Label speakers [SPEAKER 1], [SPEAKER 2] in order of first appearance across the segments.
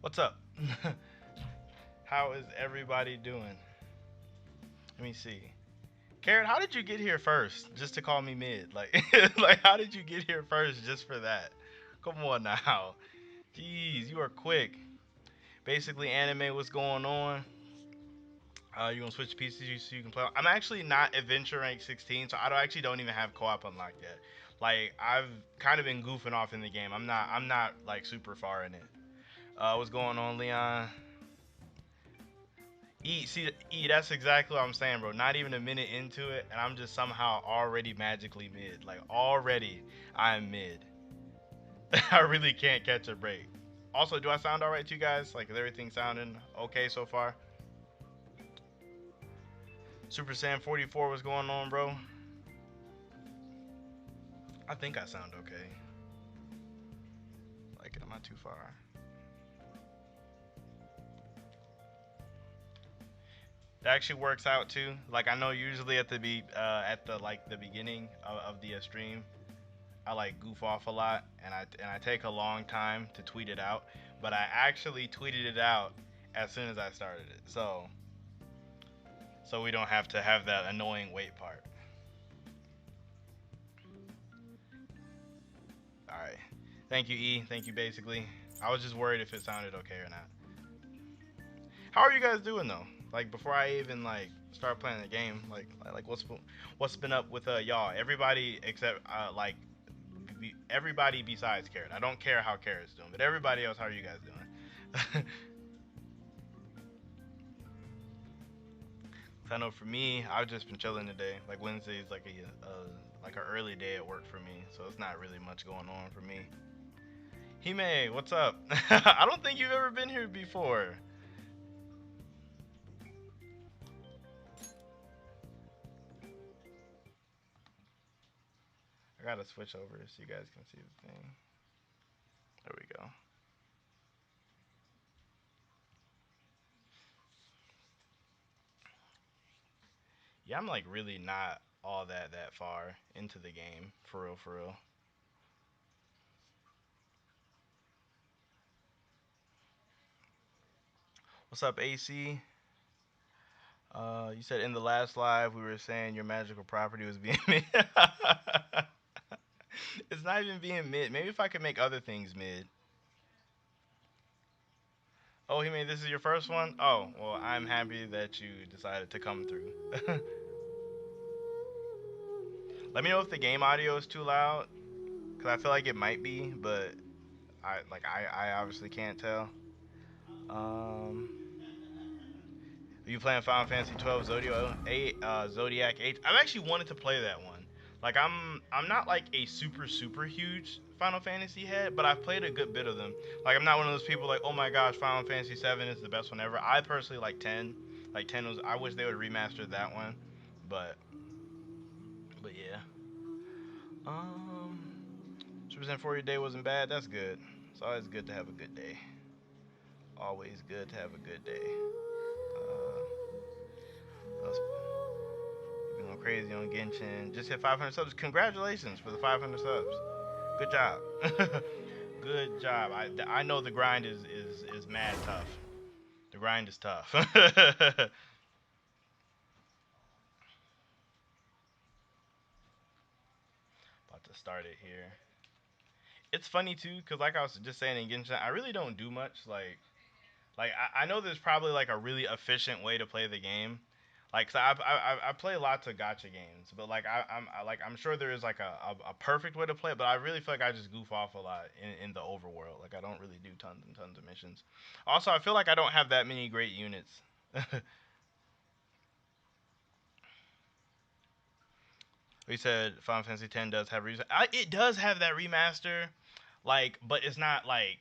[SPEAKER 1] What's up? How is everybody doing? Let me see. Karen, how did you get here first? Just to call me mid. Like like how did you get here first just for that? Come on now. Jeez, you are quick. Basically anime what's going on. You gonna switch PCs so you can play. I'm actually not adventure rank 16, so actually don't even have co-op unlocked yet. Like I've kind of been goofing off in the game. I'm not like super far in it. What's going on, Leon? That's exactly what I'm saying, bro. Not even a minute into it, and I'm just somehow already magically mid. Like, already, I'm mid. I really can't catch a break. Also, do I sound alright to you guys? Like, is everything sounding okay so far? Super Saiyan 44, what's going on, bro? I think I sound okay. Like, am I too far? That actually works out too. Like, I know usually at the like the beginning of the stream, I like goof off a lot, and I take a long time to tweet it out. But I actually tweeted it out as soon as I started it, so we don't have to have that annoying wait part. All right, thank you, E. Thank you. Basically, I was just worried if it sounded okay or not. How are you guys doing though? Like before I even like start playing the game, like what's been up with y'all? Everybody except everybody besides Carrot. I don't care how Carrot's doing, but everybody else, how are you guys doing? I know for me, I've just been chilling today. Like Wednesday is like an early day at work for me, so it's not really much going on for me. Hime, what's up? I don't think you've ever been here before. I gotta switch over so you guys can see the thing. There we go. Yeah, I'm like really not all that far into the game, for real, for real. What's up, AC? You said in the last live we were saying your magical property was being mid. It's not even being mid. Maybe if I could make other things mid. Oh, he made this is your first one? Oh, well, I'm happy that you decided to come through. Let me know if the game audio is too loud, cause I feel like it might be, but I obviously can't tell. Um, are you playing Final Fantasy 12 Zodiac 8? Zodiac 8. I've actually wanted to play that one. Like I'm not like a super huge Final Fantasy head, but I've played a good bit of them. Like I'm not one of those people like, oh my gosh, Final Fantasy 7 is the best one ever. I personally like 10. Like 10 was. I wish they would remaster that one, but yeah. Um, Super Saiyan 4 your day wasn't bad. That's good. It's always good to have a good day. Always good to have a good day. Us going crazy on Genshin. Just hit 500 subs. Congratulations for the 500 subs. Good job. Good job. I know the grind is mad tough. The grind is tough. About to start it here. It's funny too, cause like I was just saying in Genshin, I really don't do much. I know there's probably like a really efficient way to play the game. Like, so I play lots of gotcha games, but like I'm sure there is like a perfect way to play it, but I really feel like I just goof off a lot in the overworld. Like I don't really do tons and tons of missions. Also, I feel like I don't have that many great units. We said Final Fantasy X does have it does have that remaster, like, but it's not like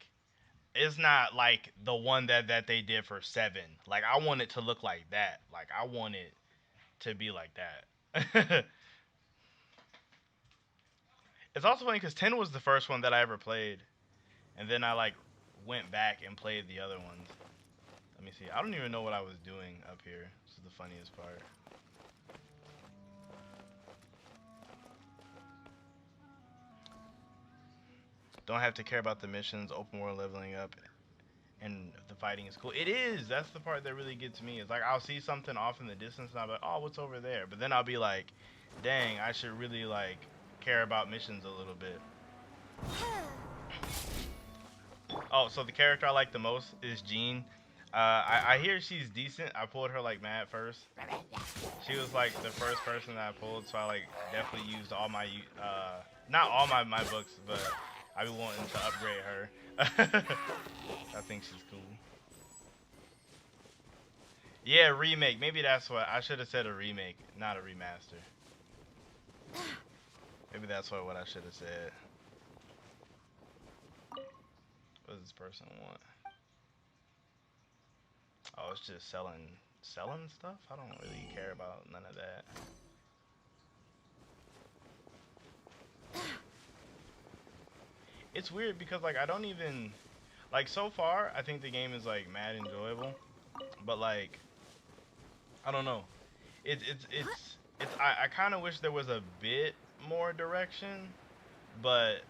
[SPEAKER 1] the one that they did for 7. Like I want it to look like that. Like I want it to be like that. It's also funny because 10 was the first one that I ever played, and then I like went back and played the other ones. Let me see. I don't even know what I was doing up here. This is the funniest part. Don't have to care about the missions, open world leveling up, and the fighting is cool. It is. That's the part that really gets me. It's like I'll see something off in the distance and I'll be like, oh, what's over there? But then I'll be like, dang, I should really like care about missions a little bit. Oh, so the character I like the most is Jean. I hear she's decent. I pulled her like mad first. She was like the first person that I pulled, so I like definitely used all my not all my books, but I be wanting to upgrade her. I think she's cool. Yeah, remake. Maybe that's what I should have said. A remake, not a remaster. Maybe that's what I should have said. What does this person want? Oh, it's just selling stuff. I don't really care about none of that. It's weird because like I don't even like so far. I think the game is like mad enjoyable, but like I don't know. I kind of wish there was a bit more direction, but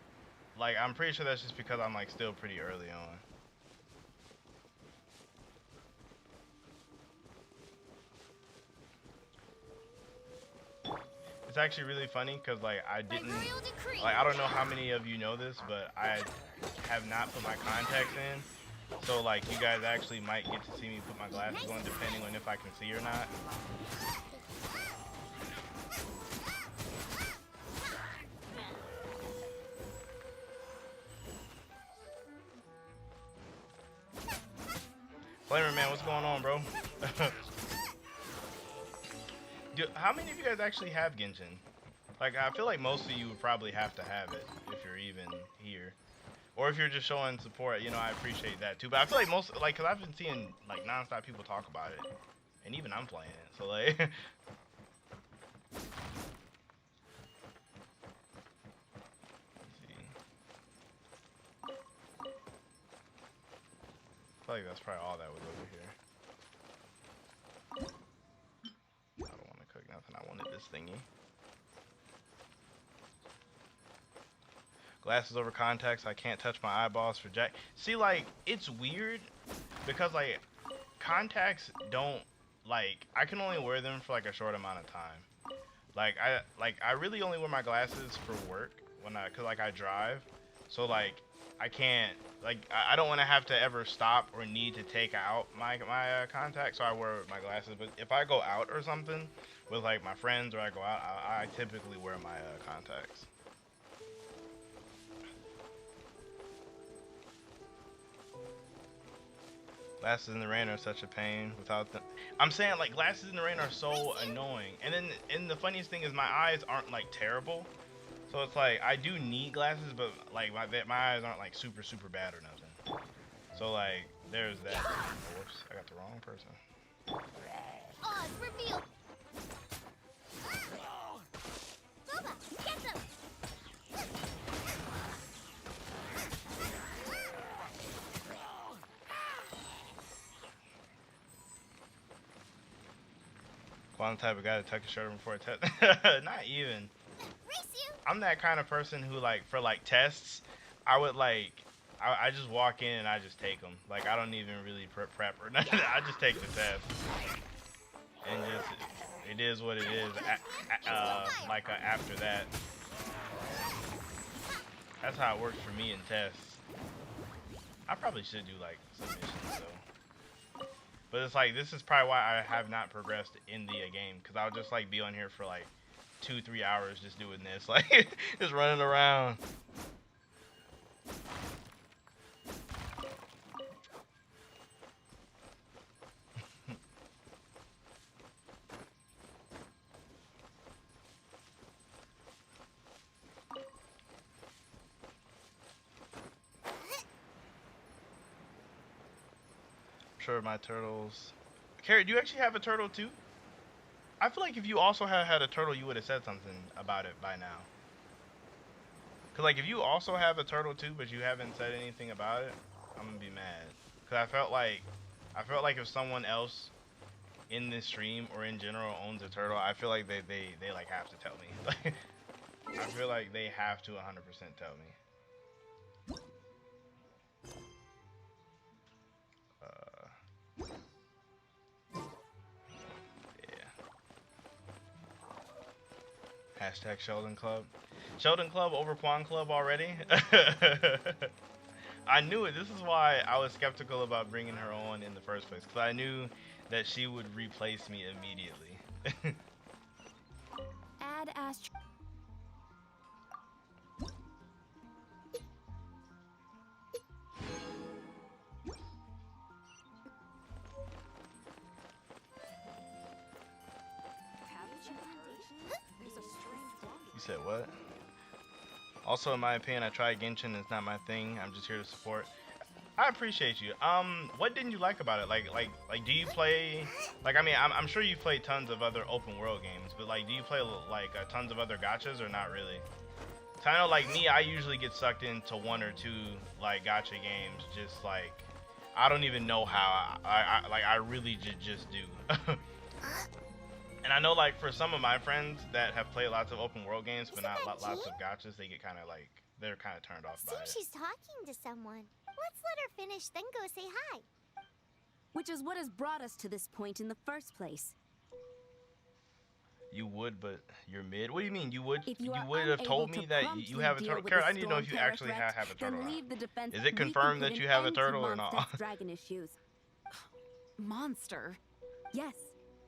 [SPEAKER 1] like I'm pretty sure that's just because I'm like still pretty early on. It's actually really funny because like I didn't like I don't know how many of you know this, but I have not put my contacts in. So like you guys actually might get to see me put my glasses on depending on if I can see or not. Flamer man, what's going on, bro? Dude, how many of you guys actually have Genshin? Like, I feel like most of you would probably have to have it if you're even here. Or if you're just showing support, you know, I appreciate that too. But I feel like most, like, because I've been seeing, like, non-stop people talk about it. And even I'm playing it, so, like... I feel like that's probably all that was over here. I don't want to cook nothing. I wanted this thingy. Glasses over contacts. I can't touch my eyeballs for Jack. See, like, it's weird because, like, contacts don't, like, I can only wear them for, like, a short amount of time. Like, I really only wear my glasses for work when cause, like, I drive. So, like, I can't, like, I don't want to have to ever stop or need to take out my contacts, so I wear my glasses. But if I go out or something with, like, my friends or I go out, I typically wear my contacts. Glasses in the rain are such a pain without them. I'm saying, like, glasses in the rain are so annoying. And the funniest thing is my eyes aren't, like, terrible. So it's like, I do need glasses, but, like, my eyes aren't, like, super, super bad or nothing. So, like, there's that. Whoops, I got the wrong person.
[SPEAKER 2] Oz, reveal! Boba, get them!
[SPEAKER 1] Quantum type of guy to tuck his shirt before a test. Not even. I'm that kind of person who, like, for, like, tests, I would, like, I just walk in and I just take them. Like, I don't even really prep or nothing. I just take the test. And just, it is what it is. After that. That's how it works for me in tests. I probably should do, like, submissions, though. But it's like, this is probably why I have not progressed in the game. Because I'll just, like, be on here for, like, 2-3 hours just doing this. Like, just running around. Sure, my turtles. Carrie, do you actually have a turtle too? I feel like if you also had a turtle, you would have said something about it by now. Cause like if you also have a turtle too, but you haven't said anything about it, I'm gonna be mad. Cause I felt like if someone else in this stream or in general owns a turtle, I feel like they like have to tell me. I feel like they have to 100% tell me. Hashtag Sheldon Club. Sheldon Club over Quan Club already? I knew it. This is why I was skeptical about bringing her on in the first place. Because I knew that she would replace me immediately.
[SPEAKER 2] Add Astro.
[SPEAKER 1] You said what? Also, in my opinion, I tried Genshin. It's not my thing. I'm just here to support. I appreciate you. What didn't you like about it? Like, do you play? Like, I mean, I'm sure you play tons of other open world games, but like, do you play like tons of other gachas or not really? So I know, like me, I usually get sucked into one or two like gacha games. Just like, I don't even know how. I really just do. And I know, like, for some of my friends that have played lots of open world games, but not lots of gachas, they get kind of like, they're kind of turned off by it.
[SPEAKER 2] Seems she's talking to someone. Let's let her finish, then go say hi.
[SPEAKER 3] Which is what has brought us to this point in the first place.
[SPEAKER 1] You would, but you're mid. What do you mean? You would?
[SPEAKER 3] If
[SPEAKER 1] You
[SPEAKER 3] are
[SPEAKER 1] would have told
[SPEAKER 3] unable
[SPEAKER 1] me
[SPEAKER 3] to
[SPEAKER 1] that
[SPEAKER 3] promptly
[SPEAKER 1] you have a
[SPEAKER 3] deal
[SPEAKER 1] turtle.
[SPEAKER 3] with
[SPEAKER 1] Carol,
[SPEAKER 3] the
[SPEAKER 1] I need to know if you
[SPEAKER 3] storm
[SPEAKER 1] actually
[SPEAKER 3] terror
[SPEAKER 1] have a
[SPEAKER 3] then
[SPEAKER 1] turtle. Or
[SPEAKER 3] leave the defense.
[SPEAKER 1] not. Is it
[SPEAKER 3] We can
[SPEAKER 1] confirmed
[SPEAKER 3] put
[SPEAKER 1] that
[SPEAKER 3] an
[SPEAKER 1] you have a
[SPEAKER 3] end to
[SPEAKER 1] turtle or not?
[SPEAKER 3] Mondstadt's dragon issues.
[SPEAKER 4] Monster?
[SPEAKER 3] Yes.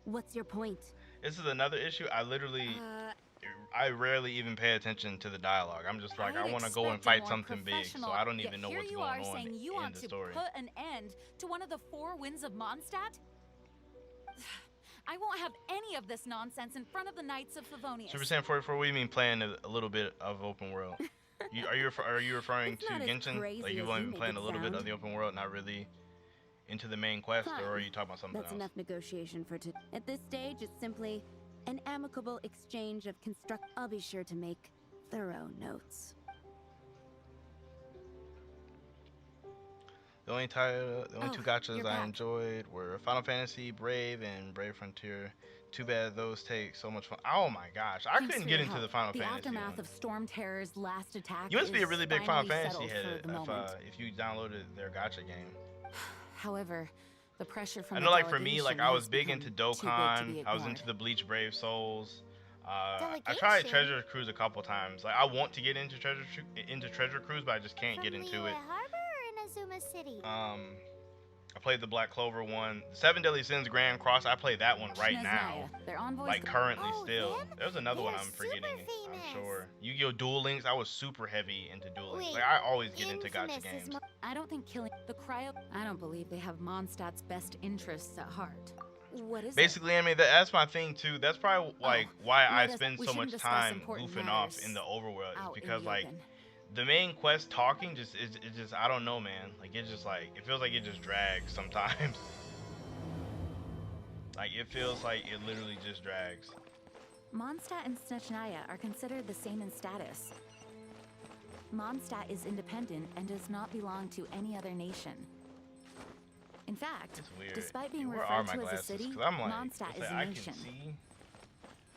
[SPEAKER 3] What's your point?
[SPEAKER 1] This is another issue. I rarely even pay attention to the dialogue. I'm just like, I want to go and fight something big, so I don't even know what's going on
[SPEAKER 4] saying you
[SPEAKER 1] in
[SPEAKER 4] want
[SPEAKER 1] the
[SPEAKER 4] to
[SPEAKER 1] story.
[SPEAKER 4] put an end to one of the four winds of Mondstadt? I won't have any of this nonsense in front of the Knights of Favonius.
[SPEAKER 1] Super Saiyan 44, what do you mean playing a little bit of open world? Are you referring
[SPEAKER 3] It's
[SPEAKER 1] to
[SPEAKER 3] not as
[SPEAKER 1] Genshin?
[SPEAKER 3] crazy
[SPEAKER 1] Like, you've
[SPEAKER 3] as
[SPEAKER 1] only
[SPEAKER 3] you
[SPEAKER 1] been
[SPEAKER 3] make
[SPEAKER 1] playing
[SPEAKER 3] it
[SPEAKER 1] a little bit
[SPEAKER 3] sound.
[SPEAKER 1] of the open world, not really into the main quest,
[SPEAKER 3] Fine.
[SPEAKER 1] or are you talking about something
[SPEAKER 3] That's
[SPEAKER 1] else?
[SPEAKER 3] enough negotiation for today. At this stage, it's simply an amicable exchange of construct. I'll be sure to make thorough notes.
[SPEAKER 1] The only two gachas
[SPEAKER 3] you're
[SPEAKER 1] I
[SPEAKER 3] back.
[SPEAKER 1] enjoyed were Final Fantasy, Brave, and Brave Frontier. Too bad those take so much fun. Oh my gosh, I
[SPEAKER 4] Thanks
[SPEAKER 1] couldn't
[SPEAKER 4] for
[SPEAKER 1] get
[SPEAKER 4] your
[SPEAKER 1] into
[SPEAKER 4] help.
[SPEAKER 1] the Final
[SPEAKER 4] The
[SPEAKER 1] Fantasy
[SPEAKER 4] aftermath
[SPEAKER 1] one.
[SPEAKER 4] of Storm Terror's last attack.
[SPEAKER 1] You must be a
[SPEAKER 4] is
[SPEAKER 1] really big Final
[SPEAKER 4] finally
[SPEAKER 1] Fantasy
[SPEAKER 4] settled
[SPEAKER 1] head
[SPEAKER 4] for the moment.
[SPEAKER 1] if you downloaded their gacha game.
[SPEAKER 4] However, the pressure from
[SPEAKER 1] I
[SPEAKER 4] the
[SPEAKER 1] know, like for me, like I
[SPEAKER 4] delegation
[SPEAKER 1] was
[SPEAKER 4] has
[SPEAKER 1] big
[SPEAKER 4] become
[SPEAKER 1] into
[SPEAKER 4] too big to
[SPEAKER 1] Dokkan.
[SPEAKER 4] be
[SPEAKER 1] I was
[SPEAKER 4] ignored.
[SPEAKER 1] into the Bleach Brave Souls. I tried
[SPEAKER 2] Delegation?
[SPEAKER 1] Treasure Cruise a couple times. Like I want to get into Treasure Cruise, but I just can't get
[SPEAKER 2] From
[SPEAKER 1] into
[SPEAKER 2] Liyue
[SPEAKER 1] it.
[SPEAKER 2] Harbor or Inazuma City?
[SPEAKER 1] I played the Black Clover one, Seven Deadly Sins Grand Cross. I play that one right now,
[SPEAKER 4] Snezhnaya, their envoys.
[SPEAKER 1] like currently
[SPEAKER 2] Oh,
[SPEAKER 1] still.
[SPEAKER 2] them?
[SPEAKER 1] There's another one
[SPEAKER 2] They're
[SPEAKER 1] I'm
[SPEAKER 2] super
[SPEAKER 1] forgetting. I'm
[SPEAKER 2] famous.
[SPEAKER 1] sure. Yu-Gi-Oh! Duel Links. I was super heavy into Duel Links.
[SPEAKER 2] Wait,
[SPEAKER 1] Like I always get into
[SPEAKER 2] Infamous
[SPEAKER 1] gacha
[SPEAKER 2] is
[SPEAKER 1] games.
[SPEAKER 2] more-
[SPEAKER 4] I don't think killing the cryo. I don't believe they have Mondstadt's best interests at heart. What is it?
[SPEAKER 1] Basically, I mean that's my thing too. That's probably like why I
[SPEAKER 4] let us-
[SPEAKER 1] spend
[SPEAKER 4] we
[SPEAKER 1] so
[SPEAKER 4] shouldn't
[SPEAKER 1] much
[SPEAKER 4] discuss
[SPEAKER 1] time
[SPEAKER 4] important
[SPEAKER 1] goofing off
[SPEAKER 4] matters
[SPEAKER 1] in the overworld. Is
[SPEAKER 4] out in
[SPEAKER 1] because
[SPEAKER 4] the
[SPEAKER 1] like
[SPEAKER 4] open.
[SPEAKER 1] the main quest talking just it just I don't know, man. Like it just like it feels like it just drags sometimes. Like it feels like it literally just drags.
[SPEAKER 4] Mondstadt and Snezhnaya are considered the same in status. Mondstadt is independent and does not belong to any other nation. In fact,
[SPEAKER 1] It's weird.
[SPEAKER 4] despite being
[SPEAKER 1] Where are
[SPEAKER 4] referred
[SPEAKER 1] my
[SPEAKER 4] to as a
[SPEAKER 1] glasses?
[SPEAKER 4] city,
[SPEAKER 1] 'Cause I'm like,
[SPEAKER 4] Mondstadt
[SPEAKER 1] it's
[SPEAKER 4] is
[SPEAKER 1] like
[SPEAKER 4] a
[SPEAKER 1] I
[SPEAKER 4] nation.
[SPEAKER 1] can see,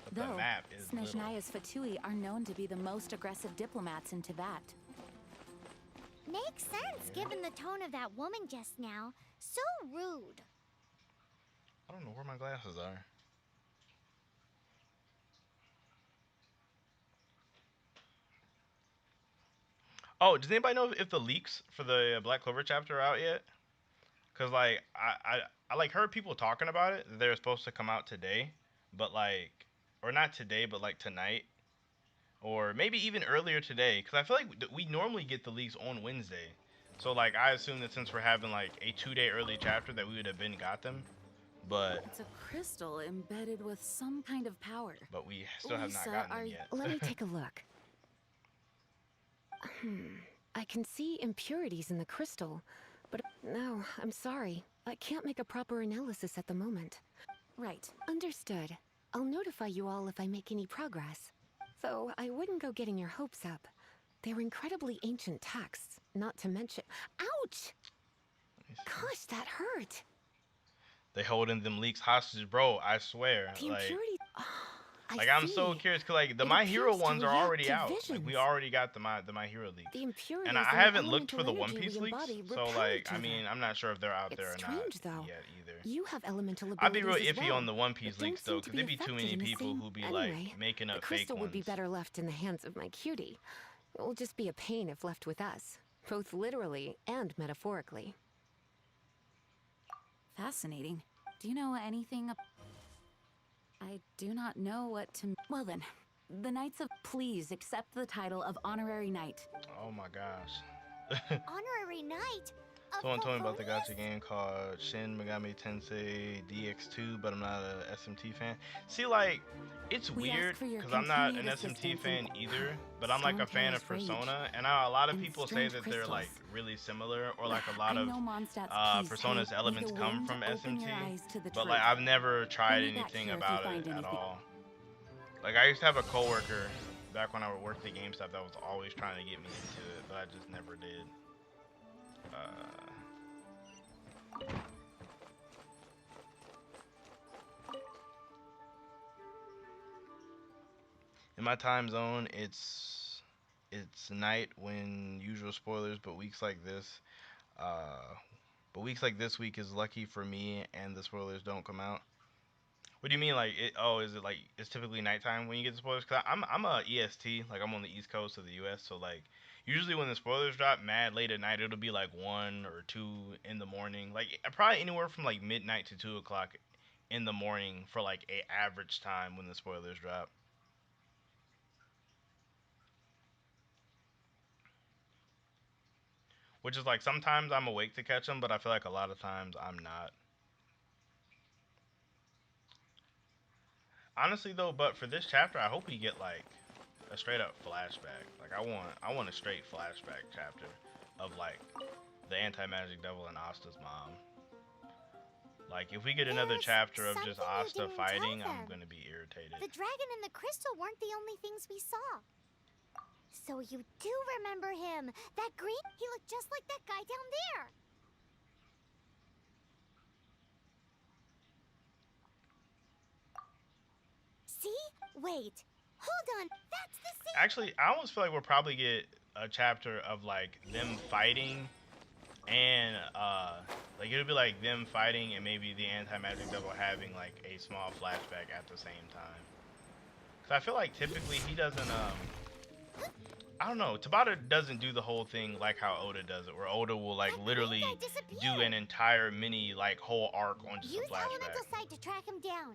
[SPEAKER 1] but the
[SPEAKER 4] Though
[SPEAKER 1] map is little.
[SPEAKER 4] Snezhnaya's Fatui are known to be the most aggressive diplomats in Tibet.
[SPEAKER 2] Makes sense given the tone of that woman just now. So rude.
[SPEAKER 1] I don't know where my glasses are. Oh, does anybody know if the leaks for the Black Clover chapter are out yet? Cause like I like heard people talking about it. They're supposed to come out today, but like, or not today, but like tonight, or maybe even earlier today. Cause I feel like we normally get the leaks on Wednesday. So like I assume that since we're having like a 2-day early chapter that we would have been got them, but
[SPEAKER 4] It's a crystal embedded with some kind of power.
[SPEAKER 1] we still have not
[SPEAKER 4] Lisa,
[SPEAKER 1] gotten
[SPEAKER 4] are
[SPEAKER 1] them
[SPEAKER 4] you-
[SPEAKER 1] yet.
[SPEAKER 5] Let me take a look. I can see impurities in the crystal, but no, I'm sorry. I can't make a proper analysis at the moment.
[SPEAKER 4] Right.
[SPEAKER 5] Understood. I'll notify you all if I make any progress. Though I wouldn't go getting your hopes up. They're incredibly ancient texts, not to mention— Ouch! Gosh, that hurt.
[SPEAKER 1] They holding them leaks hostage, bro. I swear.
[SPEAKER 5] The
[SPEAKER 1] Like
[SPEAKER 5] impurity—
[SPEAKER 1] Like, I'm so curious because like the
[SPEAKER 5] It
[SPEAKER 1] My Hero
[SPEAKER 5] appears to
[SPEAKER 1] ones are
[SPEAKER 5] react
[SPEAKER 1] already
[SPEAKER 5] to
[SPEAKER 1] out. Like, we
[SPEAKER 5] visions.
[SPEAKER 1] already got the My Hero leaks.
[SPEAKER 5] The impurities
[SPEAKER 1] And I
[SPEAKER 5] and the
[SPEAKER 1] haven't looked for the
[SPEAKER 5] elemental
[SPEAKER 1] One
[SPEAKER 5] energy
[SPEAKER 1] Piece
[SPEAKER 5] we
[SPEAKER 1] leaks,
[SPEAKER 5] embody
[SPEAKER 1] so
[SPEAKER 5] repel
[SPEAKER 1] like,
[SPEAKER 5] each
[SPEAKER 1] I
[SPEAKER 5] other.
[SPEAKER 1] mean, I'm not sure if they're out
[SPEAKER 5] It's
[SPEAKER 1] there or not
[SPEAKER 5] strange, though.
[SPEAKER 1] yet either.
[SPEAKER 5] You have elemental
[SPEAKER 1] I'd be
[SPEAKER 5] abilities
[SPEAKER 1] real
[SPEAKER 5] as
[SPEAKER 1] iffy
[SPEAKER 5] well,
[SPEAKER 1] on the One Piece
[SPEAKER 5] but don't
[SPEAKER 1] leaks
[SPEAKER 5] seem
[SPEAKER 1] though,
[SPEAKER 5] to
[SPEAKER 1] because
[SPEAKER 5] be
[SPEAKER 1] there'd be too
[SPEAKER 5] affected
[SPEAKER 1] many
[SPEAKER 5] in the
[SPEAKER 1] people
[SPEAKER 5] same...
[SPEAKER 1] who be like
[SPEAKER 5] Anyway,
[SPEAKER 1] making
[SPEAKER 5] the
[SPEAKER 1] up fake
[SPEAKER 5] crystal would be
[SPEAKER 1] ones.
[SPEAKER 5] better left in the hands of my cutie. It will just be a pain if left with us, both literally and metaphorically.
[SPEAKER 4] Fascinating. Do you know anything? I do not know what to. Well then, the Knights of. Please accept the title of Honorary Knight.
[SPEAKER 1] Oh my gosh.
[SPEAKER 2] Honorary Knight? Of
[SPEAKER 1] Someone told me about the
[SPEAKER 2] Favonius?
[SPEAKER 1] gacha game called Shin Megami Tensei DX2, but I'm not a SMT fan. See, like, it's
[SPEAKER 4] We ask
[SPEAKER 1] weird
[SPEAKER 4] for your
[SPEAKER 1] because I'm not an
[SPEAKER 4] continued
[SPEAKER 1] SMT
[SPEAKER 4] assistance
[SPEAKER 1] fan
[SPEAKER 4] in
[SPEAKER 1] either, but I'm like a fan of
[SPEAKER 4] Stone Terror's rage
[SPEAKER 1] Persona, and a lot of
[SPEAKER 4] and
[SPEAKER 1] people say
[SPEAKER 4] strange
[SPEAKER 1] that they're like
[SPEAKER 4] crystals.
[SPEAKER 1] really similar, or like a lot
[SPEAKER 4] I
[SPEAKER 1] of
[SPEAKER 4] know Mondstadt's piece,
[SPEAKER 1] Persona's
[SPEAKER 4] hey,
[SPEAKER 1] elements
[SPEAKER 4] may the
[SPEAKER 1] come
[SPEAKER 4] wind
[SPEAKER 1] from
[SPEAKER 4] open
[SPEAKER 1] SMT,
[SPEAKER 4] your eyes to the
[SPEAKER 1] but
[SPEAKER 4] truth.
[SPEAKER 1] like I've never tried
[SPEAKER 4] Bring me back
[SPEAKER 1] anything
[SPEAKER 4] here if you
[SPEAKER 1] about
[SPEAKER 4] find
[SPEAKER 1] it at
[SPEAKER 4] anything.
[SPEAKER 1] all. Like, I used to have a coworker back when I worked at GameStop that was always trying to get me into it, but I just never did. In my time zone, it's night when usual spoilers, but weeks like this, uh, week is lucky for me, and the spoilers don't come out. What do you mean, like it? Oh, is it like it's typically nighttime when you get the spoilers? Cause I'm a EST, like I'm on the East Coast of the U.S. So like usually when the spoilers drop, mad late at night, it'll be like 1 or 2 in the morning, like probably anywhere from like midnight to 2 o'clock in the morning for like a average time when the spoilers drop. Which is like sometimes I'm awake to catch them, but I feel like a lot of times I'm not. Honestly though, but for this chapter, I hope we get like a straight up flashback. Like I want a straight flashback chapter of like the anti-magic devil and Asta's mom. Like if we get another
[SPEAKER 2] There's
[SPEAKER 1] chapter of just
[SPEAKER 2] something you
[SPEAKER 1] Asta
[SPEAKER 2] didn't
[SPEAKER 1] fighting,
[SPEAKER 2] tell
[SPEAKER 1] I'm
[SPEAKER 2] them.
[SPEAKER 1] gonna be irritated.
[SPEAKER 2] The dragon and the crystal weren't the only things we saw. So you do remember him. That green, he looked just like that guy down there. See? Wait. Hold on. That's the same.
[SPEAKER 1] Actually, I almost feel like we'll probably get a chapter of like them fighting and like it'll be like them fighting and maybe the anti-magic devil having like a small flashback at the same time. Cause I feel like typically he doesn't I don't know, Tabata doesn't do the whole thing like how Oda does it, where Oda will like
[SPEAKER 2] That
[SPEAKER 1] literally
[SPEAKER 2] green guy disappeared.
[SPEAKER 1] do an entire mini like whole arc on just
[SPEAKER 2] Use
[SPEAKER 1] a flashback.
[SPEAKER 2] elemental sight to track him down.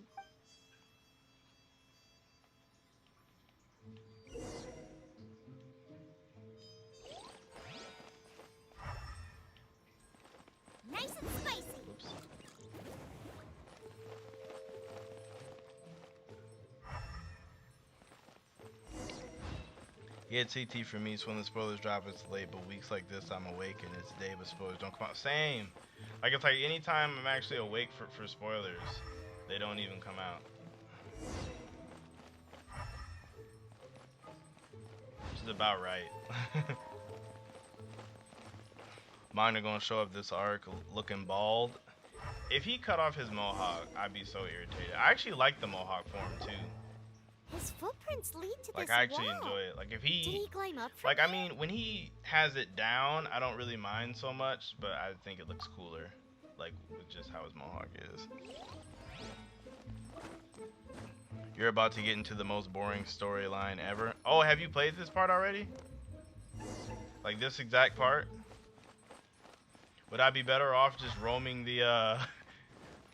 [SPEAKER 2] Nice and spicy.
[SPEAKER 1] Oops. Yeah, TT for me, so when the spoilers drop, it's late, but weeks like this, I'm awake and it's day, but spoilers don't come out. Same. Like, it's like anytime I'm actually awake for spoilers, they don't even come out. Which is about right. Mine are gonna show up this arc looking bald. If he cut off his mohawk, I'd be so irritated. I actually like the mohawk form too.
[SPEAKER 2] His footprints lead to
[SPEAKER 1] Like
[SPEAKER 2] this
[SPEAKER 1] I actually
[SPEAKER 2] wall.
[SPEAKER 1] enjoy it. Like if
[SPEAKER 2] Did
[SPEAKER 1] he,
[SPEAKER 2] he climb up from
[SPEAKER 1] like I
[SPEAKER 2] it?
[SPEAKER 1] mean, when he has it down, I don't really mind so much, but I think it looks cooler, like with just how his mohawk is. You're about to get into the most boring storyline ever. Oh, have you played this part already? Like this exact part? Would I be better off just roaming the,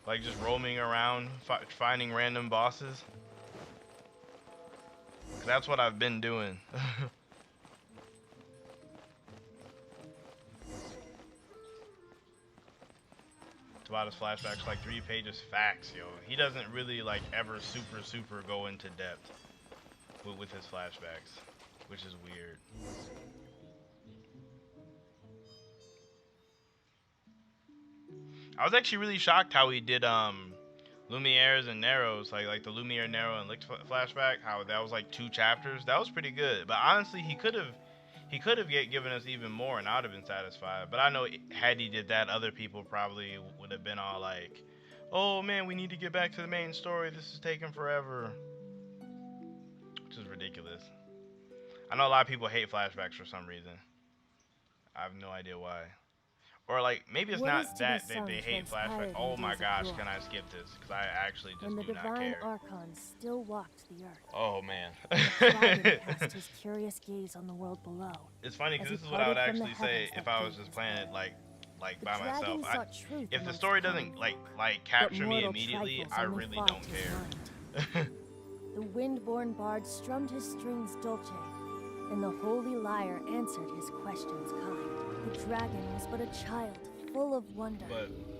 [SPEAKER 1] like just roaming around, finding random bosses? 'Cause that's what I've been doing. Tabata's flashbacks like 3 pages facts, yo. He doesn't really like ever super go into depth with his flashbacks, which is weird. I was actually really shocked how he did Lumiere's and Narrows, like the Lumiere, Narrow, and Licht flashback. How that was like 2 chapters. That was pretty good. But honestly, he could have given us even more, and I'd have been satisfied. But I know had he did that, other people probably would have been all like, "Oh man, we need to get back to the main story. This is taking forever." which is ridiculous. I know a lot of people hate flashbacks for some reason. I have no idea why. Or like maybe it's
[SPEAKER 6] What
[SPEAKER 1] not
[SPEAKER 6] is to
[SPEAKER 1] that
[SPEAKER 6] be
[SPEAKER 1] they
[SPEAKER 6] sung
[SPEAKER 1] hate flashbacks.
[SPEAKER 6] transpired
[SPEAKER 1] Oh
[SPEAKER 6] in
[SPEAKER 1] my
[SPEAKER 6] days of
[SPEAKER 1] gosh,
[SPEAKER 6] yore,
[SPEAKER 1] can I skip this? Because I actually just
[SPEAKER 6] when the
[SPEAKER 1] do not
[SPEAKER 6] divine
[SPEAKER 1] care.
[SPEAKER 6] archon still walked the earth.
[SPEAKER 1] Oh man.
[SPEAKER 6] The dragon cast his curious gaze on the world below.
[SPEAKER 1] It's funny
[SPEAKER 6] as
[SPEAKER 1] because
[SPEAKER 6] he
[SPEAKER 1] this is what I would
[SPEAKER 6] parted from the
[SPEAKER 1] actually say
[SPEAKER 6] heavens
[SPEAKER 1] if
[SPEAKER 6] that
[SPEAKER 1] I was
[SPEAKER 6] gave
[SPEAKER 1] just
[SPEAKER 6] his
[SPEAKER 1] playing it
[SPEAKER 6] way.
[SPEAKER 1] like
[SPEAKER 6] The
[SPEAKER 1] by myself.
[SPEAKER 6] dragon sought truth
[SPEAKER 1] If the
[SPEAKER 6] amongst
[SPEAKER 1] story
[SPEAKER 6] common
[SPEAKER 1] doesn't
[SPEAKER 6] folk,
[SPEAKER 1] capture
[SPEAKER 6] but
[SPEAKER 1] me
[SPEAKER 6] mortal
[SPEAKER 1] immediately,
[SPEAKER 6] trifles
[SPEAKER 1] I
[SPEAKER 6] only
[SPEAKER 1] really
[SPEAKER 6] fogged
[SPEAKER 1] don't
[SPEAKER 6] his
[SPEAKER 1] care.
[SPEAKER 6] mind. The wind-born bard strummed his strings dulce, and the holy lyre answered his questions kind. The dragon was but a child, full of wonder,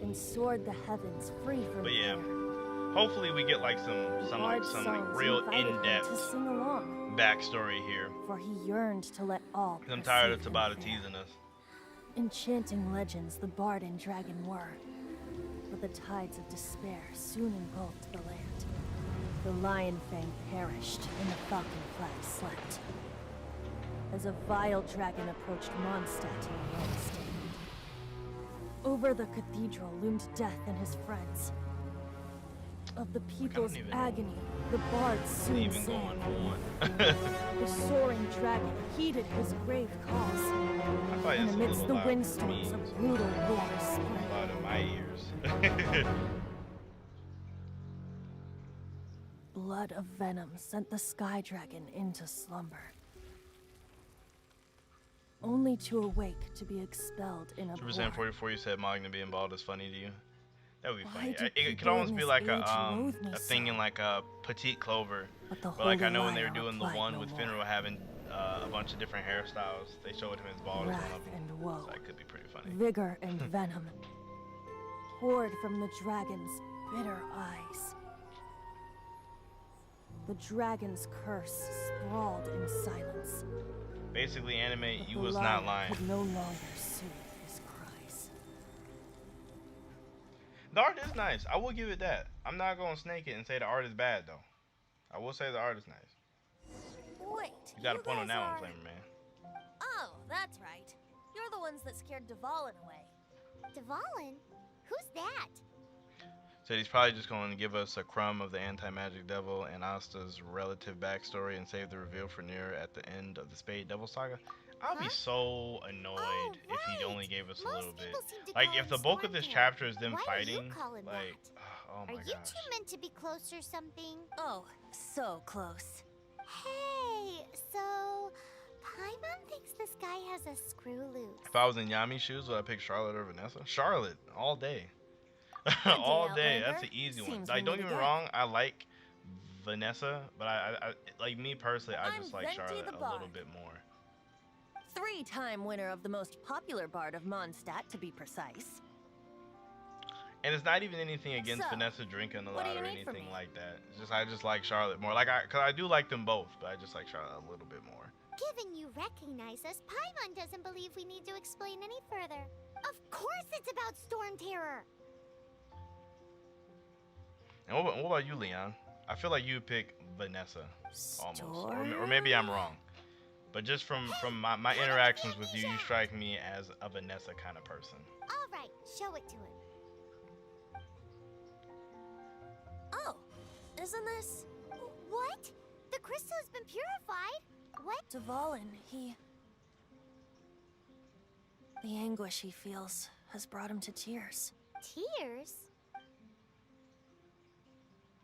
[SPEAKER 6] and soared the heavens free from
[SPEAKER 1] But yeah,
[SPEAKER 6] fear.
[SPEAKER 1] hopefully we get like some
[SPEAKER 6] Bard's songs
[SPEAKER 1] real
[SPEAKER 6] invited him
[SPEAKER 1] in-depth
[SPEAKER 6] to sing along,
[SPEAKER 1] backstory here.
[SPEAKER 6] for he yearned to let all.
[SPEAKER 1] I'm tired of
[SPEAKER 6] perceive him
[SPEAKER 1] Tabata
[SPEAKER 6] fair.
[SPEAKER 1] teasing us.
[SPEAKER 6] Enchanting legends the bard and dragon were, but the tides of despair soon engulfed the land. The lion fang perished, and the falcon flag slept. As a vile dragon approached Mondstadt in a lone stand. Over the cathedral loomed death and his friends. Of the people's
[SPEAKER 1] even
[SPEAKER 6] agony, the bard soon
[SPEAKER 1] Even
[SPEAKER 6] sang.
[SPEAKER 1] going on.
[SPEAKER 6] The soaring dragon heeded his grave calls,
[SPEAKER 1] I thought
[SPEAKER 6] and
[SPEAKER 1] it's a
[SPEAKER 6] amidst
[SPEAKER 1] little
[SPEAKER 6] the
[SPEAKER 1] loud for
[SPEAKER 6] windstorms
[SPEAKER 1] me.
[SPEAKER 6] of brutal war
[SPEAKER 1] It's
[SPEAKER 6] spread.
[SPEAKER 1] loud in my ears.
[SPEAKER 6] Blood of venom sent the sky dragon into slumber, only to awake to be expelled in a
[SPEAKER 1] 2% 44 you said Magna being bald is funny to you. That would be
[SPEAKER 6] Why
[SPEAKER 1] funny.
[SPEAKER 6] do
[SPEAKER 1] It could
[SPEAKER 6] people
[SPEAKER 1] almost
[SPEAKER 6] in
[SPEAKER 1] be
[SPEAKER 6] this
[SPEAKER 1] like
[SPEAKER 6] age loathe me
[SPEAKER 1] a thing
[SPEAKER 6] so?
[SPEAKER 1] in like a Petite Clover.
[SPEAKER 6] But the
[SPEAKER 1] But like I
[SPEAKER 6] holy
[SPEAKER 1] know when they were
[SPEAKER 6] liar
[SPEAKER 1] doing the
[SPEAKER 6] replied
[SPEAKER 1] one
[SPEAKER 6] no
[SPEAKER 1] with
[SPEAKER 6] more.
[SPEAKER 1] Finral having a bunch of different hairstyles, they showed him as bald as one
[SPEAKER 6] Wrath
[SPEAKER 1] of them.
[SPEAKER 6] and woe,
[SPEAKER 1] So that could be pretty funny.
[SPEAKER 6] vigor and venom, poured from the dragon's bitter eyes. The dragon's curse sprawled in silence.
[SPEAKER 1] Basically, anime,
[SPEAKER 6] But
[SPEAKER 1] you
[SPEAKER 6] the
[SPEAKER 1] was
[SPEAKER 6] liar
[SPEAKER 1] not lying.
[SPEAKER 6] could no longer soothe his cries.
[SPEAKER 1] The art is nice. I will give it that. I'm not gonna snake it and say the art is bad though. I will say the art is nice.
[SPEAKER 7] Wait,
[SPEAKER 1] You got a point on
[SPEAKER 7] guys
[SPEAKER 1] that one,
[SPEAKER 7] are-
[SPEAKER 1] Flamer Man.
[SPEAKER 7] Oh, that's right. You're the ones that scared Dvalin away.
[SPEAKER 2] Dvalin? Who's that?
[SPEAKER 1] So he's probably just going to give us a crumb of the anti-magic devil and Asta's relative backstory and save the reveal for Nier at the end of the Spade Devil Saga. I'll be
[SPEAKER 2] Huh?
[SPEAKER 1] so annoyed
[SPEAKER 2] Oh,
[SPEAKER 1] if he
[SPEAKER 2] right.
[SPEAKER 1] only gave us a
[SPEAKER 2] Most
[SPEAKER 1] little bit.
[SPEAKER 2] people seem to
[SPEAKER 1] Like,
[SPEAKER 2] call
[SPEAKER 1] if
[SPEAKER 2] him
[SPEAKER 1] the bulk of this
[SPEAKER 2] Stormtail.
[SPEAKER 1] chapter is them
[SPEAKER 2] Why do
[SPEAKER 1] fighting,
[SPEAKER 2] you call him
[SPEAKER 1] like,
[SPEAKER 2] that?
[SPEAKER 1] oh
[SPEAKER 2] Are
[SPEAKER 1] my
[SPEAKER 2] you
[SPEAKER 1] gosh.
[SPEAKER 2] two meant to be close or something?
[SPEAKER 7] Oh, so close.
[SPEAKER 2] Hey, so Paimon thinks this guy has a screw loose.
[SPEAKER 1] If I was in Yami's shoes, would I pick Charlotte or Vanessa? Charlotte, all day. all day. That's an
[SPEAKER 7] Outlander.
[SPEAKER 1] easy one.
[SPEAKER 7] Seems
[SPEAKER 1] Like,
[SPEAKER 7] we
[SPEAKER 1] don't
[SPEAKER 7] need
[SPEAKER 1] get
[SPEAKER 7] to
[SPEAKER 1] me
[SPEAKER 7] get.
[SPEAKER 1] wrong, I like Vanessa, but I like me personally, I
[SPEAKER 7] I'm
[SPEAKER 1] just like
[SPEAKER 7] Venti
[SPEAKER 1] Charlotte
[SPEAKER 7] the
[SPEAKER 1] a little
[SPEAKER 7] Bard.
[SPEAKER 1] bit more.
[SPEAKER 7] 3-time winner of the most popular bard of Mondstadt, to be precise.
[SPEAKER 1] And it's not even anything against
[SPEAKER 7] So,
[SPEAKER 1] Vanessa drinking a
[SPEAKER 7] what do
[SPEAKER 1] lot
[SPEAKER 7] you
[SPEAKER 1] or
[SPEAKER 7] need from
[SPEAKER 1] anything
[SPEAKER 7] me?
[SPEAKER 1] like that. It's just I just like Charlotte more. Like cause I do like them both, but I just like Charlotte a little bit more.
[SPEAKER 2] Given you recognize us, Paimon doesn't believe we need to explain any further. Of course it's about Storm Terror!
[SPEAKER 1] And what about you, Leon? I feel like you would pick Vanessa almost, or maybe I'm wrong. But just from my interactions with you, you strike me as a Vanessa kind of person.
[SPEAKER 2] Alright, show it to him.
[SPEAKER 7] Oh, isn't this?
[SPEAKER 2] What? The crystal has been purified? What?
[SPEAKER 6] Dvalin, the anguish he feels has brought him to tears.
[SPEAKER 2] Tears?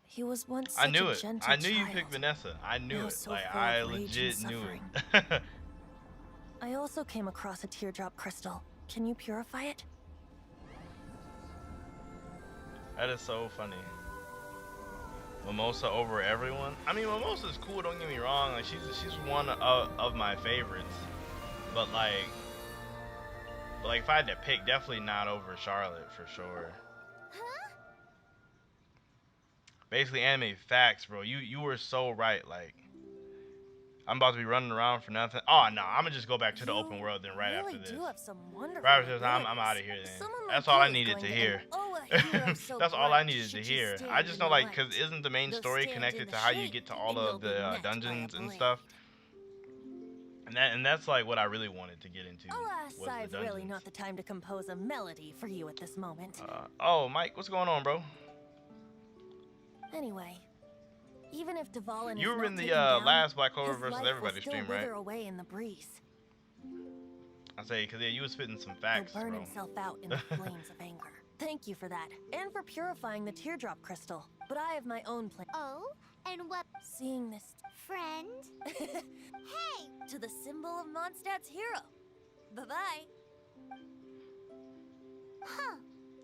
[SPEAKER 6] He was once
[SPEAKER 1] I
[SPEAKER 6] such
[SPEAKER 1] knew
[SPEAKER 6] a
[SPEAKER 1] it.
[SPEAKER 6] gentle
[SPEAKER 1] I knew you
[SPEAKER 6] child.
[SPEAKER 1] picked Vanessa. I knew
[SPEAKER 6] Now
[SPEAKER 1] it.
[SPEAKER 6] so
[SPEAKER 1] Like
[SPEAKER 6] full
[SPEAKER 1] I
[SPEAKER 6] of rage and
[SPEAKER 1] legit knew
[SPEAKER 6] suffering.
[SPEAKER 1] it.
[SPEAKER 6] I also came across a teardrop crystal. Can you purify it?
[SPEAKER 1] That is so funny. Mimosa over everyone. I mean, Mimosa's cool. Don't get me wrong. Like she's one of my favorites. But like if I had to pick, definitely not over Charlotte for sure.
[SPEAKER 2] Huh?
[SPEAKER 1] Basically, anime facts, bro. You were so right. Like I'm about to be running around for nothing. Oh no, I'm gonna just go back to the open world then right
[SPEAKER 6] really
[SPEAKER 1] after this.
[SPEAKER 6] do have some wonderful
[SPEAKER 1] Right after this, I'm
[SPEAKER 6] abilities.
[SPEAKER 1] out of here then.
[SPEAKER 7] Someone
[SPEAKER 1] That's
[SPEAKER 7] like
[SPEAKER 1] all I
[SPEAKER 7] you is
[SPEAKER 1] needed
[SPEAKER 7] going
[SPEAKER 1] to
[SPEAKER 7] to
[SPEAKER 1] hear.
[SPEAKER 7] Oh, a hero so
[SPEAKER 1] That's all I
[SPEAKER 7] bright,
[SPEAKER 1] needed to
[SPEAKER 7] should
[SPEAKER 1] hear.
[SPEAKER 7] you
[SPEAKER 1] I
[SPEAKER 7] stand
[SPEAKER 1] just
[SPEAKER 7] in
[SPEAKER 1] know
[SPEAKER 7] the
[SPEAKER 1] like
[SPEAKER 7] light,
[SPEAKER 1] cause isn't the main
[SPEAKER 7] though
[SPEAKER 1] story
[SPEAKER 7] stand
[SPEAKER 1] connected
[SPEAKER 7] in
[SPEAKER 1] to
[SPEAKER 7] the
[SPEAKER 1] how you
[SPEAKER 7] shade,
[SPEAKER 1] get to all
[SPEAKER 7] and you'll
[SPEAKER 1] of
[SPEAKER 7] be
[SPEAKER 1] the
[SPEAKER 7] met by a
[SPEAKER 1] dungeons and
[SPEAKER 7] blade.
[SPEAKER 1] stuff? And that's like what I really wanted to get into.
[SPEAKER 7] Alas,
[SPEAKER 1] was the
[SPEAKER 7] I've really
[SPEAKER 1] dungeons.
[SPEAKER 7] not the time to compose a melody for you at this moment.
[SPEAKER 1] Oh, Mike, what's going on, bro?
[SPEAKER 6] Anyway,
[SPEAKER 7] Even if Dvalin
[SPEAKER 1] You
[SPEAKER 7] is
[SPEAKER 1] were
[SPEAKER 7] not
[SPEAKER 1] in the
[SPEAKER 7] taken down,
[SPEAKER 1] last Black Clover
[SPEAKER 7] his
[SPEAKER 1] versus
[SPEAKER 7] life
[SPEAKER 1] everybody
[SPEAKER 7] will still
[SPEAKER 1] stream, right?
[SPEAKER 7] wither away in the breeze.
[SPEAKER 1] I say, because yeah, you was spitting some
[SPEAKER 7] He'll
[SPEAKER 1] facts,
[SPEAKER 7] burn
[SPEAKER 1] bro.
[SPEAKER 7] himself out in the flames of anger. Thank you for that, and for purifying the teardrop crystal. But I have my own plan.
[SPEAKER 2] Oh, and what,
[SPEAKER 7] Seeing this
[SPEAKER 2] friend? Hey!
[SPEAKER 7] to the symbol of Mondstadt's hero. Bye-bye.
[SPEAKER 2] Huh.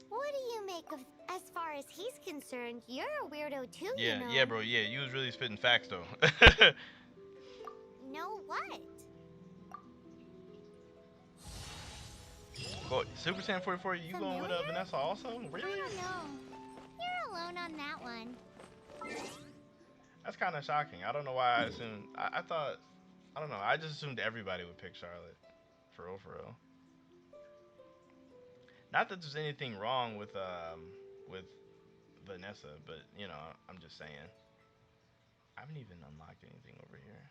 [SPEAKER 2] What do you make of... As far as he's concerned, you're a weirdo too,
[SPEAKER 1] Yeah,
[SPEAKER 2] you know.
[SPEAKER 1] yeah, bro. Yeah, you was really spitting facts though.
[SPEAKER 2] Know what?
[SPEAKER 1] Cool. Super Saiyan 44, you going with
[SPEAKER 2] Familiar?
[SPEAKER 1] Vanessa also?
[SPEAKER 2] I
[SPEAKER 1] Really?
[SPEAKER 2] don't know. You're alone on that one.
[SPEAKER 1] That's kind of shocking. I don't know why I assumed. I thought, I don't know. I just assumed everybody would pick Charlotte. For real, for real. Not that there's anything wrong with Vanessa, but you know, I'm just saying. I haven't even unlocked anything over here.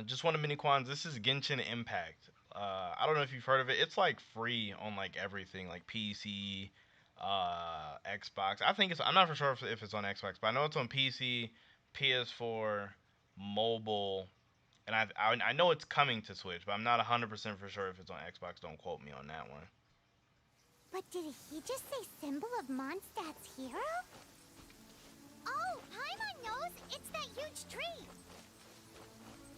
[SPEAKER 1] Just one of mini quans. This is Genshin Impact. I don't know if you've heard of it. It's like free on like everything, like PC, Xbox. I think it's. I'm not for sure if it's on Xbox, but I know it's on PC, PS4, mobile, and I know it's coming to Switch, but I'm not 100% for sure if it's on Xbox. Don't quote me on that one.
[SPEAKER 2] But did he just say symbol of Mondstadt's hero? Oh, Paimon knows! It's that huge tree!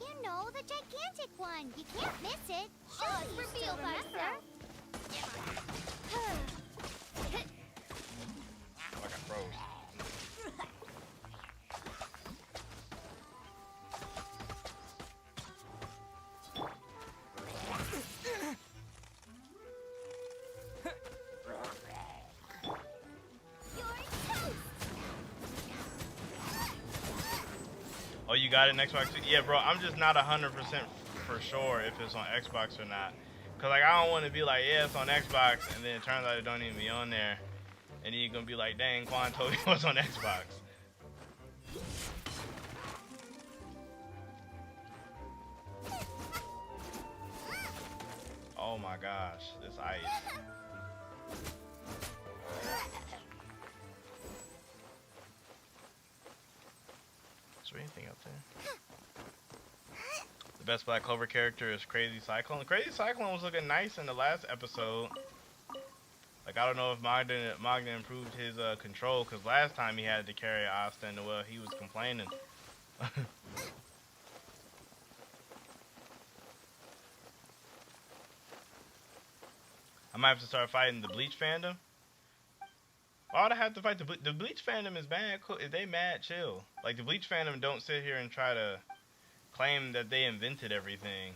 [SPEAKER 2] You know, the gigantic one. You can't miss it. Sure, you still remember.
[SPEAKER 1] Like I froze. Oh, you got it in Xbox? Yeah, bro. I'm just not 100% for sure if it's on Xbox or not. Cause like I don't want to be like, yeah, it's on Xbox, and then it turns out it don't even be on there, and then you're gonna be like, dang, Quan told me it was on Xbox. Oh my gosh, this ice. Is there anything up there? The best Black Clover character is Crazy Cyclone. Crazy Cyclone was looking nice in the last episode. Like, I don't know if Magda improved his control, because last time he had to carry Asta in the well, he was complaining. I might have to start fighting the Bleach fandom. Why would I have to fight the Bleach fandom is mad cool. They mad chill. Like, the Bleach fandom don't sit here and try to claim that they invented everything.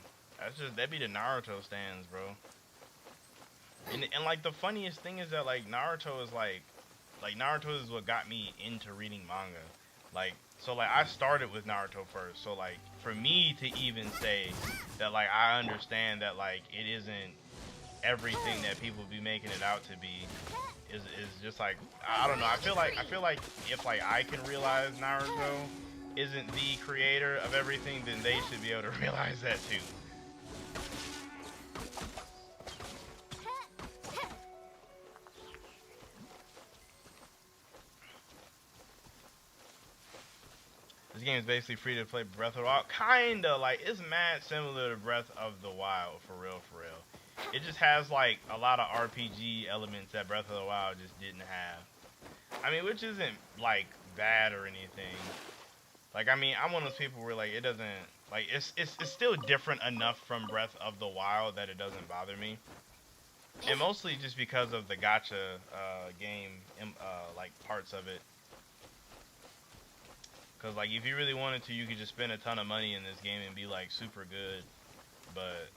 [SPEAKER 1] That'd be the Naruto stands, bro. And like the funniest thing is that like Naruto is like Naruto is what got me into reading manga. Like, so like I started with Naruto first. So like for me to even say that like I understand that like it isn't everything that people be making it out to be is just like I don't know. I feel like if like I can realize Naruto isn't the creator of everything, then they should be able to realize that too. This game is basically free to play Breath of the Wild. Kinda, like, it's mad similar to Breath of the Wild, for real, for real. It just has, like, a lot of RPG elements that Breath of the Wild just didn't have. I mean, which isn't, like, bad or anything. Like, I mean, I'm one of those people where, like, it doesn't, like, it's still different enough from Breath of the Wild that it doesn't bother me. And mostly just because of the gacha game, like, parts of it. Because, like, if you really wanted to, you could just spend a ton of money in this game and be, like, super good. But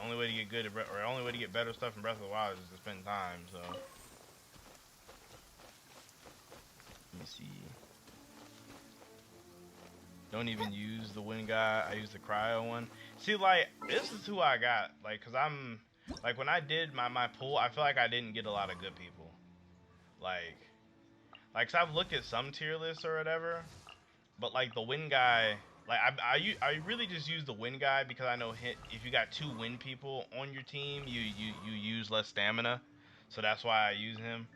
[SPEAKER 1] only way to get good or only way to get better stuff in Breath of the Wild is to spend time, so. Let me see. Don't even use the wind guy. I use the cryo one. See, like, this is who I got. Like, because I'm, like, when I did my pool, I feel like I didn't get a lot of good people. Like, cause I've looked at some tier lists or whatever. But, like, the wind guy, Like I really just use the wind guy because I know if you got 2 wind people on your team, you use less stamina, so that's why I use him.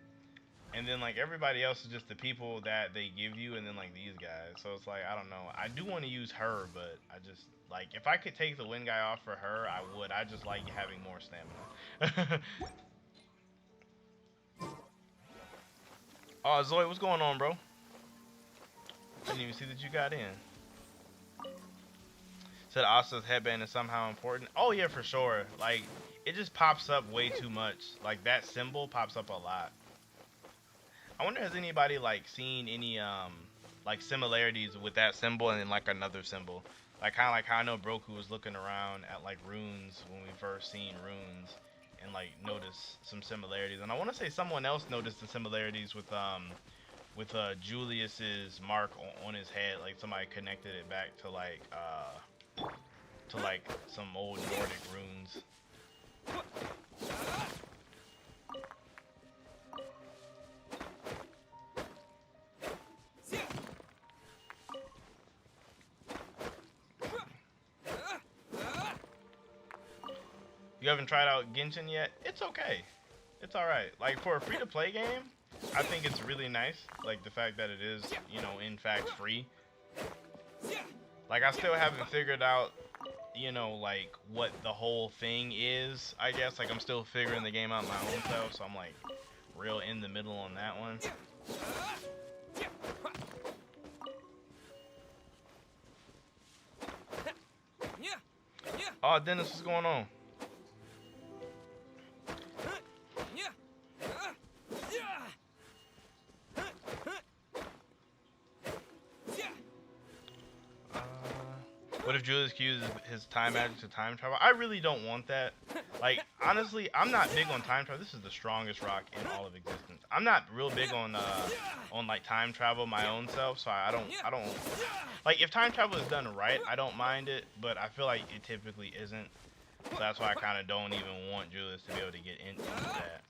[SPEAKER 1] And then like everybody else is just the people that they give you, and then like these guys. So it's like I don't know. I do want to use her, but I just like if I could take the wind guy off for her, I would. I just like having more stamina. Oh, Zoe, what's going on, bro? I didn't even see that you got in. Said Asa's headband is somehow important. Oh yeah, for sure. Like it just pops up way too much. Like that symbol pops up a lot. I wonder has anybody like seen any like similarities with that symbol and then like another symbol. Like kind of like how I know Broku was looking around at like runes when we first seen runes and like noticed some similarities. And I want to say someone else noticed the similarities with Julius's mark on his head. Like somebody connected it back to like some old Nordic runes. You haven't tried out Genshin yet? It's okay. It's alright. Like for a free-to-play game, I think it's really nice. Like the fact that it is, you know, in fact free. Like I still haven't figured out, you know, like what the whole thing is, I guess. Like I'm still figuring the game out my own self, so I'm like real in the middle on that one. Oh, Dennis, what's going on? What if Julius could use his time magic to time travel? I really don't want that. Like, honestly, I'm not big on time travel. This is the strongest rock in all of existence. I'm not real big on like time travel my own self, so I don't like if time travel is done right, I don't mind it, but I feel like it typically isn't. So that's why I kind of don't even want Julius to be able to get into that.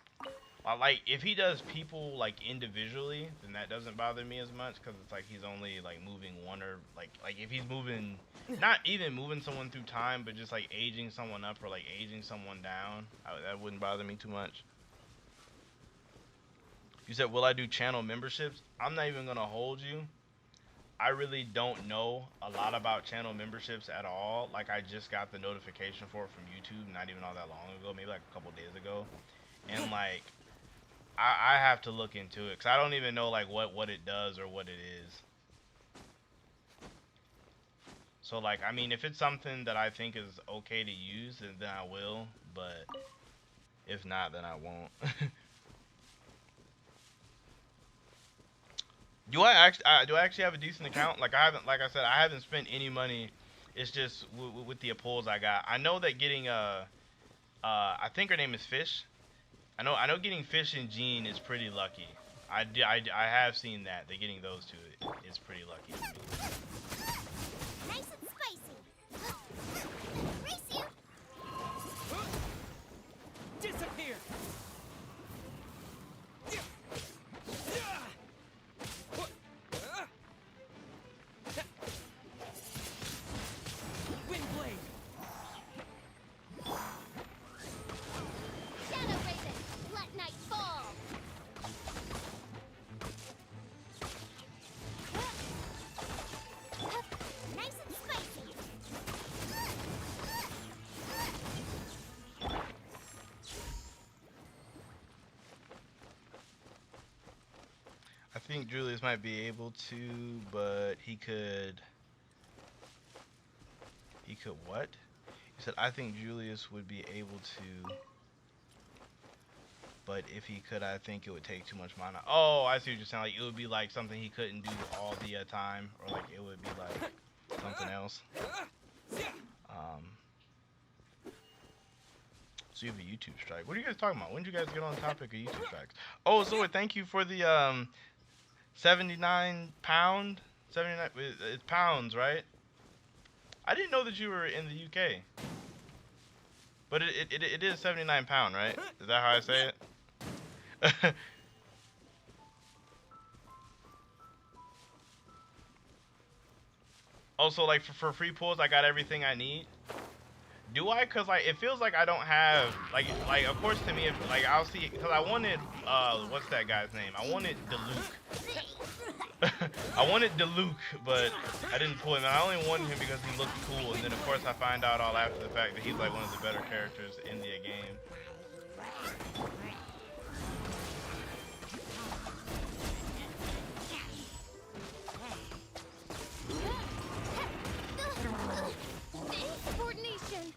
[SPEAKER 1] Like if he does people like individually, then that doesn't bother me as much because it's like he's only like moving one or like if he's moving, not even moving someone through time, but just like aging someone up or like aging someone down, that wouldn't bother me too much. You said, will I do channel memberships? I'm not even gonna hold you. I really don't know a lot about channel memberships at all. Like I just got the notification for it from YouTube not even all that long ago, maybe like a couple days ago, and like I have to look into it because I don't even know like what it does or what it is. So like I mean if it's something that I think is okay to use then I will, but if not then I won't. Do I actually have a decent account? Like I said I haven't spent any money. It's just with the pulls I got. I know that getting I think her name is Fish. I know getting Fish and Jean is pretty lucky. I have seen that getting those two is pretty lucky.
[SPEAKER 2] Nice and spicy. Race you.
[SPEAKER 8] Disappear. Windblade.
[SPEAKER 2] Shadow Raven. Let night fall. Nice and spicy.
[SPEAKER 1] I think Julius might be able to, but he could what? He said I think Julius would be able to, but if he could I think it would take too much mana. Oh, I see what you're saying. Like it would be like something he couldn't do all the time, or like it would be like something else. So you have a YouTube strike. What are you guys talking about? When did you guys get on the topic of YouTube strikes? Oh, Zoe, thank you for the 79 pound. 79. It's pounds, right? I didn't know that you were in the UK. But it is 79 pound, right? Is that how I say it? Also, like for free pulls, I got everything I need. Do I? Cause like it feels like I don't have like of course to me if like I'll see because I wanted what's that guy's name? I wanted Diluc. I wanted Diluc, but I didn't pull him. And I only wanted him because he looked cool. And then of course I find out all after the fact that he's like one of the better characters in the game.
[SPEAKER 2] Insubordination.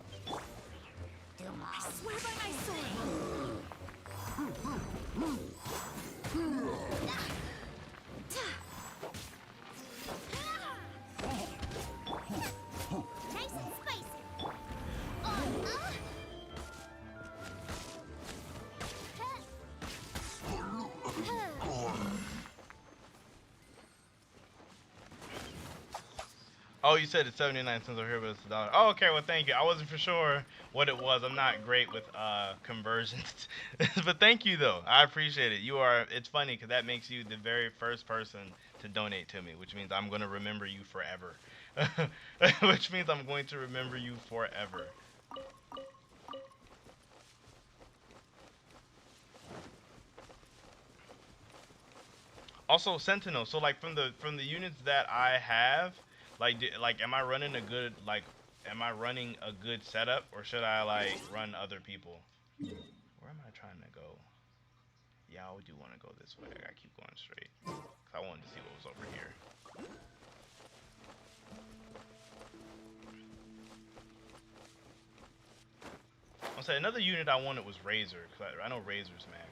[SPEAKER 2] I swear by my sword. Nice and spicy.
[SPEAKER 1] Oh, you said it's 79 cents over here, but it's $1. Oh, okay. Well, thank you. I wasn't for sure what it was. I'm not great with conversions, but thank you though. I appreciate it. You are. It's funny because that makes you the very first person to donate to me, which means I'm gonna remember you forever. Which means I'm going to remember you forever. Also, Sentinel. So like from the units that I have. Like, am I running a good setup, or should I like run other people? Where am I trying to go? Yeah, I do want to go this way. I gotta keep going straight. 'Cause I wanted to see what was over here. I'll say another unit I wanted was Razor, because I know Razor's mad.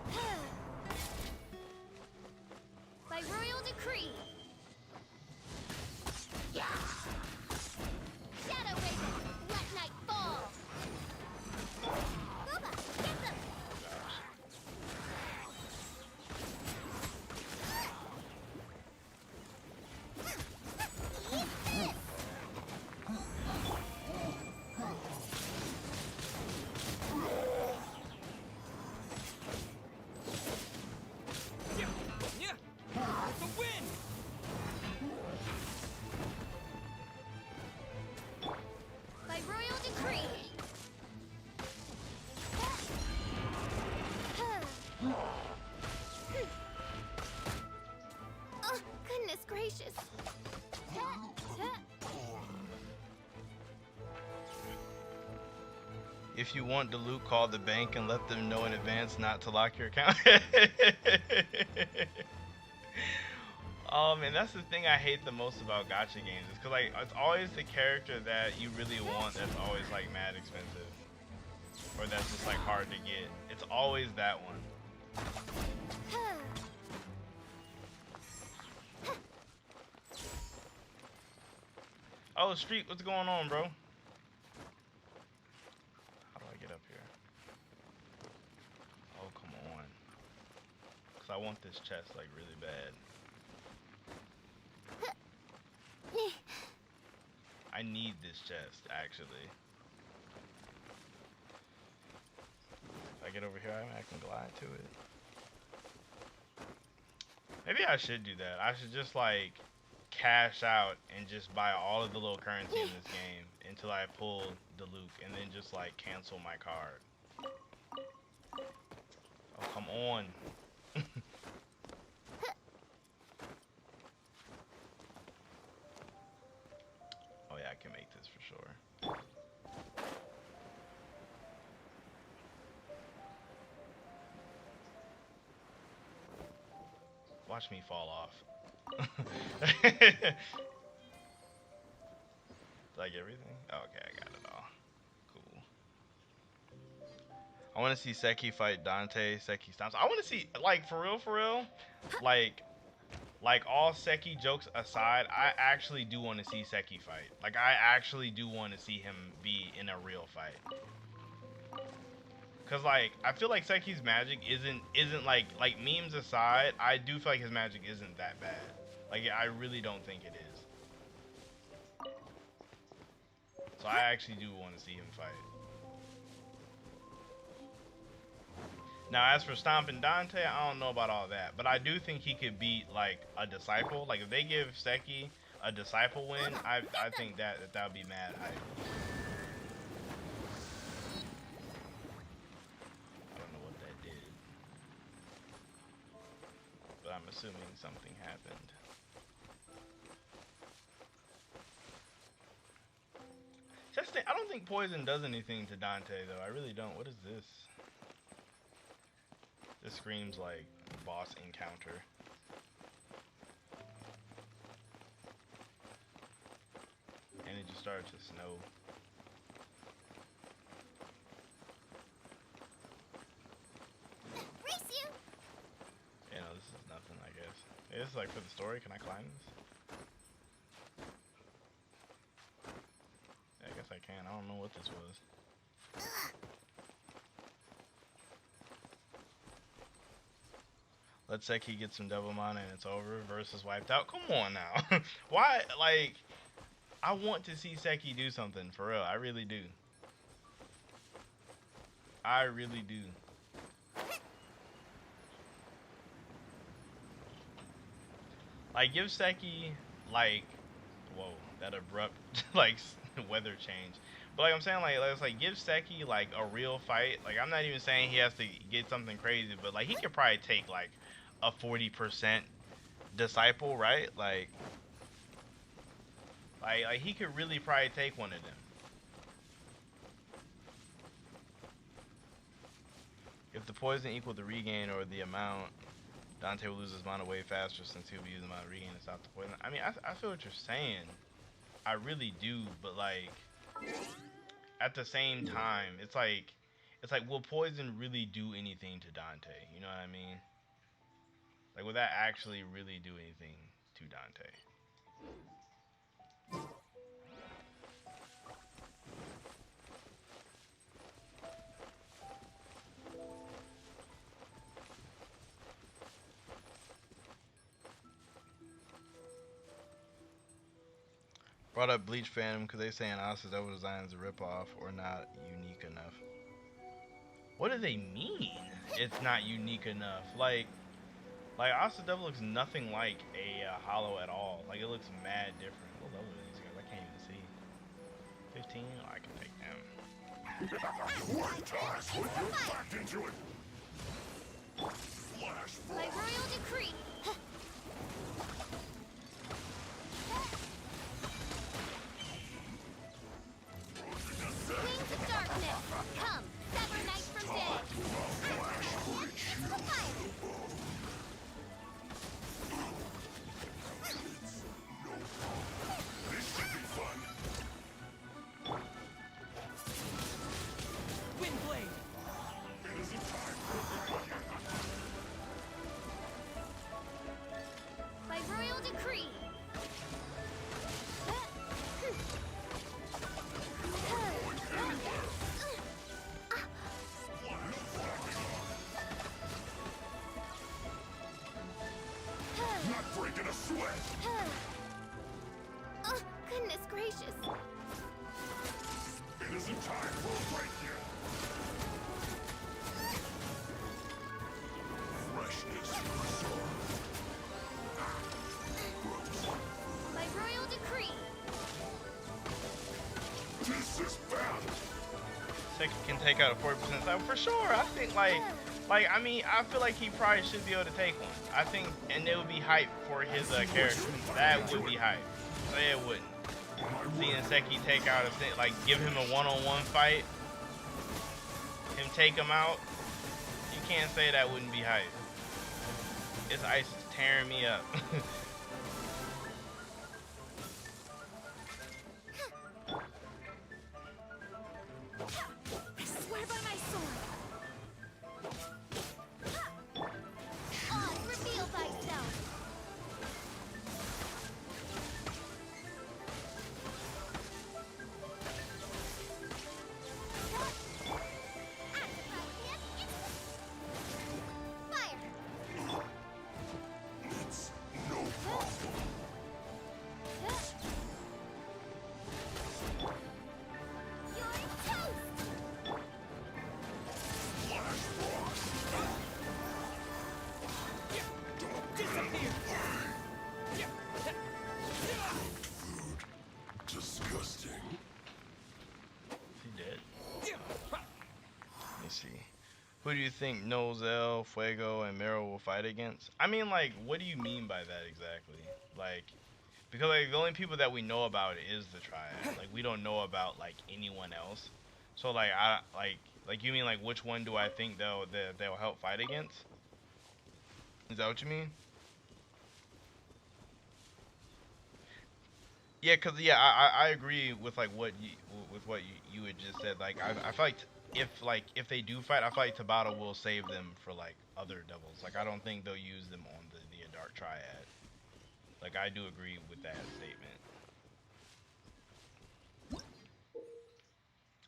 [SPEAKER 2] By royal decree. Shadow Raven, let night fall. Booba, get them. By royal decree. Oh, goodness gracious.
[SPEAKER 1] If you want Diluc, call the bank and let them know in advance not to lock your account. And that's the thing I hate the most about gacha games, is because like it's always the character that you really want that's always like mad expensive, or that's just like hard to get. It's always that one. Oh, Street, what's going on, bro? How do I get up here? Oh, come on. Because I want this chest like really bad. I need this chest, actually. If I get over here, I can glide to it. Maybe I should do that. I should just like cash out and just buy all of the little currency in this game until I pull Diluc, and then just like cancel my card. Oh, come on. Oh yeah, I can make this for sure. Watch me fall off. Like everything? Oh, okay, I got it all. Cool. I want to see Seki fight Dante. Seki stomps. I want to see, like, for real, like all Seki jokes aside, I actually do want to see Seki fight. Like, I actually do want to see him be in a real fight. Cause like I feel like Seki's magic isn't like memes aside, I do feel like his magic isn't that bad. Like I really don't think it is. So I actually do want to see him fight. Now as for stomping Dante, I don't know about all that, but I do think he could beat like a disciple. Like if they give Seki a disciple win, I think that would be mad hype. I don't know what that did, but I'm assuming something happened. I don't think poison does anything to Dante though. I really don't. What is this? This screams like boss encounter. And it just started to snow.
[SPEAKER 2] Race you!
[SPEAKER 1] You know, this is nothing, I guess. Hey, this is like for the story. Can I climb this? Yeah, I guess I can. I don't know what this was. Let's say he gets some double mana and it's over. Versus wiped out. Come on now. Why? Like, I want to see Seki do something for real. I really do. I really do. Like, give Seki, like, whoa, that abrupt, like, weather change. But, like, I'm saying, like, it's like, give Seki, like, a real fight. Like, I'm not even saying he has to get something crazy, but, like, he could probably take, like, a 40% disciple, right? Like, he could really probably take one of them. If the poison equaled the regain or the amount, Dante will lose his mana way faster since he'll be using mana to regain and stop the poison. I mean, I feel what you're saying. I really do, but like at the same time, it's like will poison really do anything to Dante? You know what I mean? Like, would that actually really do anything to Dante? Brought up Bleach Fandom because they saying Asa's double design is a ripoff or not unique enough. What do they mean? It's not unique enough. Like Asa Devil looks nothing like a hollow at all. Like, it looks mad different. What level are these guys? I can't even see. 15? Oh, I can take them.
[SPEAKER 2] Back into it. By royal decree. Wings of darkness, come, sever night from day. Fire.
[SPEAKER 8] This should be fun.
[SPEAKER 7] Windblade!
[SPEAKER 8] It isn't time.
[SPEAKER 2] By royal decree.
[SPEAKER 8] Not breaking a sweat.
[SPEAKER 2] Oh, goodness gracious.
[SPEAKER 8] It isn't time for a break yet. Freshness reserved.
[SPEAKER 2] By royal decree.
[SPEAKER 8] This is bad.
[SPEAKER 1] Seki can take out a 40% side for sure. I think I mean, I feel like he probably should be able to take one. I think, and it would be hype for his character. That would be hype. So it wouldn't. Seeing Seki take out like give him a one-on-one fight, him take him out, you can't say that wouldn't be hype. This ice is tearing me up.
[SPEAKER 2] I swear by my sword. On, reveal thyself. Fire.
[SPEAKER 8] It's no
[SPEAKER 1] Who do you think Nozel, Fuego, and Mero will fight against? I mean, like, what do you mean by that exactly? Like, because like the only people that we know about is the Triad. Like, we don't know about like anyone else. So like, I like you mean like which one do I think they'll help fight against? Is that what you mean? Yeah, cause yeah, I agree with like what you had just said. Like I feel like if they do fight, I feel like Tabata will save them for like other devils. Like I don't think they'll use them on the Dark Triad. Like I do agree with that statement.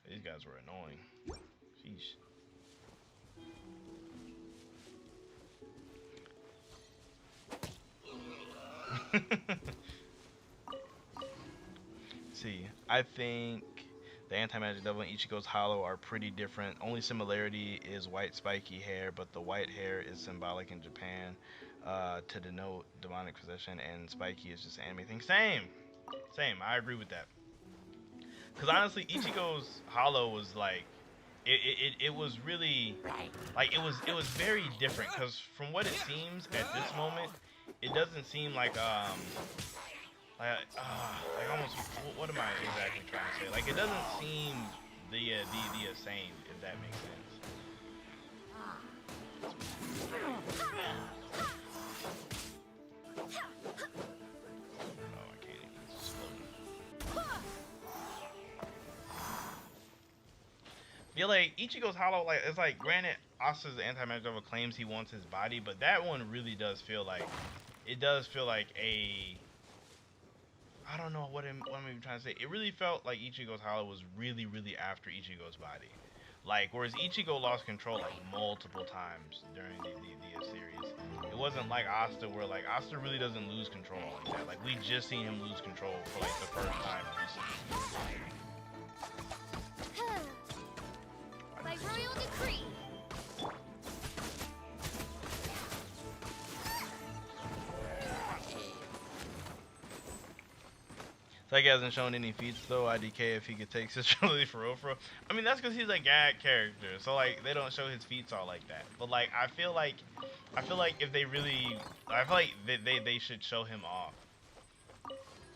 [SPEAKER 1] These guys were annoying. Sheesh. See, I think the anti-magic devil and Ichigo's hollow are pretty different. Only similarity is white spiky hair, but the white hair is symbolic in Japan to denote demonic possession, and spiky is just anime thing. Same. I agree with that. Because honestly, Ichigo's hollow was like, it was really like it was very different. Because from what it seems at this moment, it doesn't seem like like almost, what am I exactly trying to say? Like it doesn't seem the same, if that makes sense. Oh, I can't even slow. Yeah, like Ichigo's hollow, like it's like granted, Asa's anti-magic devil claims he wants his body, but that one really does feel like a, I don't know what I'm even trying to say. It really felt like Ichigo's hollow was really after Ichigo's body. Like, whereas Ichigo lost control like multiple times during the series. It wasn't like Asta, where like Asta really doesn't lose control like that. Like we just seen him lose control for like the first time recently.
[SPEAKER 2] By royal decree.
[SPEAKER 1] Like he hasn't shown any feats though. IDK if he could take Citrulli for real. I mean that's because he's a gag character, so like they don't show his feats all like that. But like I feel like if they really, I feel like they should show him off.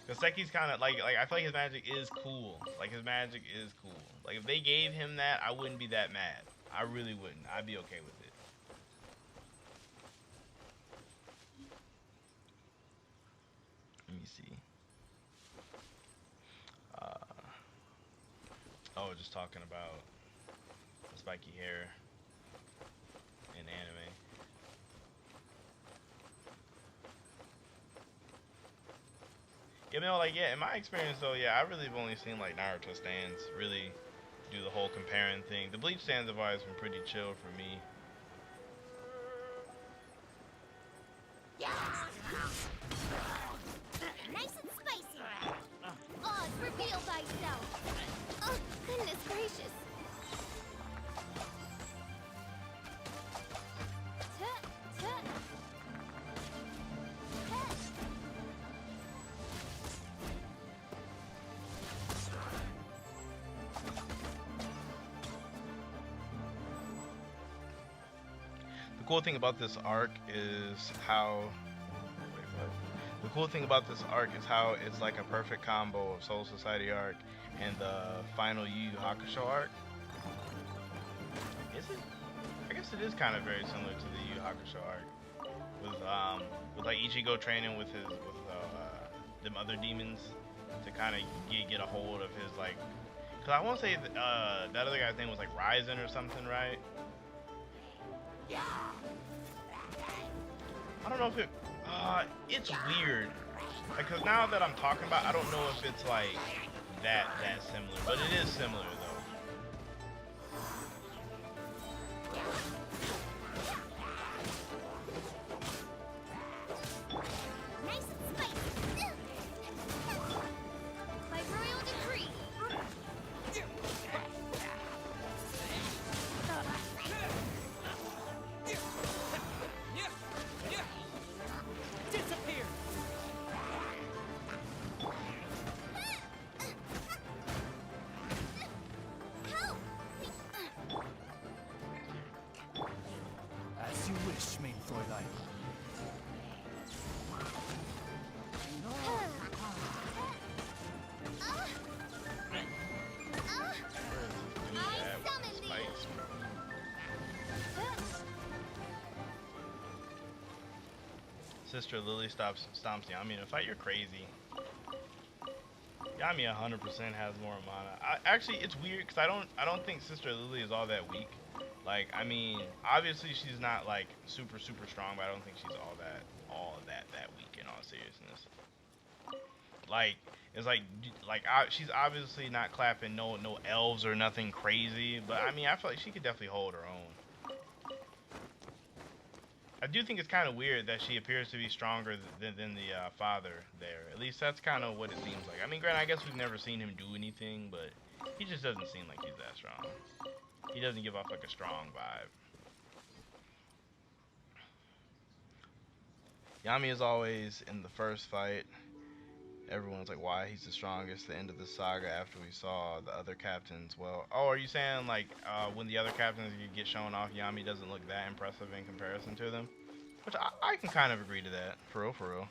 [SPEAKER 1] Cause Seki's kind of like I feel like his magic is cool. Like his magic is cool. Like if they gave him that, I wouldn't be that mad. I really wouldn't. I'd be okay with it. Let me see. Oh, just talking about the spiky hair in anime. You know, like, yeah, in my experience, though, yeah, I really have only seen, like, Naruto stands really do the whole comparing thing. The Bleach stands have always been pretty chill for me.
[SPEAKER 2] Nice and spicy. Oz, reveal thyself. Oh, goodness gracious.
[SPEAKER 1] The cool thing about this arc is how... Wait, what? The cool thing about this arc is how it's like a perfect combo of Soul Society arc and the final Yu Yu Hakusho arc. Is it? I guess it is kind of very similar to the Yu Yu Hakusho arc, with like Ichigo training with them other demons to kind of get a hold of his like. Cause I want to say that other guy's name was like Ryzen or something, right? I don't know if it's weird. Like, cause now that I'm talking about, I don't know if it's like that similar, but it is similar though.
[SPEAKER 2] Nice and spicy. By royal decree.
[SPEAKER 7] Disappear!
[SPEAKER 1] Sister Lily stomps Yami in a fight. You're crazy. Yami 100% has more mana. Actually, it's weird because I don't think Sister Lily is all that weak. Like, I mean, obviously she's not like super strong, but I don't think she's all that weak in all seriousness. Like, it's like she's obviously not clapping no elves or nothing crazy, but I mean, I feel like she could definitely hold her own. I do think it's kind of weird that she appears to be stronger than the father there. At least that's kind of what it seems like. I mean, granted, I guess we've never seen him do anything, but he just doesn't seem like he's that strong. He doesn't give off like a strong vibe. Yami is always in the first fight. Everyone's like, why he's the strongest. The end of the saga after we saw the other captains. Well, oh, are you saying like when the other captains get shown off, Yami doesn't look that impressive in comparison to them? Which I can kind of agree to that. For real.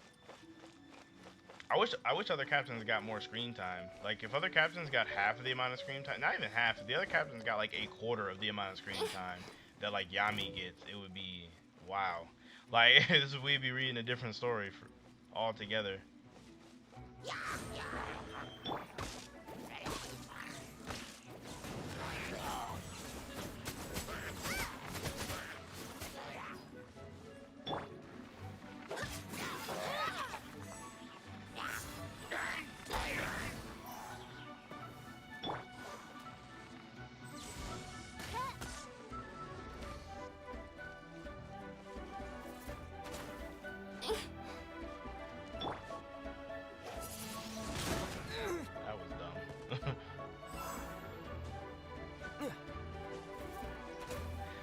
[SPEAKER 1] I wish other captains got more screen time. Like if other captains got half of the amount of screen time, not even half. If the other captains got like a quarter of the amount of screen time that like Yami gets, it would be wow. Like we'd be reading a different story for altogether.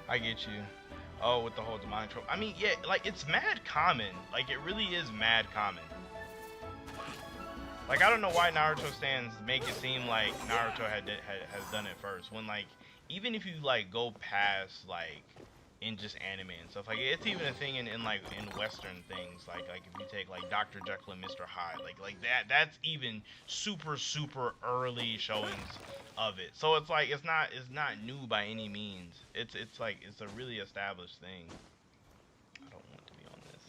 [SPEAKER 1] I get you. Oh, with the whole demonic trope. I mean, yeah, like, it's mad common. Like, it really is mad common. Like, I don't know why Naruto stands make it seem like Naruto has done it first. When, like, even if you, like, go past, like, in just anime and stuff. Like, it's even a thing in Western things. Like if you take, like, Dr. Jekyll and Mr. Hyde. Like that's even super early showings of it. So it's like it's not new by any means. It's like it's a really established thing. I don't want to be on this.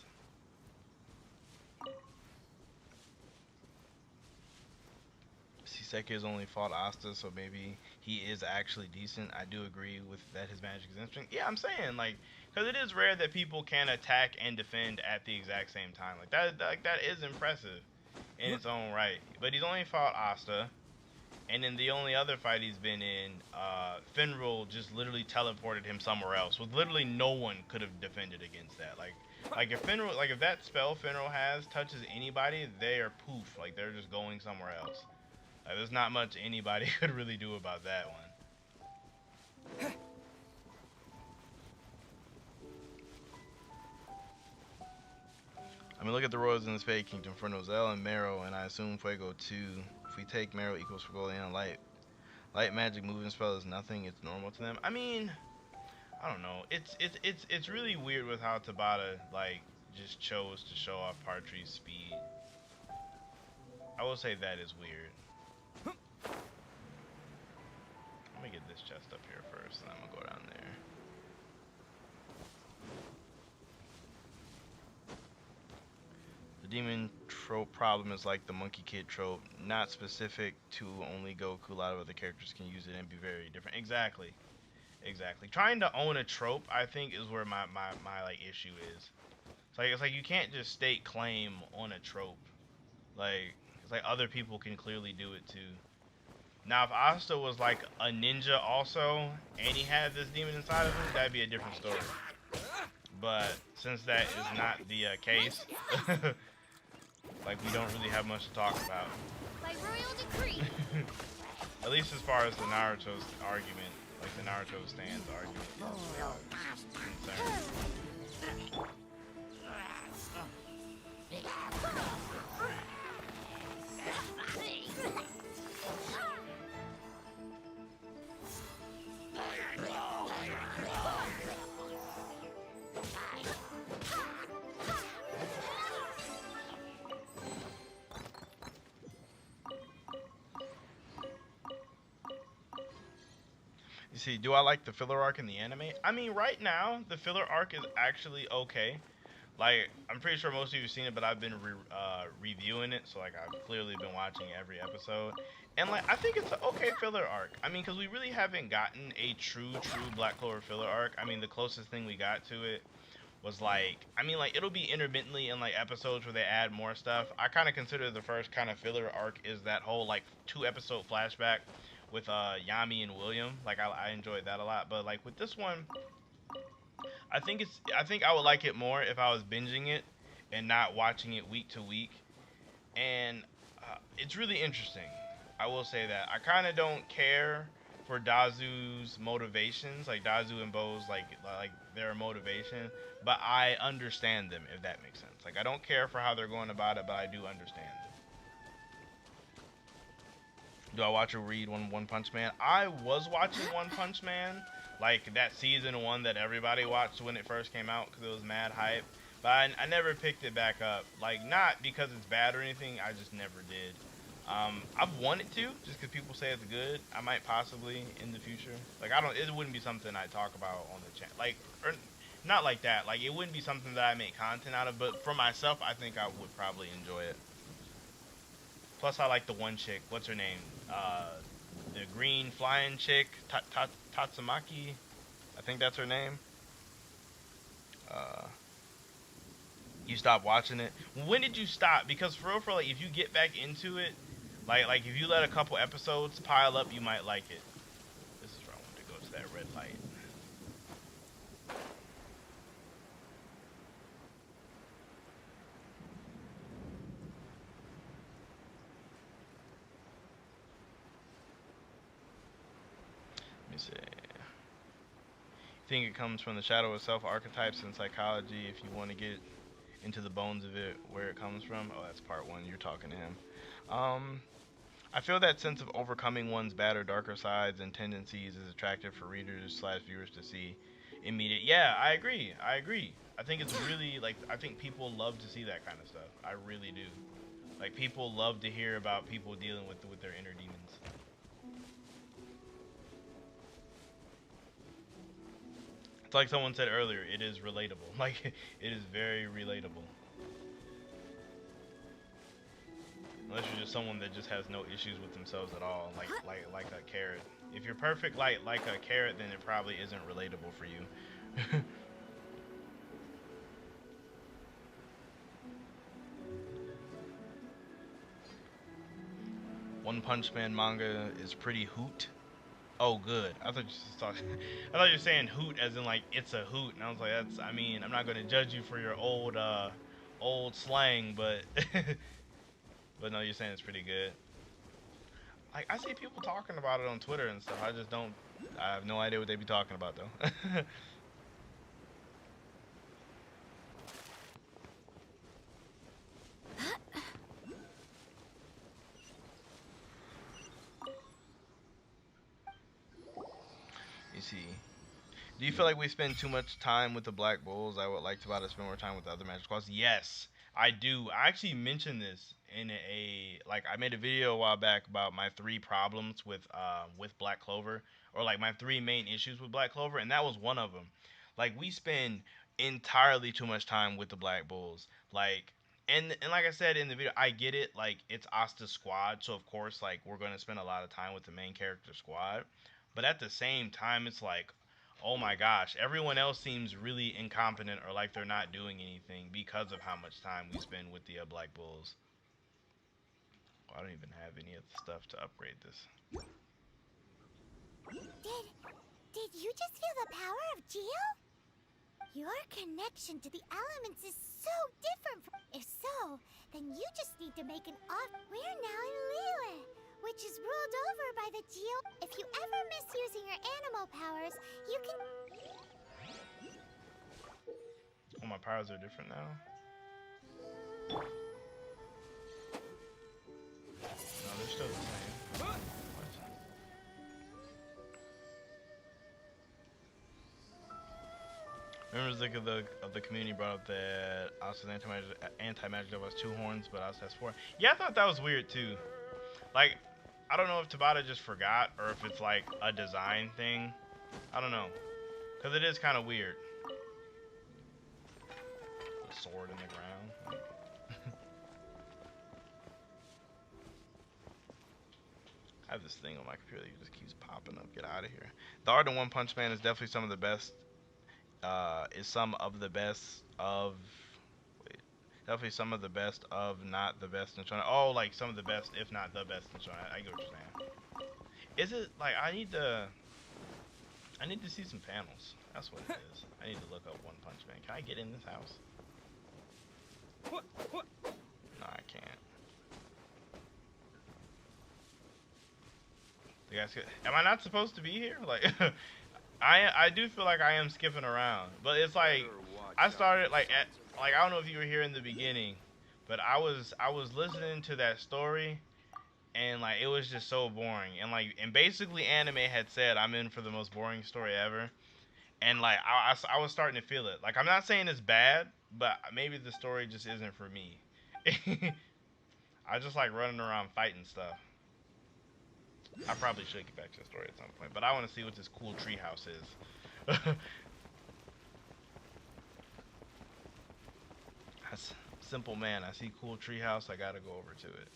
[SPEAKER 1] Siseki has only fought Asta, so maybe he is actually decent. I do agree with that. His magic is interesting. Yeah, I'm saying like because it is rare that people can attack and defend at the exact same time. Like that is impressive in its own right. But he's only fought Asta. And then the only other fight he's been in, Finral just literally teleported him somewhere else. With literally no one could have defended against that. Like if Finral, like if that spell Finral has touches anybody, they are poof. Like they're just going somewhere else. Like, there's not much anybody could really do about that one. I mean, look at the royals in the Spade Kingdom for Nozel and Marrow, and I assume Fuego too. If we take Marrow equals Fuegoleon, light magic moving spell is nothing. It's normal to them. I mean, I don't know. It's really weird with how Tabata like just chose to show off Partry's speed. I will say that is weird. Let me get this chest up here first, and I'm gonna go down there. The demon trope problem is like the monkey kid trope, not specific to only Goku. A lot of other characters can use it and be very different. Exactly. Trying to own a trope, I think, is where my like issue is. It's like you can't just state claim on a trope. Like it's like other people can clearly do it too. Now, if Asta was like a ninja also, and he had this demon inside of him, that'd be a different story. But since that is not the case, like we don't really have much to talk about.
[SPEAKER 2] By royal decree.
[SPEAKER 1] At least as far as the Naruto's argument, like the Naruto stands argument is concerned. You see, do I like the filler arc in the anime? I mean, right now, the filler arc is actually okay. Like, I'm pretty sure most of you have seen it, but I've been reviewing it, so like I've clearly been watching every episode. And like, I think it's an okay filler arc. I mean, because we really haven't gotten a true Black Clover filler arc. I mean, the closest thing we got to it was like, I mean, like, it'll be intermittently in like episodes where they add more stuff. I kind of consider the first kind of filler arc is that whole like 2 episode flashback with Yami and William. Like, I enjoyed that a lot. But like with this one, I think I would like it more if I was binging it and not watching it week to week. And it's really interesting. I will say that I kind of don't care for Dazu's motivations, like Dazu and Bo's like their motivation, but I understand them, if that makes sense. Like, I don't care for how they're going about it, but I do understand. Do I watch or read One Punch Man? I was watching One Punch Man, like that season 1 that everybody watched when it first came out because it was mad hype. But I never picked it back up. Like, not because it's bad or anything, I just never did. I've wanted to, just because people say it's good. I might possibly in the future. Like, it wouldn't be something I talk about on the channel. Like, or not like that. Like, it wouldn't be something that I make content out of. But for myself, I think I would probably enjoy it. Plus, I like the one chick. What's her name? The green flying chick, Tatsumaki. I think that's her name. You stopped watching it. When did you stop? Because for real, like, if you get back into it, like if you let a couple episodes pile up, you might like it. This is where I want to go to that red light. Let me see. I think it comes from the shadow itself, archetypes and psychology. If you want to get into the bones of it, where it comes from. Oh, that's part 1. You're talking to him. I feel that sense of overcoming one's bad or darker sides and tendencies is attractive for readers / viewers to see immediate. Yeah, I agree. I think it's really, like, I think people love to see that kind of stuff. I really do. Like, people love to hear about people dealing with their inner demons. It's like someone said earlier, it is relatable. Like, it is very relatable. Unless you're just someone that just has no issues with themselves at all, like a carrot. If you're perfect like a carrot, then it probably isn't relatable for you. One Punch Man manga is pretty hoot. Oh, good. I thought you were saying hoot as in like it's a hoot, and I was like, that's. I mean, I'm not gonna judge you for your old slang, but but no, you're saying it's pretty good. Like, I see people talking about it on Twitter and stuff. I just don't. I have no idea what they be talking about though. You see. Do you feel like we spend too much time with the Black Bulls? I would like to spend more time with the other Magic Squads. Yes, I do. I actually mentioned this in I made a video a while back about my 3 problems with Black Clover, or like my 3 main issues with Black Clover, and that was one of them. Like, we spend entirely too much time with the Black Bulls. Like, and like I said in the video, I get it. Like, it's Asta's squad, so of course, like, we're gonna spend a lot of time with the main character squad. But at the same time, it's like, oh my gosh, everyone else seems really incompetent or like they're not doing anything because of how much time we spend with the Black Bulls. Oh, I don't even have any of the stuff to upgrade this.
[SPEAKER 2] Did you just feel the power of Geo? Your connection to the elements is so different from... If so, then you just need to make an off... We're now in Liyue, which is ruled over by the Geo. If you ever miss using your animal powers, you can...
[SPEAKER 1] Oh, my powers are different now? No, they're still the same. What? Members of the community brought up that Asta's anti-magic devil has 2 horns, but Asta has 4. Yeah, I thought that was weird too. Like, I don't know if Tabata just forgot or if it's like a design thing. I don't know, because it is kind of weird. a sword in the ground. Like, I have this thing on my computer that just keeps popping up. Get out of here. The art in One Punch Man is definitely some of the best. Is some of the best of. Wait, definitely some of the best of, not the best in Shonen. Oh, like some of the best, if not the best in Shonen. I get what you're saying. Is it like I need to see some panels. That's what it is. I need to look up One Punch Man. Can I get in this house? No, I can't. The guys, am I not supposed to be here? Like, I do feel like I am skipping around, but it's like I started like I don't know if you were here in the beginning, but I was listening to that story, and like it was just so boring, and basically anime had said I'm in for the most boring story ever, and like I was starting to feel it. Like I'm not saying it's bad, but maybe the story just isn't for me. I just like running around fighting stuff. I probably should get back to the story at some point, but I want to see what this cool treehouse is. That's simple, man. I see cool treehouse. I gotta go over to it.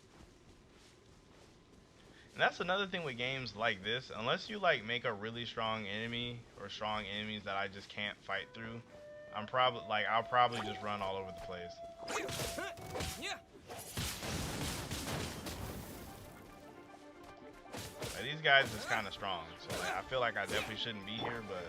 [SPEAKER 1] And that's another thing with games like this. Unless you like make a really strong enemy or strong enemies that I just can't fight through, I'll probably just run all over the place. Like, these guys is kind of strong, so like, I feel like I definitely shouldn't be here, but.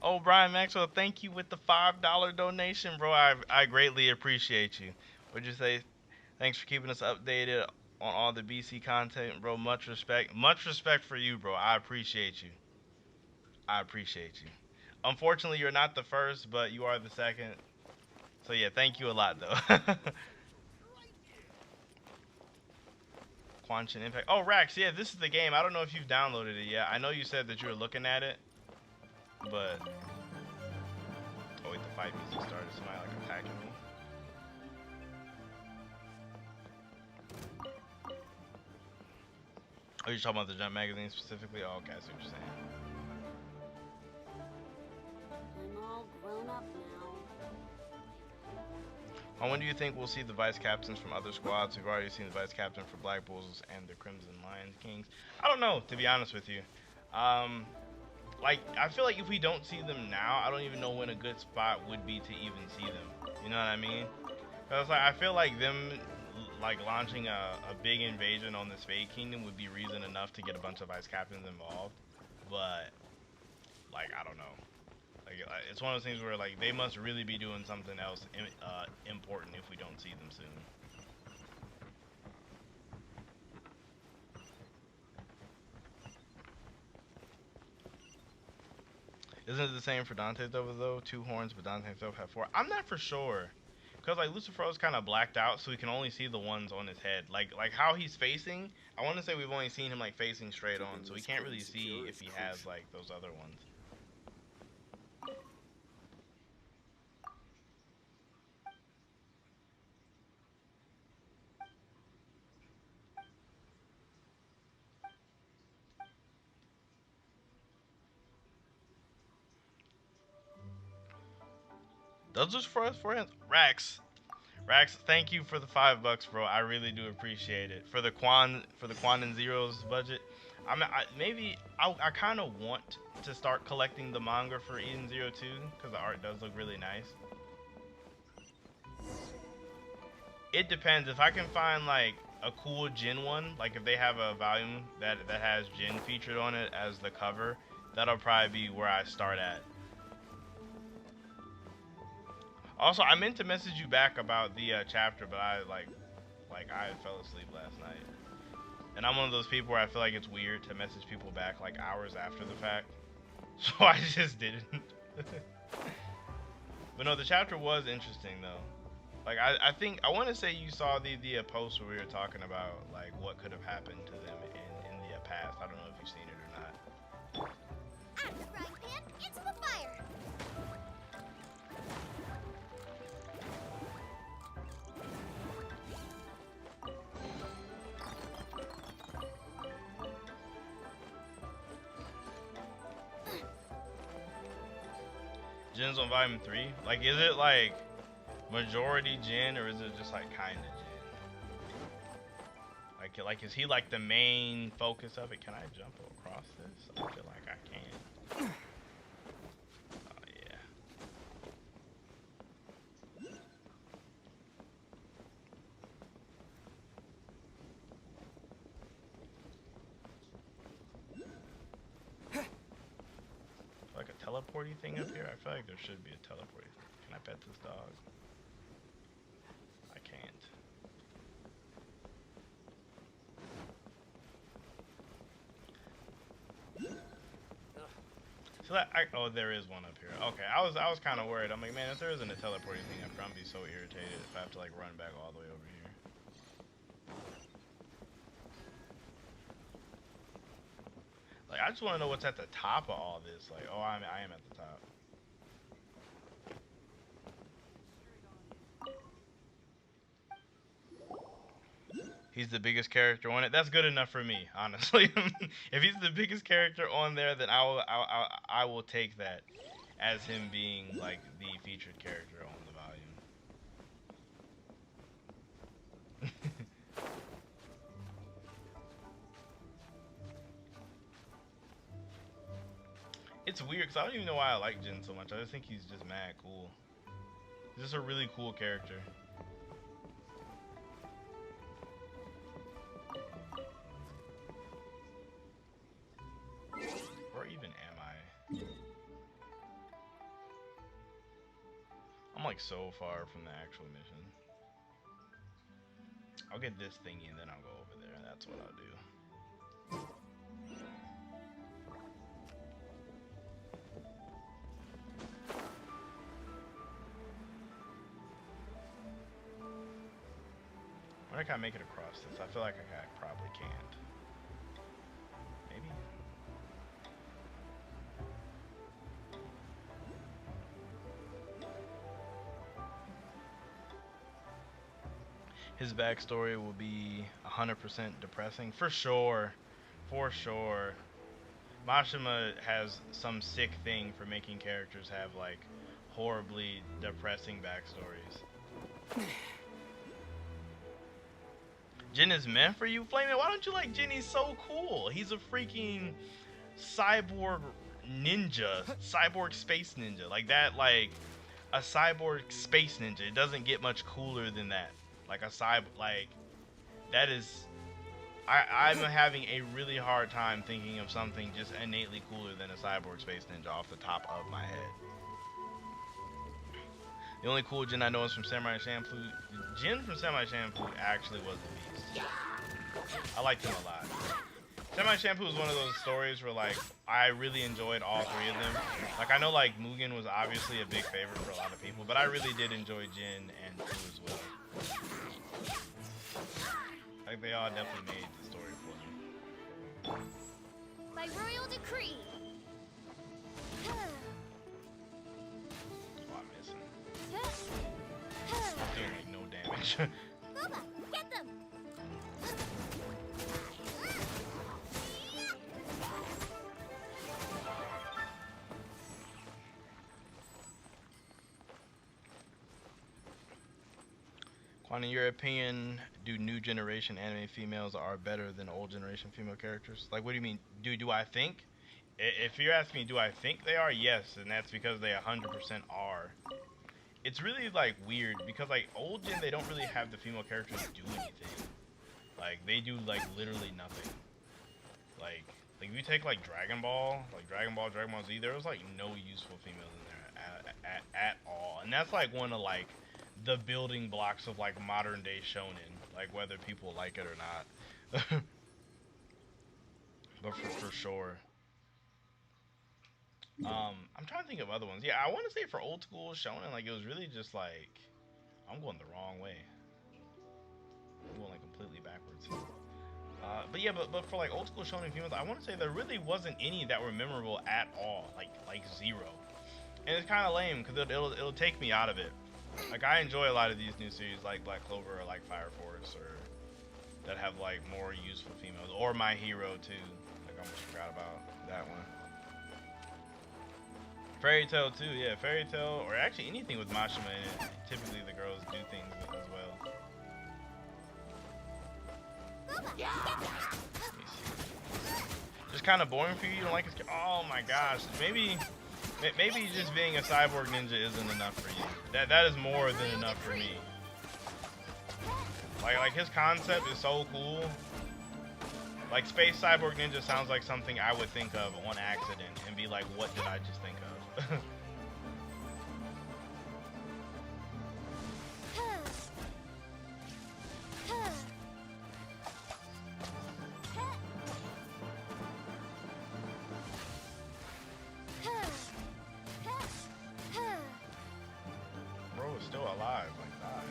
[SPEAKER 1] Oh, Brian Maxwell, thank you with the $5 donation, bro. I greatly appreciate you. What'd you say? Thanks for keeping us updated on all the BC content, bro. Much respect. Much respect for you, bro. I appreciate you. I appreciate you. Unfortunately, you're not the first, but you are the second. So yeah, thank you a lot, though. Quanchin Impact. Oh, Rax, yeah, this is the game. I don't know if you've downloaded it yet. I know you said that you were looking at it. But oh wait, the fight music started. Somebody like attacking me. Oh, you're talking about the Jump magazine specifically? Oh, okay, I see what you're saying.
[SPEAKER 2] I'm all grown up now.
[SPEAKER 1] When do you think we'll see the vice captains from other squads? We've already seen the vice captain for Black Bulls and the Crimson Lion Kings. I don't know, to be honest with you. Like, I feel like if we don't see them now, I don't even know when a good spot would be to even see them. You know what I mean? Because like, I feel like them, like, launching a big invasion on this Fade Kingdom would be reason enough to get a bunch of vice captains involved. But, like, I don't know. Like, it's one of those things where, like, they must really be doing something else important if we don't see them soon. Isn't it the same for Dante's Double though? 2 horns, but Dante's Double have 4. I'm not for sure, cause like Lucifer's kind of blacked out, so we can only see the ones on his head. Like how he's facing. I want to say we've only seen him like facing straight on, so we can't really see if he has like those other ones. Those are for us, for him. Rax, thank you for the $5, bro. I really do appreciate it. For the Quan and Zero's budget, I kind of want to start collecting the manga for Eden Zero 2 because the art does look really nice. It depends. If I can find like a cool Jin one, like if they have a volume that has Jin featured on it as the cover, that'll probably be where I start at. Also, I meant to message you back about the chapter, but I fell asleep last night. And I'm one of those people where I feel like it's weird to message people back like hours after the fact. So I just didn't. But no, the chapter was interesting though. Like I think I want to say you saw the post where we were talking about like what could have happened to them in the last. I don't know if you've seen it or not.
[SPEAKER 2] Out of the frying pan, into the fire!
[SPEAKER 1] Jin's on volume 3. Like, is it like majority Jin, or is it just like kind of Jin? Like is he like the main focus of it? Can I jump across this? I feel like I can. Oh yeah. Like a teleporty thing up here? I feel like there should be a teleporty thing. Can I pet this dog? I can't. So that oh, there is one up here. Okay, I was kind of worried. I'm like, man, if there isn't a teleporting thing, I'm gonna be so irritated if I have to like run back all the way over here. Like, I just want to know what's at the top of all this. Like, oh, I am at the top. He's the biggest character on it. That's good enough for me, honestly. If he's the biggest character on there, then I will take that as him being like the featured character on the volume. It's weird because I don't even know why I like Jin so much. I just think he's just mad cool. He's just a really cool character. Where even am I? I'm like so far from the actual mission. I'll get this thingy and then I'll go over there. That's what I'll do. Wonder can I make it across this? I feel like I probably can't. Maybe. His backstory will be 100% depressing. For sure. For sure. Mashima has some sick thing for making characters have, like, horribly depressing backstories. Jin is meant for you, Flaming? Why don't you like Jin? He's so cool. He's a freaking cyborg ninja. Cyborg space ninja. Like that, like, a cyborg space ninja. It doesn't get much cooler than that. Like a cyborg, like, that is... I'm having a really hard time thinking of something just innately cooler than a cyborg space ninja off the top of my head. The only cool Jin I know is from Samurai Champloo. Jin from Samurai Champloo actually was the beast. I liked him a lot. Samurai Champloo was one of those stories where, like, I really enjoyed all three of them. Like, I know, like, Mugen was obviously a big favorite for a lot of people, but I really did enjoy Jin and Fu as well. Like, they all definitely made the story for me.
[SPEAKER 2] By royal decree.
[SPEAKER 1] Oh, I'm missing. Doing like no damage.
[SPEAKER 2] Boba, get them!
[SPEAKER 1] Quan, in your opinion, do new generation anime females are better than old generation female characters? Like, what do you mean? Do I think? If you're asking me, do I think they are? Yes, and that's because they 100% are. It's really, like, weird because, like, old gen, they don't really have the female characters do anything. Like, they do, like, literally nothing. Like if you take, like, Dragon Ball, Dragon Ball Z, there was, like, no useful females in there at all. And that's, like, one of, like, the building blocks of, like, modern day shonen, like, whether people like it or not. But for sure. I'm trying to think of other ones. Yeah, I want to say for old school shonen, like, it was really just like, I'm going the wrong way. I'm going like completely backwards. But yeah, but for like old school shonen females, I want to say there really wasn't any that were memorable at all, like zero. And it's kind of lame because it'll take me out of it. Like I enjoy a lot of these new series like Black Clover or like Fire Force or that have like more useful females, or My Hero too. Like I almost forgot about that one. Fairy Tail too, yeah, Fairy Tail, or actually anything with Mashima in it. Typically the girls do things as well. Just kind of boring for you. You don't like his. Oh my gosh, maybe just being a cyborg ninja isn't enough for you. That is more than enough for me. Like his concept is so cool. Like Space Cyborg Ninja sounds like something I would think of on accident and be like, what did I just think of? Bro is still alive, like die.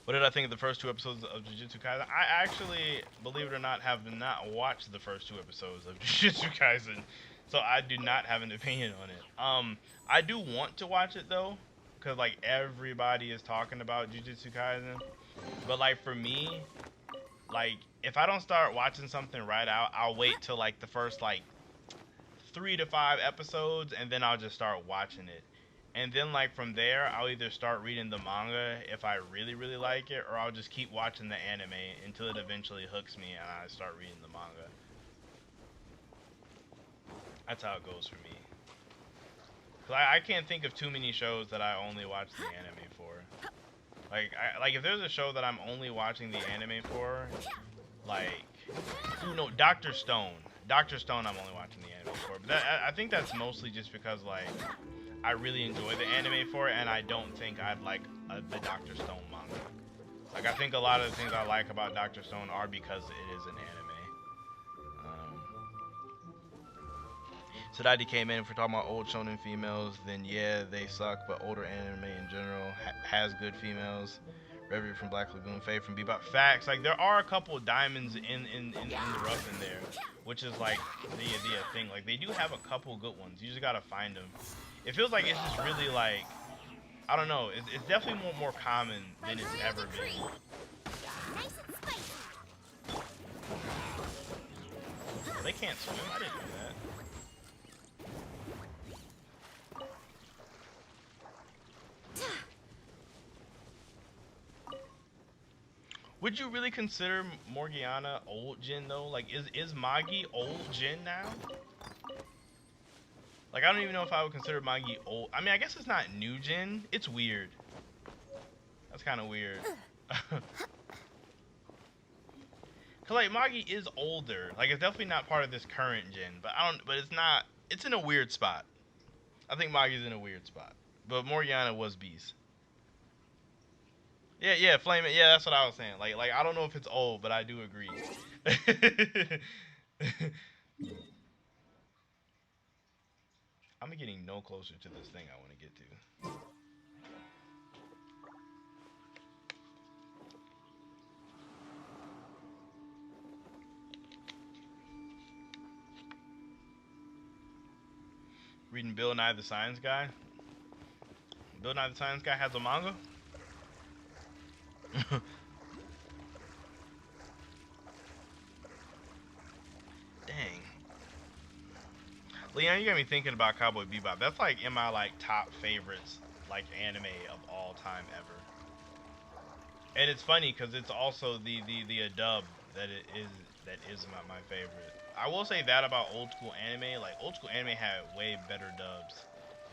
[SPEAKER 1] What did I think of the first 2 episodes of Jujutsu Kaisen? I actually, believe it or not, have not watched the first 2 episodes of Jujutsu Kaisen, so I do not have an opinion on it. I do want to watch it though, because like everybody is talking about Jujutsu Kaisen, but like for me, like if I don't start watching something right out, I'll wait till like the first like 3 to 5 episodes, and then I'll just start watching it. And then like from there, I'll either start reading the manga if I really like it, or I'll just keep watching the anime until it eventually hooks me and I start reading the manga. That's how it goes for me. 'Cause I can't think of too many shows that I only watch the anime for. Like if there's a show that I'm only watching the anime for, like, no, Dr. Stone. Dr. Stone I'm only watching the anime for. But I think that's mostly just because like I really enjoy the anime for it, and I don't think I'd like the Dr. Stone manga. Like, I think a lot of the things I like about Dr. Stone are because it is an anime. Sadadi came in, if we're talking about old shonen females, then yeah, they suck, but older anime in general has good females. Revy from Black Lagoon, Faye from Bebop. Facts, like, there are a couple of diamonds in the rough in there, which is like the thing. Like, they do have a couple good ones. You just gotta find them. It feels like it's just really like, I don't know, it's definitely more common than it's ever been. They can't swim, I didn't do that. Would you really consider Morgiana old gen though? Like, is Magi old gen now? Like, I don't even know if I would consider Magi old. I mean, I guess it's not new gen. It's weird. That's kind of weird. Cause like Magi is older. Like, it's definitely not part of this current gen. But it's not. It's in a weird spot. I think Magi's in a weird spot. But Morgiana was beast. Yeah, Flame. Yeah, that's what I was saying. Like I don't know if it's old, but I do agree. I'm getting no closer to this thing I want to get to. Reading Bill Nye the Science Guy. Bill Nye the Science Guy has a manga? Dang. Leon, you got me thinking about Cowboy Bebop. That's like in my like top favorites like anime of all time ever. And it's funny because it's also the dub that is my favorite. I will say that about old school anime. Like old school anime had way better dubs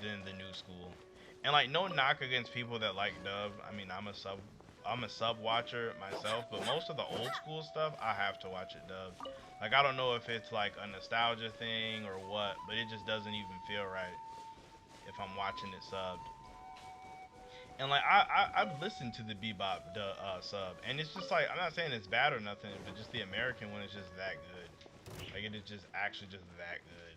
[SPEAKER 1] than the new school. And like no knock against people that like dub. I mean I'm a sub watcher myself, but most of the old school stuff I have to watch it dubbed. Like I don't know if it's like a nostalgia thing or what, but it just doesn't even feel right if I'm watching it subbed. And like I've listened to the Bebop sub, and it's just like I'm not saying it's bad or nothing, but just the American one is just that good. Like it is just actually just that good.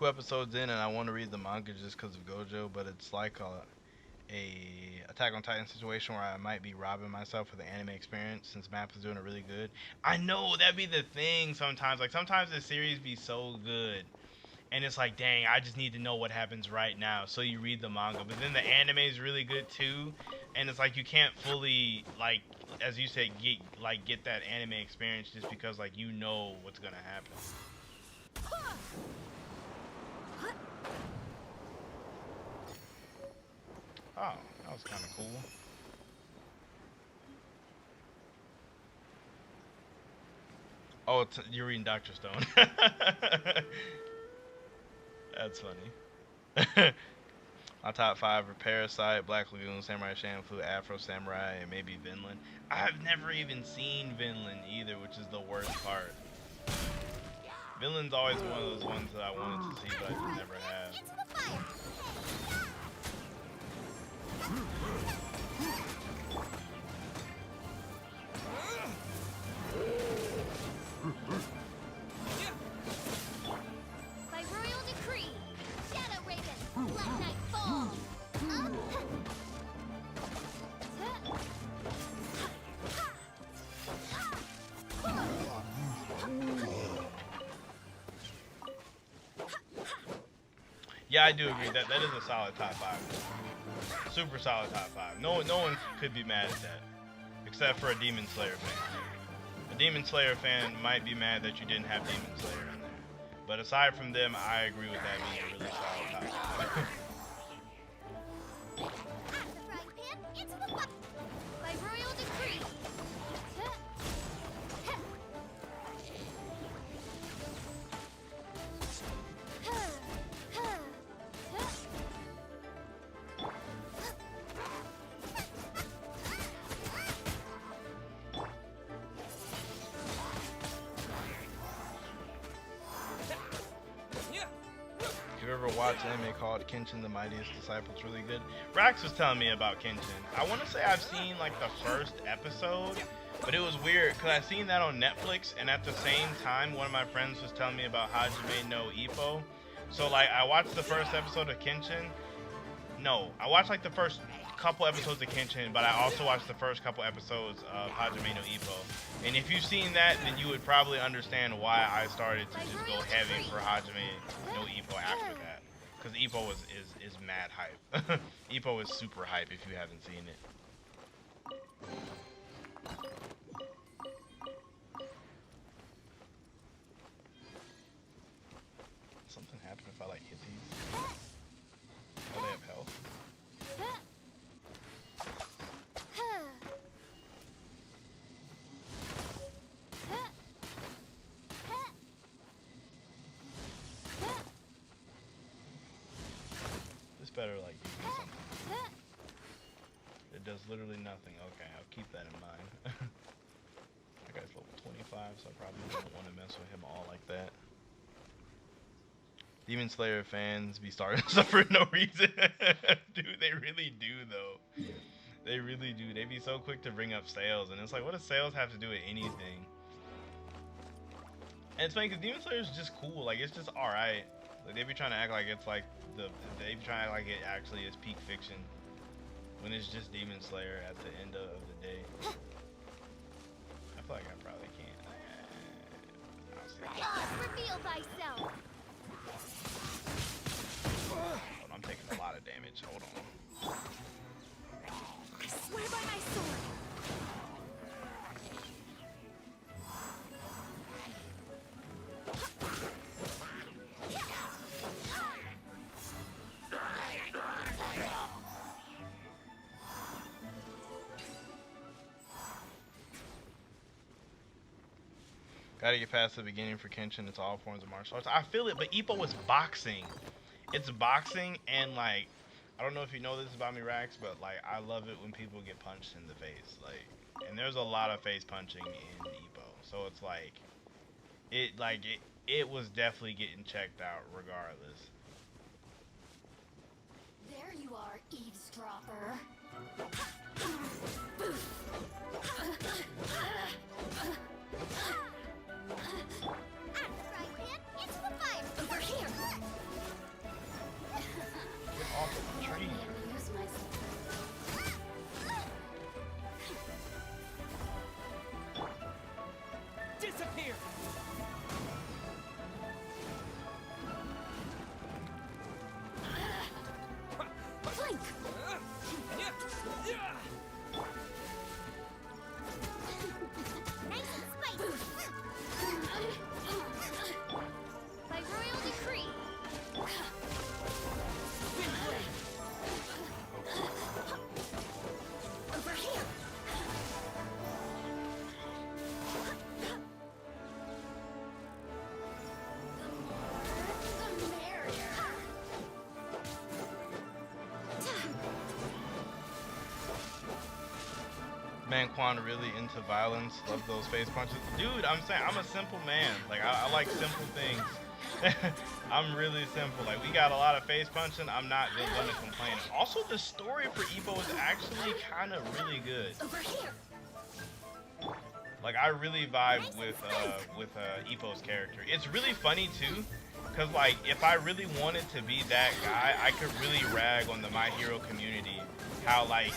[SPEAKER 1] 2 episodes in, and I want to read the manga just because of Gojo, but it's like a Attack on Titan situation where I might be robbing myself of the anime experience since Map is doing it really good. I know that'd be the thing sometimes. Like sometimes the series be so good, and it's like, dang, I just need to know what happens right now. So you read the manga, but then the anime is really good too, and it's like you can't fully, like as you said, get that anime experience just because like you know what's gonna happen. Oh, that was kind of cool. Oh, you're reading Dr. Stone. That's funny. My top 5 are Parasite, Black Lagoon, Samurai Champloo, Afro Samurai, and maybe Vinland. I've never even seen Vinland either, which is the worst part. Vinland's always one of those ones that I wanted to see, but I just never have.
[SPEAKER 2] Into the fire. By royal decree, Shadow Raven, let night fall.
[SPEAKER 1] Yeah, I do agree that that is a solid top 5. Super solid top 5. No one could be mad at that, except for a Demon Slayer fan. A Demon Slayer fan might be mad that you didn't have Demon Slayer in there, but aside from them, I agree with that being a really solid top 5.
[SPEAKER 2] At the frying pan, into the fire. By royal decree.
[SPEAKER 1] If you ever watched anime called Kenshin the Mightiest Disciple, it's really good. Rax was telling me about Kenshin. I want to say I've seen like the first episode, but it was weird because I seen that on Netflix, and at the same time, one of my friends was telling me about Hajime no Ippo. So like I watched the first episode of Kenshin. No, I watched like the first couple episodes of Kenshin, but I also watched the first couple episodes of Hajime no Ippo. And if you've seen that, then you would probably understand why I started to just go heavy for Hajime no Ippo after that. Because Ippo is mad hype. Ippo is super hype if you haven't seen it. Something happen if I like hit these? Oh, they have health. This better like give me something. It does literally nothing. Okay, I'll keep that in mind. That guy's level 25, so I probably don't want to mess with him all like that. Demon Slayer fans be starting stuff for no reason. Dude, they really do though. They really do. They be so quick to bring up sales, and it's like, what does sales have to do with anything? And it's funny because Demon Slayer is just cool. Like, it's just alright. Like, they be trying to act like it's like they be trying to act like it actually is peak fiction, when it's just Demon Slayer at the end of the day. I feel like I probably can't. I'll see.
[SPEAKER 2] God, reveal thyself.
[SPEAKER 1] Hold on, I'm taking a lot of damage. Hold on.
[SPEAKER 2] I swear by my sword.
[SPEAKER 1] Gotta get past the beginning for Kenshin. It's all forms of martial arts. I feel it, but Ippo was boxing. It's boxing, and like, I don't know if you know this about me, Rax, but like, I love it when people get punched in the face. Like, and there's a lot of face punching in Ippo, so it's like, it was definitely getting checked out regardless.
[SPEAKER 2] There you are, eavesdropper. At the frying pan, into the fire. Over here.
[SPEAKER 1] Man, Quan really into violence. Love those face punches. Dude, I'm saying I'm a simple man. Like I like simple things. I'm really simple. Like we got a lot of face punching. I'm not gonna complain. Also, the story for Ippo is actually kind of really good. Like I really vibe with Ippo's character. It's really funny too, cause like if I really wanted to be that guy, I could really rag on the My Hero community. How like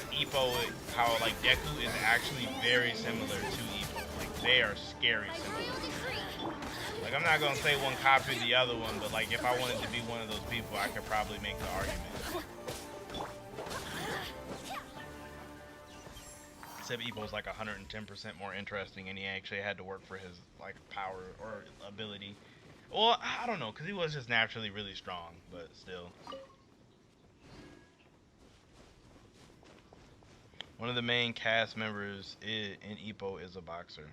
[SPEAKER 1] how like Deku is actually very similar to Ippo. Like they are scary similar. Like I'm not gonna say one copied the other one, but like if I wanted to be one of those people, I could probably make the argument. Except Ippo's like 110% more interesting, and he actually had to work for his like power or ability. Well, I don't know, cause he was just naturally really strong, but still. One of the main cast members in Ippo is a boxer.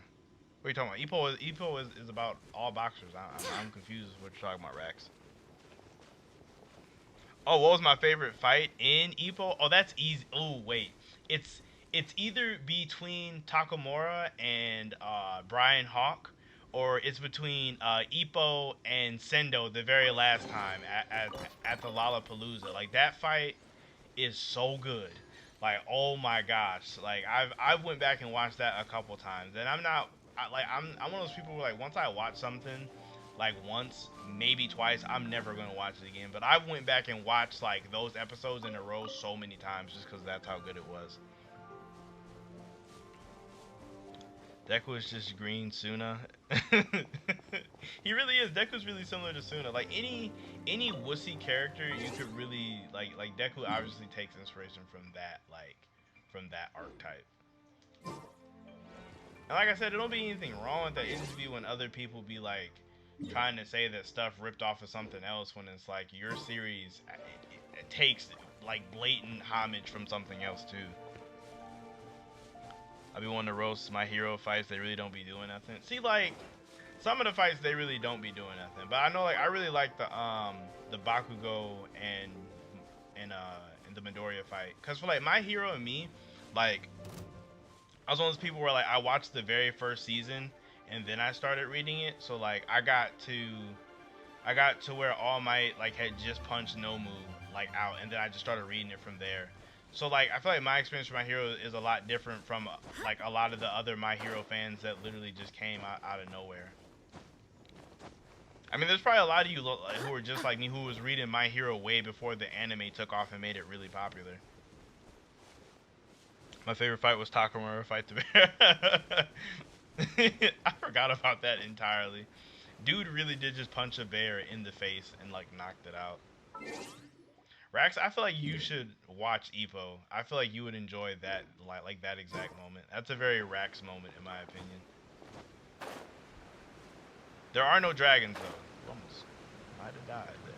[SPEAKER 1] What are you talking about? Ippo is about all boxers. I'm confused what you're talking about, Rax. Oh, what was my favorite fight in Ippo? Oh, that's easy. Oh, wait. It's either between Takamura and Brian Hawk, or it's between Ippo and Sendo the very last time at the Lollapalooza. Like that fight is so good. Like, oh my gosh. Like I've went back and watched that a couple times, and I'm one of those people who, like, once I watch something like once, maybe twice, I'm never gonna watch it again. But I went back and watched like those episodes in a row so many times just because that's how good it was. Deku is just green Suna. He really is. Deku's really similar to Suna. Like any wussy character, you could really like Deku obviously takes inspiration from that archetype. And like I said, there don't be anything wrong with that interview when other people be like trying to say that stuff ripped off of something else, when it's like your series it takes like blatant homage from something else too. I be wanting to roast My Hero fights. They really don't be doing nothing. See, like some of the fights they really don't be doing nothing. But I know, like, I really like the Bakugo and the Midoriya fight. Cause for like My Hero and Me, like I was one of those people where like I watched the very first season and then I started reading it. So like I got to where All Might like had just punched Nomu like out, and then I just started reading it from there. So like I feel like my experience with My Hero is a lot different from like a lot of the other My Hero fans that literally just came out of nowhere. I mean, there's probably a lot of you who are just like me, who was reading My Hero way before the anime took off and made it really popular. My favorite fight was Takamura fight the bear. I forgot about that entirely. Dude really did just punch a bear in the face and like knocked it out. Rax, I feel like you should watch Ippo. I feel like you would enjoy that, like that exact moment. That's a very Rax moment, in my opinion. There are no dragons, though. Almost might have died there.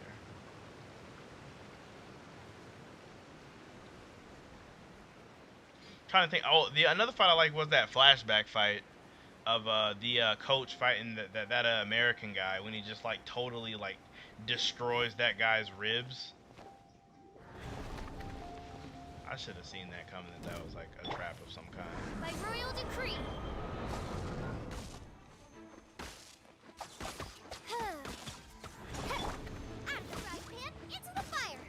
[SPEAKER 1] Trying to think. Oh, another fight I like was that flashback fight of the coach fighting that American guy, when he just like totally like destroys that guy's ribs. I should have seen that coming, that was like a trap of some kind.
[SPEAKER 2] By royal decree. Out of the frying pan, into the fire.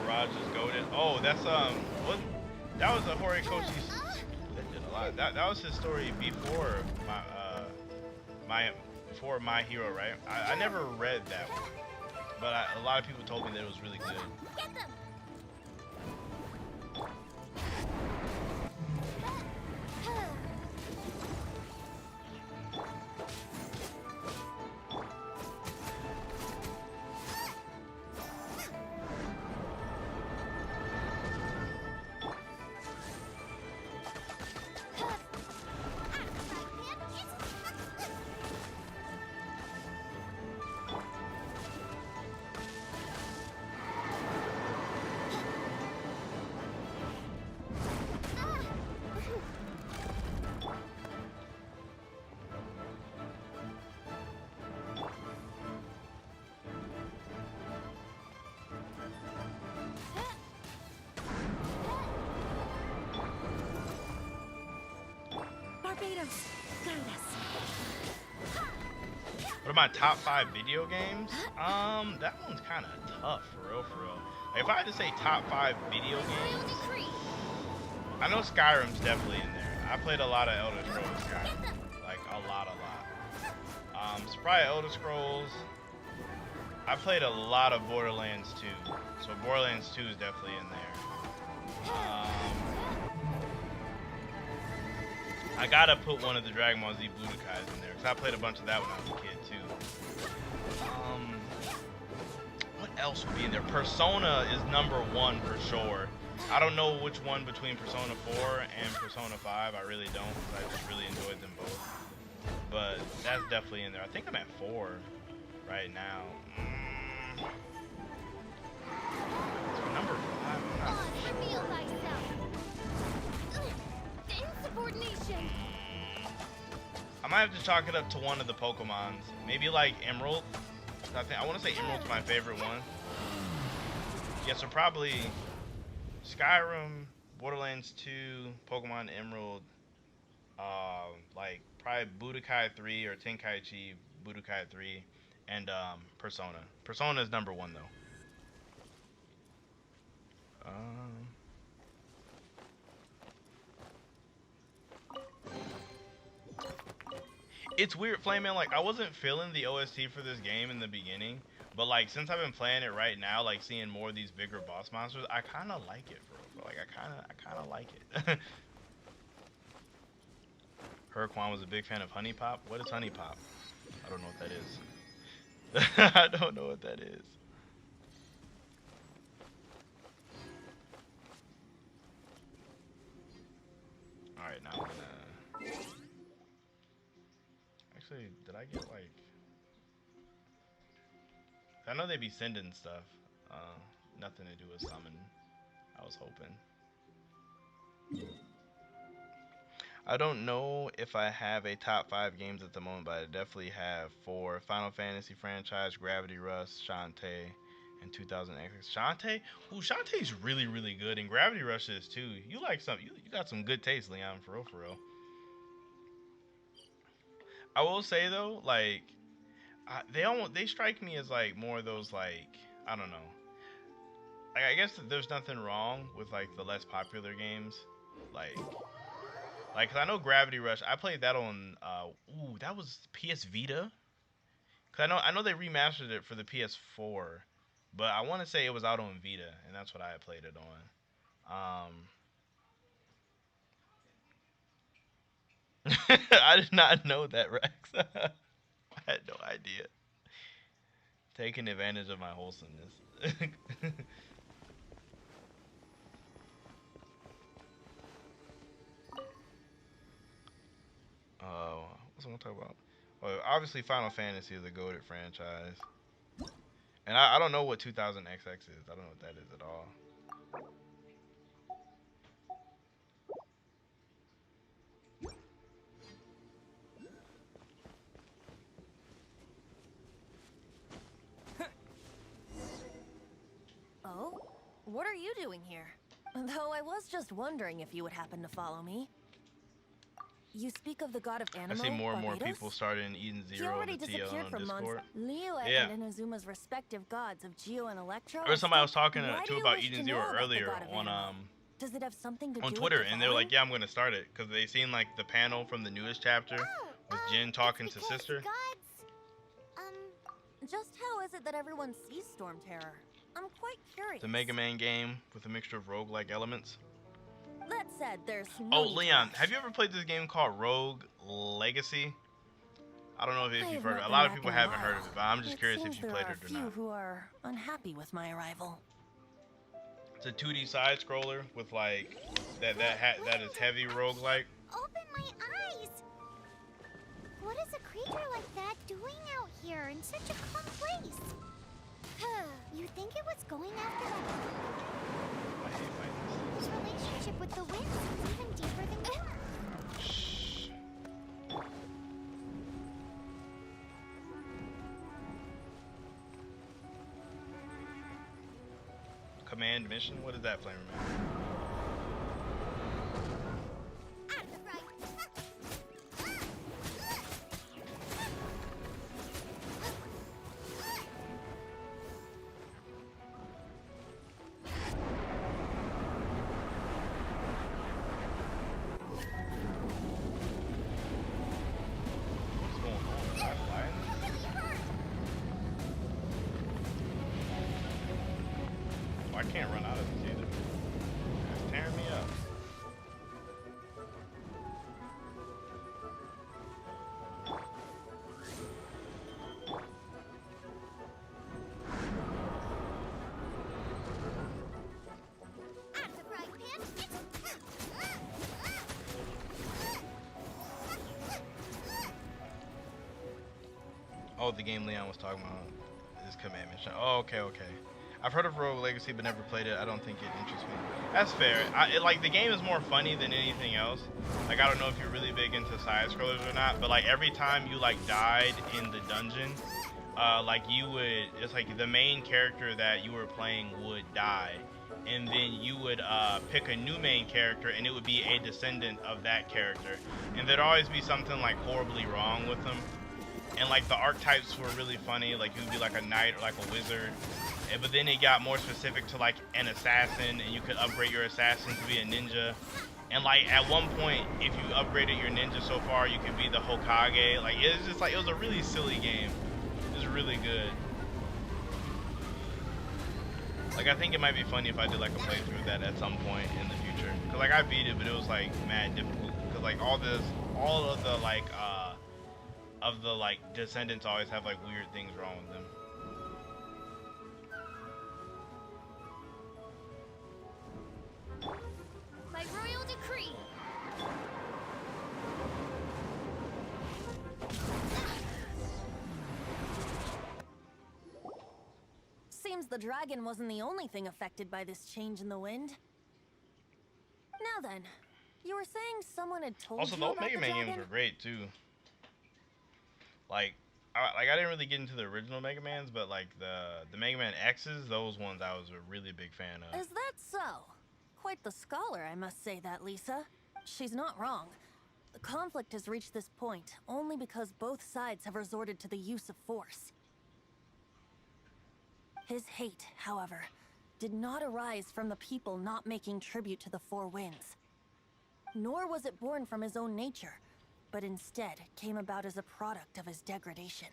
[SPEAKER 1] Mirage is goated. Oh, that's what? That was a Horikoshi's. That did a lot. That was his story before before My Hero, right? I never read that one, but a lot of people told me that it was really good.
[SPEAKER 2] Get them.
[SPEAKER 4] Torpedoes, guide us.
[SPEAKER 1] What are my top 5 video games? That one's kind of tough, for real, for real. Like, if I had to say top 5 video games, I know Skyrim's definitely in there. I played a lot of Elder Scrolls Skyrim, like a lot. So probably Elder Scrolls. I played a lot of Borderlands 2, so Borderlands 2 is definitely in there. I gotta put one of the Dragon Ball Z Budokais in there, because I played a bunch of that when I was a kid too. What else would be in there? Persona is number 1 for sure. I don't know which one between Persona 4 and Persona 5. I really don't, because I just really enjoyed them both. But that's definitely in there. I think I'm at 4 right now. Number 5. I'm not
[SPEAKER 2] Reveal thyself. Insubordination.
[SPEAKER 1] I might have to chalk it up to one of the Pokemons. Maybe like Emerald. I want to say Emerald's my favorite one. Yeah, so probably Skyrim, Borderlands 2, Pokemon Emerald, like probably Budokai 3 or Tenkaichi Budokai 3, and Persona. Persona is number 1 though. It's weird, Flameman, like I wasn't feeling the OST for this game in the beginning, but like since I've been playing it right now, like seeing more of these bigger boss monsters, I kind of like it, bro. Like I kind of like it. Herquan was a big fan of Honey Pop. What is Honey Pop? I don't know what that is. I don't know what that is. All right, now I'm gonna. Actually, did I get like? I know they be sending stuff. Nothing to do with summon. I was hoping. I don't know if I have a top 5 games at the moment, but I definitely have 4: Final Fantasy franchise, Gravity Rush, Shantae, and 2000X. Shantae? Ooh, Shantae's really, really good, and Gravity Rush is too. You like some? You got some good taste, Leon. For real, for real. I will say though, like they strike me as like more of those, like, I don't know. Like I guess there's nothing wrong with like the less popular games, like 'cause I know Gravity Rush. I played that on that was PS Vita. 'Cause I know they remastered it for the PS4, but I want to say it was out on Vita, and that's what I had played it on. I did not know that, Rex. I had no idea. Taking advantage of my wholesomeness. What's I want to talk about? Well, obviously Final Fantasy is a goated franchise. And I don't know what 2000XX is. I don't know what that is at all.
[SPEAKER 7] Oh? What are you doing here? Though I was just wondering if you would happen to follow me. You speak of the god of
[SPEAKER 1] I
[SPEAKER 7] Animo,
[SPEAKER 1] see more and more
[SPEAKER 7] Barbados?
[SPEAKER 1] people starting Eden
[SPEAKER 7] He
[SPEAKER 1] Zero
[SPEAKER 7] already
[SPEAKER 1] the TL
[SPEAKER 7] disappeared
[SPEAKER 1] on
[SPEAKER 7] from
[SPEAKER 1] Discord.
[SPEAKER 7] Leo
[SPEAKER 1] Yeah.
[SPEAKER 7] and Inazuma's respective gods of Geo and Electro.
[SPEAKER 1] There was somebody I was talking
[SPEAKER 7] Why do
[SPEAKER 1] to
[SPEAKER 7] you
[SPEAKER 1] about
[SPEAKER 7] wish
[SPEAKER 1] Eden
[SPEAKER 7] to
[SPEAKER 1] Zero
[SPEAKER 7] know about the
[SPEAKER 1] earlier
[SPEAKER 7] god of
[SPEAKER 1] on
[SPEAKER 7] Animo? Does it have something to
[SPEAKER 1] on
[SPEAKER 7] do
[SPEAKER 1] Twitter,
[SPEAKER 7] with
[SPEAKER 1] and they were like,
[SPEAKER 7] Divine?
[SPEAKER 1] "Yeah, I'm gonna start it," because they seen like the panel from the newest chapter with Jin talking to
[SPEAKER 2] Because
[SPEAKER 1] Sister.
[SPEAKER 7] Just how is it that everyone sees Storm Terror? I'm quite curious.
[SPEAKER 1] The Mega Man game with a mixture of roguelike elements.
[SPEAKER 7] That said, there's no
[SPEAKER 1] Oh,
[SPEAKER 7] need to
[SPEAKER 1] Leon,
[SPEAKER 7] rush.
[SPEAKER 1] have you ever played this game called Rogue Legacy? I don't know if
[SPEAKER 7] I
[SPEAKER 1] you've
[SPEAKER 7] have
[SPEAKER 1] heard of
[SPEAKER 7] not
[SPEAKER 1] it. A
[SPEAKER 7] been
[SPEAKER 1] lot of
[SPEAKER 7] back
[SPEAKER 1] people
[SPEAKER 7] in a
[SPEAKER 1] haven't heard of
[SPEAKER 7] while.
[SPEAKER 1] it, but I'm just curious if
[SPEAKER 7] Seems
[SPEAKER 1] you played
[SPEAKER 7] there
[SPEAKER 1] it or
[SPEAKER 7] are a few
[SPEAKER 1] not.
[SPEAKER 7] who are unhappy with my arrival.
[SPEAKER 1] It's a 2D side scroller with like that is heavy roguelike.
[SPEAKER 2] Open my eyes! What is a creature like that doing out here in such a calm place? You think it was going after
[SPEAKER 1] I hate fighting
[SPEAKER 2] his relationship with the wind is even deeper than yours.
[SPEAKER 1] this. Shh. Command mission? What is that, Flamer Man? can't run out of this either. It's tearing me up. Oh, the game Leon was talking about is command mission. Oh, okay, okay. I've heard of Rogue Legacy but never played it. I don't think it interests me. That's fair. Like the game is more funny than anything else. Like I don't know if you're really big into side scrollers or not, but like every time you like died in the dungeon, like you would, it's like the main character that you were playing would die, and then you would pick a new main character, and it would be a descendant of that character, and there'd always be something like horribly wrong with them. And like the archetypes were really funny, like you would be like a knight or like a wizard, but then it got more specific to like an assassin, and you could upgrade your assassin to be a ninja. And like at one point, if you upgraded your ninja so far, you could be the Hokage. Like it was just like, it was a really silly game. It was really good. Like I think it might be funny if I did like a playthrough of that at some point in the future. Cause like I beat it, but it was like mad difficult. Cause like all of the like descendants always have like weird things wrong with them.
[SPEAKER 2] By royal decree.
[SPEAKER 7] Seems the dragon wasn't the only thing affected by this change in the wind. Now then, you were saying someone had told
[SPEAKER 1] Also,
[SPEAKER 7] you
[SPEAKER 1] the old
[SPEAKER 7] about
[SPEAKER 1] Mega
[SPEAKER 7] the
[SPEAKER 1] Man
[SPEAKER 7] dragon?
[SPEAKER 1] games were great too. Like I didn't really get into the original Mega Mans, but like the Mega Man X's, those ones I was a really big fan of.
[SPEAKER 7] Is that so? Quite the scholar, I must say that, Lisa. She's not wrong. The conflict has reached this point only because both sides have resorted to the use of force. His hate, however, did not arise from the people not making tribute to the Four Winds. Nor was it born from his own nature, but instead came about as a product of his degradation.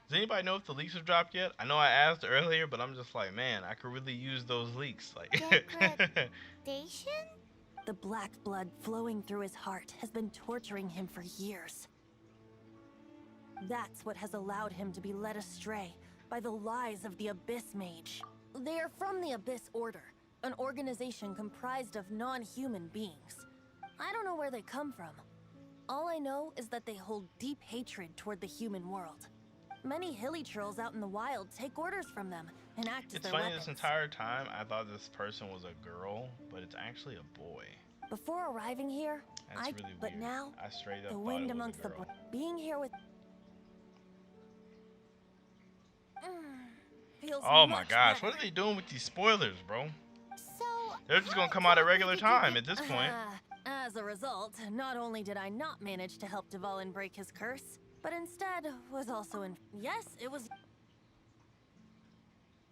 [SPEAKER 1] Does anybody know if the leaks have dropped yet? I know I asked earlier, but I'm just like, man, I could really use those leaks. Like,
[SPEAKER 2] Degradation?
[SPEAKER 7] The black blood flowing through his heart has been torturing him for years. That's what has allowed him to be led astray by the lies of the Abyss Mage. They are from the Abyss Order, an organization comprised of non-human beings. I don't know where they come from. All I know is that they hold deep hatred toward the human world. Many hilly trolls out in the wild take orders from them and act as
[SPEAKER 1] it's
[SPEAKER 7] their
[SPEAKER 1] funny,
[SPEAKER 7] weapons.
[SPEAKER 1] this entire time I thought this person was a girl, but it's actually a boy.
[SPEAKER 7] Before arriving here,
[SPEAKER 1] That's really
[SPEAKER 7] but
[SPEAKER 1] weird.
[SPEAKER 7] now,
[SPEAKER 1] I straight up
[SPEAKER 7] the
[SPEAKER 1] thought
[SPEAKER 7] wind
[SPEAKER 1] it was
[SPEAKER 7] amongst
[SPEAKER 1] a
[SPEAKER 7] the
[SPEAKER 1] girl.
[SPEAKER 7] being here with feels
[SPEAKER 1] Oh my
[SPEAKER 7] much
[SPEAKER 1] gosh,
[SPEAKER 7] better.
[SPEAKER 1] what are they doing with these spoilers, bro?
[SPEAKER 2] So,
[SPEAKER 1] They're just gonna
[SPEAKER 2] how
[SPEAKER 1] come out at
[SPEAKER 2] exactly
[SPEAKER 1] regular
[SPEAKER 2] did you
[SPEAKER 1] time
[SPEAKER 2] get-
[SPEAKER 1] at this point.
[SPEAKER 7] As a result, not only did I not manage to help Dvalin break his curse, but instead was also in. Yes, it was.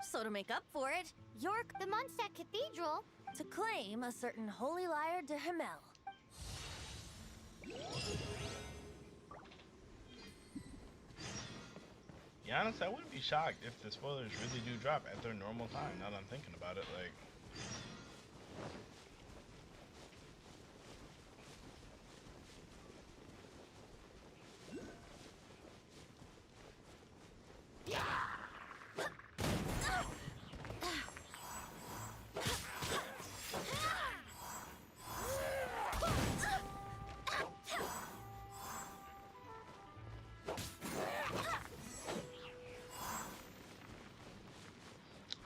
[SPEAKER 7] So to make up for it, York
[SPEAKER 2] The Mondstadt Cathedral?
[SPEAKER 7] to claim a certain holy liar de Himmel.
[SPEAKER 1] Yeah, honestly, I wouldn't be shocked if the spoilers really do drop at their normal time. Now that I'm thinking about it, like.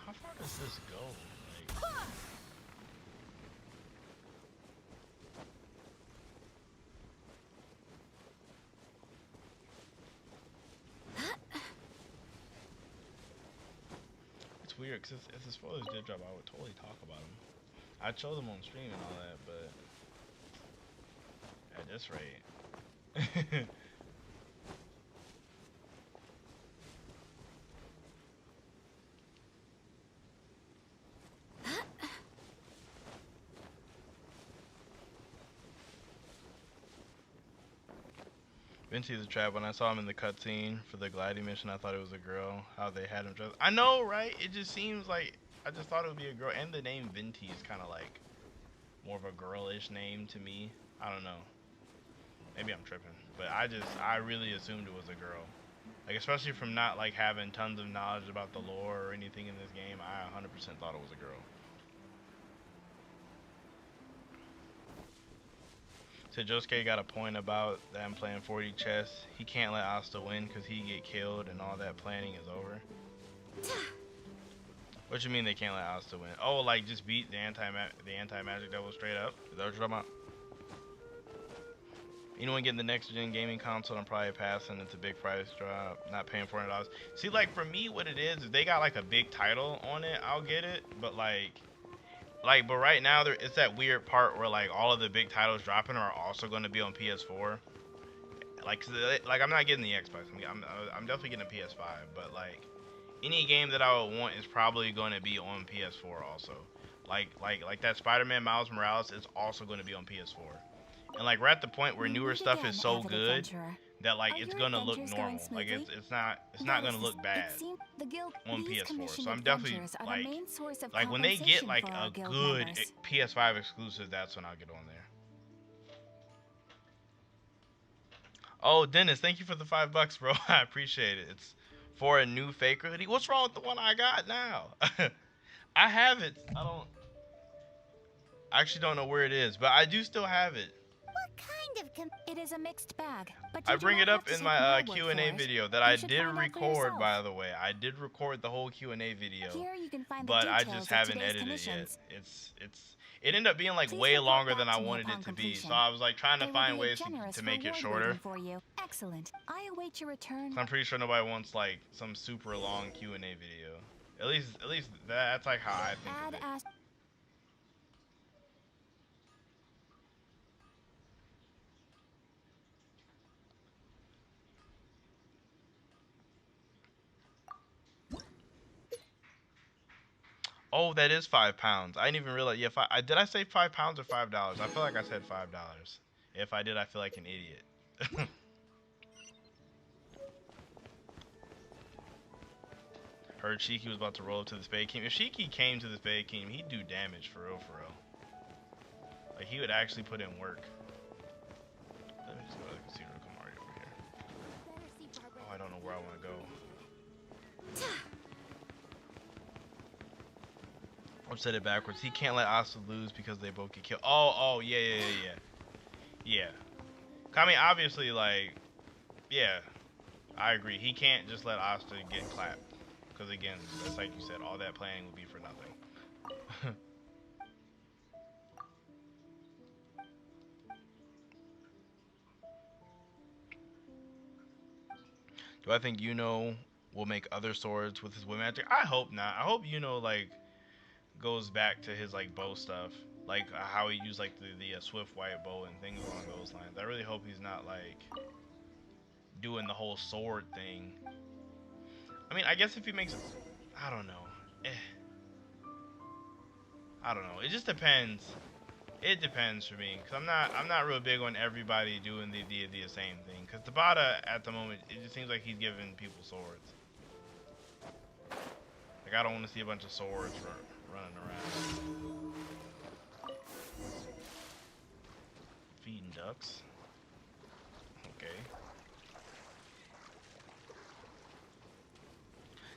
[SPEAKER 1] How far does this go? Like, it's weird because if the spoilers did drop, I would totally talk about them. I'd show them on stream and all that, but at this rate. Vinci the trap. When I saw him in the cutscene for the gliding mission, I thought it was a girl. How they had him dressed. I know, right? It just seems like I just thought it would be a girl, and the name Venti is kind of like more of a girlish name to me. I don't know. Maybe I'm tripping, but I really assumed it was a girl. Like, especially from not like having tons of knowledge about the lore or anything in this game, I 100% thought it was a girl. So Josuke got a point about them playing 40 chess. He can't let Asta win because he get killed and all that planning is over. What you mean they can't let Asta win? Oh, like just beat the anti-magic devil straight up? Is that what you're talking about? Anyone getting the next gen gaming console, I'm probably passing. It's a big price drop. Not paying $400. See, like for me, what it is if they got like a big title on it, I'll get it. But but right now it's that weird part where like all of the big titles dropping are also going to be on PS4. Like I'm not getting the Xbox. I'm definitely getting a PS5. But like any game that I would want is probably going to be on PS4 also. Like that Spider-Man Miles Morales is also going to be on PS4. And like we're at the point where newer stuff is so good that like it's gonna look normal. Like it's not gonna look bad on PS4. So I'm definitely like when they get like a good PS5 exclusive, that's when I'll get on there. Oh, Dennis, thank you for the $5, bro. I appreciate it. It's for a new Faker hoodie. What's wrong with the one I got now? I have it. I actually don't know where it is, but I do still have it.
[SPEAKER 2] What kind of
[SPEAKER 4] It is a mixed bag, but
[SPEAKER 1] I bring it up in my Q&A video that I did record, by the way. I did record the whole Q&A video,
[SPEAKER 4] here you can find
[SPEAKER 1] but
[SPEAKER 4] the
[SPEAKER 1] I
[SPEAKER 4] details
[SPEAKER 1] just
[SPEAKER 4] of
[SPEAKER 1] haven't
[SPEAKER 4] today's
[SPEAKER 1] edited it
[SPEAKER 4] commissions.
[SPEAKER 1] yet. It ended up being like
[SPEAKER 4] Please
[SPEAKER 1] way
[SPEAKER 4] report
[SPEAKER 1] longer
[SPEAKER 4] back
[SPEAKER 1] than I
[SPEAKER 4] to me
[SPEAKER 1] wanted
[SPEAKER 4] upon
[SPEAKER 1] it to be.
[SPEAKER 4] completion.
[SPEAKER 1] So I was like trying to
[SPEAKER 4] There will
[SPEAKER 1] find
[SPEAKER 4] be a
[SPEAKER 1] ways
[SPEAKER 4] generous
[SPEAKER 1] to make it
[SPEAKER 4] reward
[SPEAKER 1] shorter.
[SPEAKER 4] waiting for you. Excellent. I await your return.
[SPEAKER 1] I'm pretty sure nobody wants like some super long Q&A video. At least that's like how I think of it. Oh, that is £5. I didn't even realize. Yeah, did I say £5 or $5? I feel like I said $5. If I did, I feel like an idiot. Heard Shiki was about to roll up to the Spade Kingdom. If Shiki came to the Spade Kingdom, he'd do damage for real, for real. Like he would actually put in work. Let me just go to the casino Kamari over here. Oh, I don't know where I want to go. I've said it backwards. He can't let Asta lose because they both get killed. Oh, yeah. I mean, obviously, like, yeah, I agree. He can't just let Asta get clapped. Because, again, just like you said, all that planning would be for nothing. Do I think Yuno will make other swords with his wood magic? I hope not. I hope Yuno, like, goes back to his like bow stuff, like how he used like the swift white bow and things along those lines. I really hope he's not like doing the whole sword thing. I mean, I guess if he makes it, I don't know. I don't know. It just depends. It depends for me, cause I'm not real big on everybody doing the same thing. Cause Tabata at the moment, it just seems like he's giving people swords. Like I don't want to see a bunch of swords running around. Feeding ducks. Okay.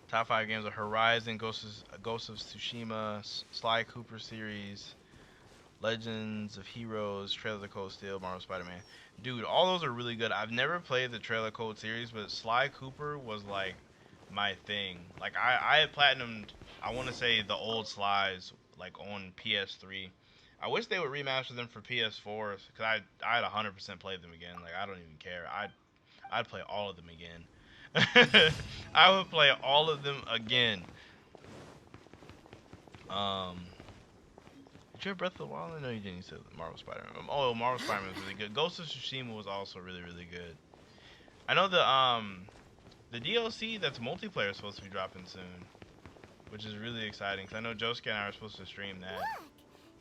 [SPEAKER 1] Top 5 games are Horizon, Ghost of Tsushima, Sly Cooper series, Legends of Heroes, Trail of the Cold Steel, Marvel Spider-Man. Dude, all those are really good. I've never played the Trail of Cold series, but Sly Cooper was like my thing. Like I had platinumed, I want to say the old Slides like on PS3. I wish they would remaster them for PS4 because I'd 100% play them again. Like I don't even care. I'd play all of them again. I would play all of them again. Did you have Breath of the Wild? No, you didn't. You said Marvel Spider-Man. Oh, Marvel Spider-Man was really good. Ghost of Tsushima was also really, really good. I know the DLC that's multiplayer is supposed to be dropping soon, which is really exciting because I know Josuke and I are supposed to stream that.
[SPEAKER 2] Look!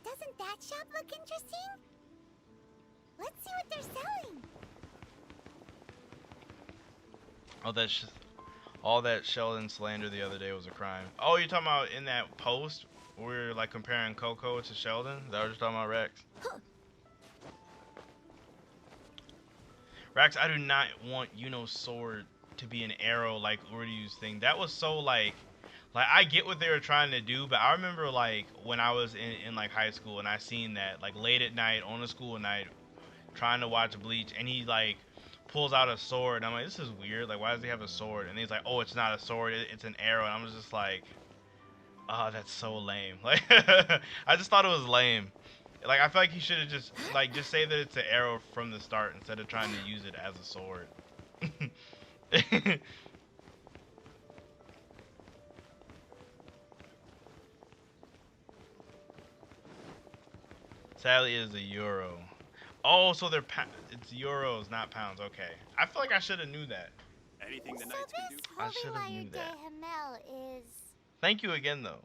[SPEAKER 2] Doesn't that shop look interesting? Let's see what they're selling.
[SPEAKER 1] Oh, that's just. All that Sheldon slander the other day was a crime. Oh, you're talking about in that post where we were like comparing Coco to Sheldon? Is that what you're talking about, Rex? Rex, I do not want Yuno's sword to be an arrow like Uryu's thing. That was so like I get what they were trying to do, but I remember like when I was in like high school and I seen that like late at night on a school night trying to watch Bleach, and he like pulls out a sword and I'm like, this is weird, like why does he have a sword? And he's like, oh, it's not a sword, it's an arrow. And I was just like, oh, that's so lame. Like I just thought it was lame. Like I feel like he should have just say that it's an arrow from the start instead of trying to use it as a sword. Sadly, it is a euro. Oh, so they're it's euros, not pounds. Okay, I feel like I should have knew that.
[SPEAKER 8] Anything the
[SPEAKER 2] So
[SPEAKER 8] knights can
[SPEAKER 2] this
[SPEAKER 8] do.
[SPEAKER 1] I
[SPEAKER 2] holy
[SPEAKER 1] should have
[SPEAKER 2] lyre
[SPEAKER 1] knew
[SPEAKER 2] de
[SPEAKER 1] that.
[SPEAKER 2] Himmel is...
[SPEAKER 1] Thank you again, though.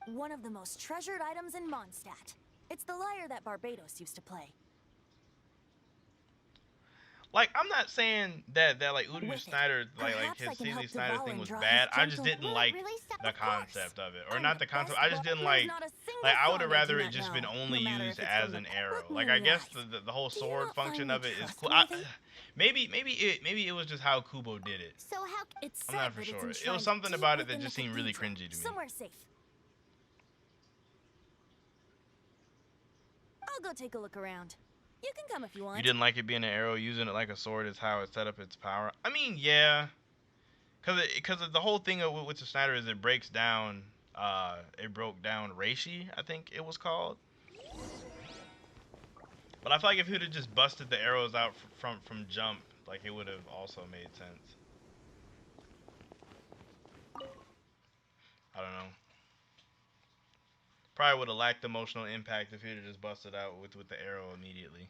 [SPEAKER 7] One of the most treasured items in Mondstadt. It's the lyre that Barbados used to play.
[SPEAKER 1] Like, I'm not saying that like Udo
[SPEAKER 7] With it,
[SPEAKER 1] Snyder, like
[SPEAKER 7] perhaps
[SPEAKER 1] his
[SPEAKER 7] I can
[SPEAKER 1] Seeley
[SPEAKER 7] help
[SPEAKER 1] Snyder
[SPEAKER 7] Deval
[SPEAKER 1] thing
[SPEAKER 7] and
[SPEAKER 1] was
[SPEAKER 7] draw
[SPEAKER 1] bad.
[SPEAKER 7] his
[SPEAKER 1] I just
[SPEAKER 7] gentle-
[SPEAKER 1] didn't
[SPEAKER 2] Will it
[SPEAKER 1] like
[SPEAKER 2] really stop?
[SPEAKER 1] the
[SPEAKER 2] Of course.
[SPEAKER 1] concept of it, or
[SPEAKER 7] I'm
[SPEAKER 1] not
[SPEAKER 7] the
[SPEAKER 1] the concept.
[SPEAKER 7] best
[SPEAKER 1] I just didn't
[SPEAKER 7] bard.
[SPEAKER 1] like.
[SPEAKER 7] There's not a single
[SPEAKER 1] Like, I would have
[SPEAKER 7] song I do
[SPEAKER 1] rather it
[SPEAKER 7] not
[SPEAKER 1] just
[SPEAKER 7] know,
[SPEAKER 1] been only
[SPEAKER 7] no matter
[SPEAKER 1] used
[SPEAKER 7] if it's
[SPEAKER 1] as
[SPEAKER 7] from
[SPEAKER 1] an
[SPEAKER 7] the-
[SPEAKER 1] arrow.
[SPEAKER 7] Look me
[SPEAKER 1] Like,
[SPEAKER 7] in
[SPEAKER 1] I
[SPEAKER 7] the
[SPEAKER 1] guess
[SPEAKER 7] eyes.
[SPEAKER 1] the whole
[SPEAKER 7] Do you
[SPEAKER 1] sword
[SPEAKER 7] not
[SPEAKER 1] function
[SPEAKER 7] find
[SPEAKER 1] of
[SPEAKER 7] me
[SPEAKER 1] it is cool. Maybe it was just how Kubo did it.
[SPEAKER 2] So how...
[SPEAKER 7] It's
[SPEAKER 1] I'm
[SPEAKER 7] said
[SPEAKER 1] not for
[SPEAKER 7] that it's
[SPEAKER 1] sure. It was
[SPEAKER 7] enshrined
[SPEAKER 1] something
[SPEAKER 7] deep
[SPEAKER 1] about it that
[SPEAKER 7] within
[SPEAKER 1] just
[SPEAKER 7] the
[SPEAKER 1] seemed really
[SPEAKER 7] cathedral,
[SPEAKER 1] cringy to me.
[SPEAKER 7] somewhere safe. I'll go take a look around. You can come if you want.
[SPEAKER 1] You didn't like it being an arrow, using it like a sword is how it set up its power. I mean, yeah, because the whole thing with the Snyder is it breaks down. It broke down Reishi, I think it was called. But I feel like if he would have just busted the arrows out from jump, like it would have also made sense. I don't know. Probably would have lacked emotional impact if he would have just busted out with the arrow immediately.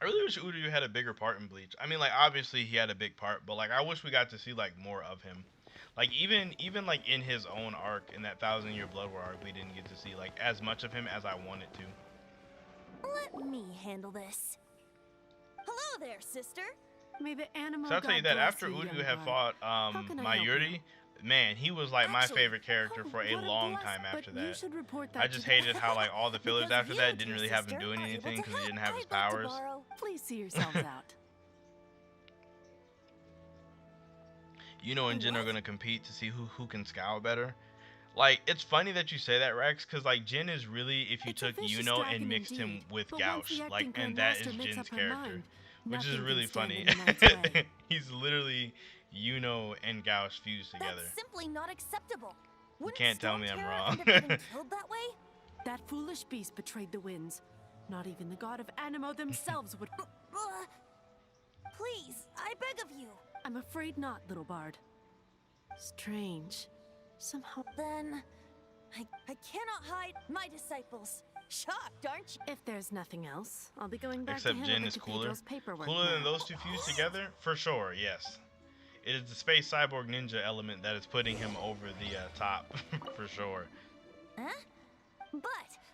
[SPEAKER 1] I really wish Uryu had a bigger part in Bleach. I mean, like obviously he had a big part, but like I wish we got to see like more of him. Like even like in his own arc, in that 1,000-Year Blood War arc, we didn't get to see like as much of him as I wanted to.
[SPEAKER 7] Let me handle this. Hello there, sister.
[SPEAKER 6] May the animal
[SPEAKER 1] So I'll tell you
[SPEAKER 6] god
[SPEAKER 1] that
[SPEAKER 6] bless
[SPEAKER 1] after
[SPEAKER 6] you,
[SPEAKER 1] Uryu
[SPEAKER 6] young
[SPEAKER 1] had
[SPEAKER 6] bard.
[SPEAKER 1] fought
[SPEAKER 6] How can I help
[SPEAKER 1] Mayuri,
[SPEAKER 6] you?
[SPEAKER 1] man, he was like my
[SPEAKER 7] Actually,
[SPEAKER 1] favorite character for a
[SPEAKER 6] What
[SPEAKER 1] long
[SPEAKER 6] bless-
[SPEAKER 1] time after
[SPEAKER 6] but you
[SPEAKER 1] that.
[SPEAKER 6] should report that
[SPEAKER 1] I
[SPEAKER 6] to
[SPEAKER 1] just
[SPEAKER 6] the-
[SPEAKER 1] hated how like all the fillers
[SPEAKER 7] Because
[SPEAKER 1] after
[SPEAKER 7] you
[SPEAKER 1] that
[SPEAKER 7] and
[SPEAKER 1] didn't
[SPEAKER 7] your
[SPEAKER 1] really have him
[SPEAKER 7] sister
[SPEAKER 1] doing
[SPEAKER 7] are able
[SPEAKER 1] anything
[SPEAKER 7] to
[SPEAKER 1] because he
[SPEAKER 7] help.
[SPEAKER 1] didn't have his
[SPEAKER 7] I'd like to
[SPEAKER 1] powers.
[SPEAKER 7] borrow-
[SPEAKER 6] Please see yourselves out.
[SPEAKER 1] Yuno and Jin are gonna compete to see who can scowl better. Like, it's funny that you say that, Rex, because like Jin is really, if you
[SPEAKER 6] It's a
[SPEAKER 1] took
[SPEAKER 6] vicious
[SPEAKER 1] Yuno
[SPEAKER 6] dragon
[SPEAKER 1] and mixed him
[SPEAKER 6] indeed,
[SPEAKER 1] with
[SPEAKER 6] but once the
[SPEAKER 1] Gauche,
[SPEAKER 6] acting
[SPEAKER 1] like, and
[SPEAKER 6] Grandmaster
[SPEAKER 1] that is
[SPEAKER 6] makes
[SPEAKER 1] Jin's
[SPEAKER 6] up her
[SPEAKER 1] character,
[SPEAKER 6] mind,
[SPEAKER 1] which is
[SPEAKER 6] nothing
[SPEAKER 1] really
[SPEAKER 6] can stand
[SPEAKER 1] funny.
[SPEAKER 6] in the knight's way.
[SPEAKER 1] He's literally Yuno and Gauche fused together.
[SPEAKER 7] That's simply not acceptable. Wouldn't
[SPEAKER 1] can't tell me I'm
[SPEAKER 7] Storm Terror
[SPEAKER 1] wrong.
[SPEAKER 7] end up getting killed that way?
[SPEAKER 6] That foolish beast betrayed the winds. Not even the god of Animo themselves would.
[SPEAKER 7] Please, I beg of you.
[SPEAKER 6] I'm afraid not, little bard. Strange. Somehow.
[SPEAKER 7] Then, I cannot hide my disciples. Shocked, aren't you?
[SPEAKER 6] If there's nothing else, I'll be going back
[SPEAKER 1] Except
[SPEAKER 6] to
[SPEAKER 1] Jin
[SPEAKER 6] handle the
[SPEAKER 1] is cooler.
[SPEAKER 6] cathedral's paperwork
[SPEAKER 1] Cooler than
[SPEAKER 6] now.
[SPEAKER 1] those two fused together? For sure, yes. It is the space cyborg ninja element that is putting him over the top, for sure.
[SPEAKER 7] Huh? But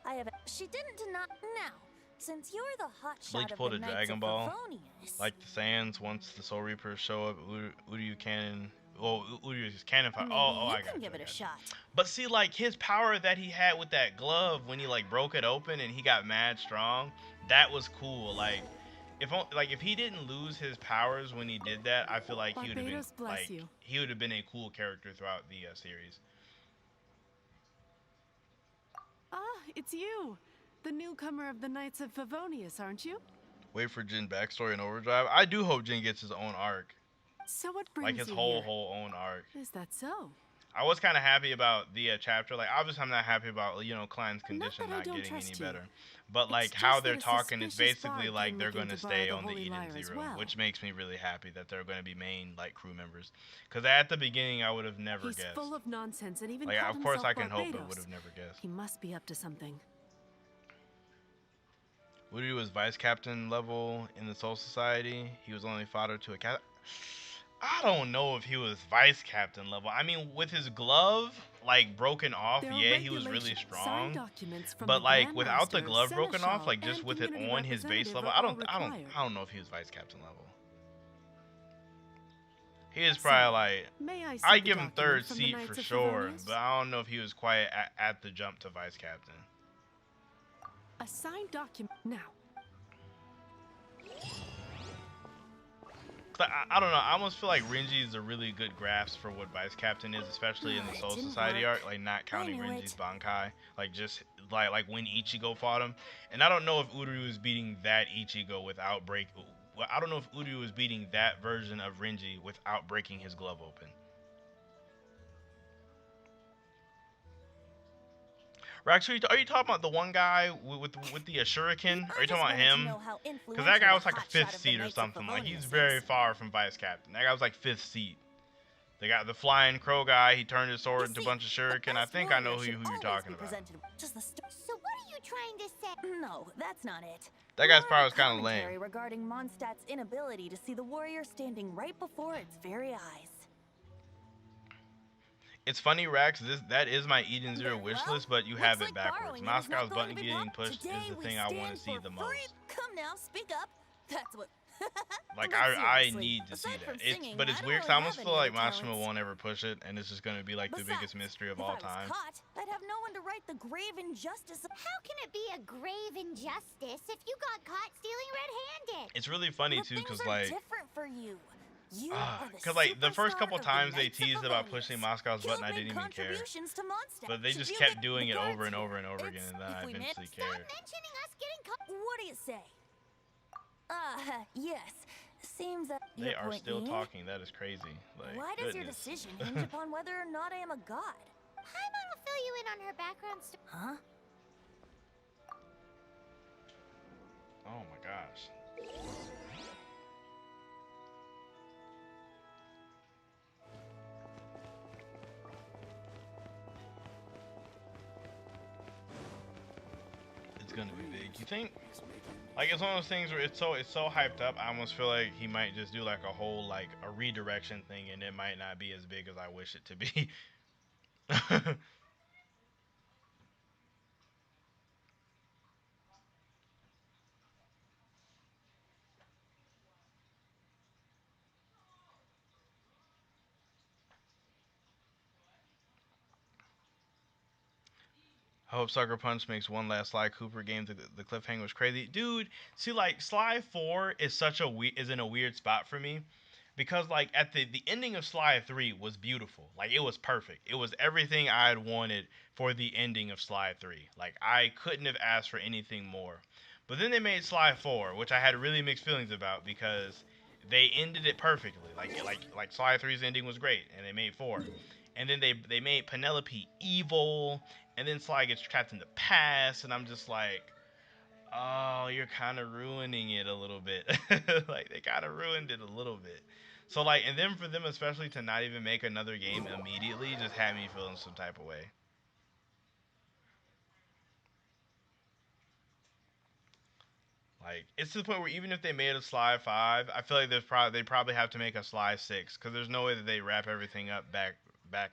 [SPEAKER 7] I have. She didn't deny. Now, since you're the hotshot
[SPEAKER 1] Bleach
[SPEAKER 7] of
[SPEAKER 1] pulled
[SPEAKER 7] the
[SPEAKER 1] a
[SPEAKER 7] Knights
[SPEAKER 1] Dragon
[SPEAKER 7] of
[SPEAKER 1] Ball.
[SPEAKER 7] Favonius,
[SPEAKER 1] Like the Saiyans, once the Soul Reapers show up, Uryu cannon. Well, Uryu's cannon fire.
[SPEAKER 7] maybe
[SPEAKER 1] Oh,
[SPEAKER 7] you
[SPEAKER 1] I got
[SPEAKER 7] can
[SPEAKER 1] you,
[SPEAKER 7] give
[SPEAKER 1] I
[SPEAKER 7] it a
[SPEAKER 1] got you.
[SPEAKER 7] shot.
[SPEAKER 1] But see, like his power that he had with that glove when he like broke it open and he got mad strong, that was cool. Like, if he didn't lose his powers when he did that, I feel like he would have been
[SPEAKER 6] Barbados bless
[SPEAKER 1] like
[SPEAKER 6] you.
[SPEAKER 1] he would have been a cool character throughout the series.
[SPEAKER 6] Ah, it's you. The newcomer of the Knights of Favonius, aren't you?
[SPEAKER 1] Wait for Jin backstory and Overdrive. I do hope Jin gets his own arc,
[SPEAKER 6] So what brings
[SPEAKER 1] like his
[SPEAKER 6] you
[SPEAKER 1] whole
[SPEAKER 6] here?
[SPEAKER 1] own arc.
[SPEAKER 6] Is that so?
[SPEAKER 1] I was kind of happy about the chapter. Like, obviously, I'm not happy about Klein's condition
[SPEAKER 6] that I
[SPEAKER 1] not
[SPEAKER 6] don't
[SPEAKER 1] getting
[SPEAKER 6] trust
[SPEAKER 1] any
[SPEAKER 6] you.
[SPEAKER 1] better. But
[SPEAKER 6] It's
[SPEAKER 1] like how
[SPEAKER 6] just
[SPEAKER 1] they're
[SPEAKER 6] that a
[SPEAKER 1] talking is
[SPEAKER 6] suspicious
[SPEAKER 1] basically
[SPEAKER 6] bard
[SPEAKER 1] like
[SPEAKER 6] came
[SPEAKER 1] they're
[SPEAKER 6] looking
[SPEAKER 1] going to
[SPEAKER 6] to
[SPEAKER 1] stay
[SPEAKER 6] borrow
[SPEAKER 1] on
[SPEAKER 6] the
[SPEAKER 1] the
[SPEAKER 6] Holy
[SPEAKER 1] Eden
[SPEAKER 6] Lyre as
[SPEAKER 1] Zero,
[SPEAKER 6] well.
[SPEAKER 1] which makes me really happy that they're going to be main like crew members. Because at the beginning, I would have never
[SPEAKER 6] He's
[SPEAKER 1] guessed.
[SPEAKER 6] full of nonsense and even
[SPEAKER 1] Like,
[SPEAKER 6] called
[SPEAKER 1] of course,
[SPEAKER 6] himself
[SPEAKER 1] I can hope, but
[SPEAKER 6] Barbados.
[SPEAKER 1] would have never guessed.
[SPEAKER 6] He must be up to something.
[SPEAKER 1] Uryu was vice captain level in the Soul Society. He was only fodder to a cat. I don't know if he was vice captain level. I mean, with his glove like broken off, yeah, he was really strong. But like without the glove broken off, like just with it on his base level, I don't know if he was vice captain level. He is probably like, I give him third seat for sure, but I don't know if he was quite at the jump to vice captain.
[SPEAKER 9] A signed document now.
[SPEAKER 1] I don't know. I almost feel like Renji is a really good grasp for what Vice Captain is, especially in the Soul Society arc. Like not counting Renji's Bankai, like just like when Ichigo fought him. And I don't know if Uryu was beating that Ichigo without break. Well, I don't know if Uryu was beating that version of Renji without breaking his glove open. Rex, are you talking about the one guy with the Shuriken? Are you talking about him? Because that guy was like a 5th seat or something. Like he's very far from vice captain. That guy was like 5th seat. They got the flying crow guy. He turned his sword into a bunch of Shuriken. I think I know who you're talking about.
[SPEAKER 2] So what are you trying to say?
[SPEAKER 7] No, that's not it.
[SPEAKER 1] That guy's probably was kind of lame.
[SPEAKER 7] Regarding Mondstadt's inability to see the warrior standing right before its very eyes.
[SPEAKER 1] It's funny, Rax, that is my Eden Zero wish list, but you have it backwards. Moscow's button getting pushed is the thing I want to see the most.
[SPEAKER 7] Come now, speak up. That's what...
[SPEAKER 1] Like, I need to see that. But it's weird, because I almost feel like Mashima won't ever push it, and it's just going to be, like, the biggest mystery of all time.
[SPEAKER 7] I'd have no one to write the grave injustice of...
[SPEAKER 2] How can it be a grave injustice if you got caught stealing red-handed?
[SPEAKER 1] It's really funny, too, because, like...
[SPEAKER 7] different for you.
[SPEAKER 1] Because like the first couple times they teased about pushing Moscow's button, I didn't even care. But they just kept doing it over and over and over again, and then I eventually cared.
[SPEAKER 7] What do you say? Yes. Seems that
[SPEAKER 1] they are still talking. That is crazy. Like,
[SPEAKER 7] why does your decision hinge upon whether or not I am a god?
[SPEAKER 2] Paimon will fill you in on her background story.
[SPEAKER 7] Huh?
[SPEAKER 1] Oh my gosh. Gonna be big. You think? Like it's one of those things where it's so hyped up. I almost feel like he might just do like a whole like a redirection thing, and it might not be as big as I wish it to be. I hope Sucker Punch makes one last Sly Cooper game. The cliffhanger was crazy, dude. See, like Sly 4 is is in a weird spot for me, because like at the ending of Sly 3 was beautiful. Like it was perfect. It was everything I had wanted for the ending of Sly 3. Like I couldn't have asked for anything more. But then they made Sly 4, which I had really mixed feelings about because they ended it perfectly. Like Sly 3's ending was great, and they made 4. And then they made Penelope evil, and then Sly gets trapped in the past, and I'm just like, oh, you're kind of ruining it a little bit. Like, they kind of ruined it a little bit. So, like, and then for them especially to not even make another game immediately just had me feeling some type of way. Like, it's to the point where even if they made a Sly 5, I feel like they'd probably have to make a Sly 6, because there's no way that they wrap everything up back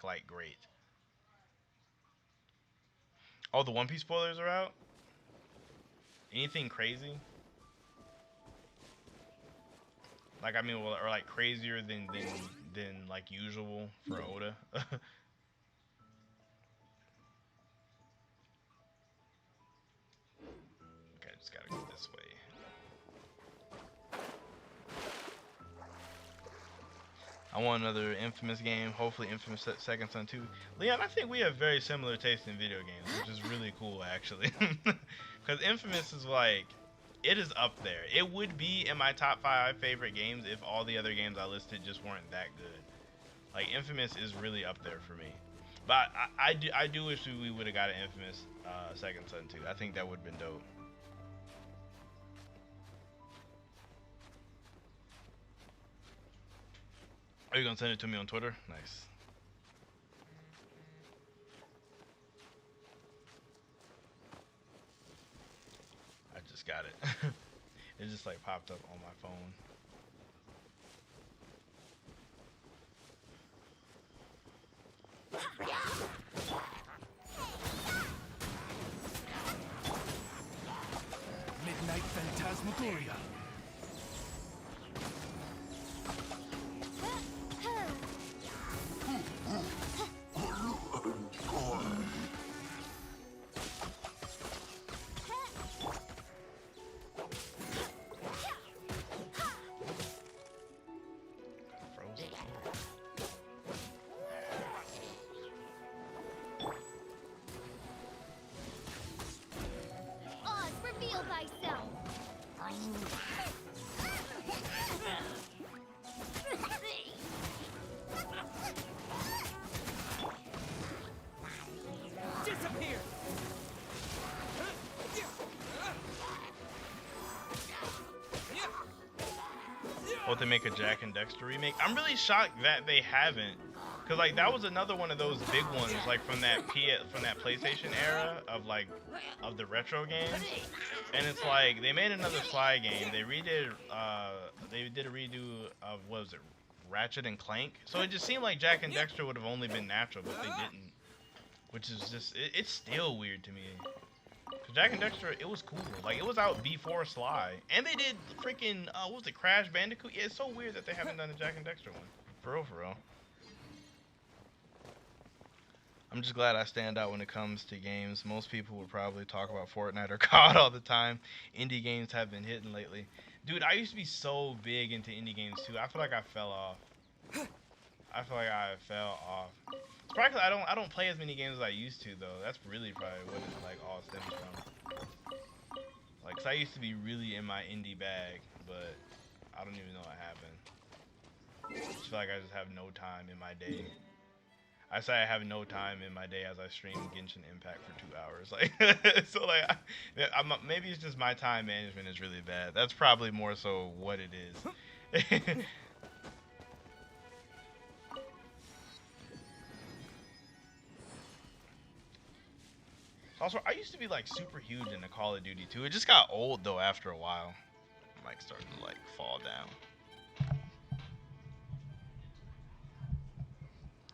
[SPEAKER 1] like great. Oh, the One Piece spoilers are out? Anything crazy? Like, I mean, or like crazier than like usual for Oda? Okay, just gotta go this way. I want another Infamous game. Hopefully Infamous Second Son 2. Leon, I think we have very similar taste in video games, which is really cool, actually. Because Infamous is like, it is up there. It would be in my top 5 favorite games if all the other games I listed just weren't that good. Like, Infamous is really up there for me. But I do wish we would have got an Infamous Second Son 2. I think that would have been dope. Are you gonna send it to me on Twitter? Nice. I just got it. It just like popped up on my phone.
[SPEAKER 10] Midnight Phantasmagoria.
[SPEAKER 2] Oz, reveal thyself.
[SPEAKER 10] Disappear!
[SPEAKER 1] What, they make a Jack and Dexter remake? I'm really shocked that they haven't, cause like that was another one of those big ones, like from that PlayStation era of like of the retro games. And it's like they made another Sly game. They did a redo of, what was it, Ratchet and Clank. So it just seemed like Jack and Dexter would have only been natural, but they didn't, which is just it's still weird to me. Cause Jack and Dexter, it was cool. Like, it was out before Sly. And they did freaking, what was it, Crash Bandicoot? Yeah, it's so weird that they haven't done the Jack and Dexter one. For real, for real. I'm just glad I stand out when it comes to games. Most people would probably talk about Fortnite or COD all the time. Indie games have been hitting lately. Dude, I used to be so big into indie games too. I feel like I fell off. It's probably 'cause I don't play as many games as I used to though. That's really probably what it like all stems from. Like, 'cause I used to be really in my indie bag, but I don't even know what happened. I just feel like I just have no time in my day. I say I have no time in my day as I stream Genshin Impact for 2 hours. Like, so like, maybe it's just my time management is really bad. That's probably more so what it is. Also, I used to be like super huge into Call of Duty too. It just got old though after a while. Mic's starting to like fall down.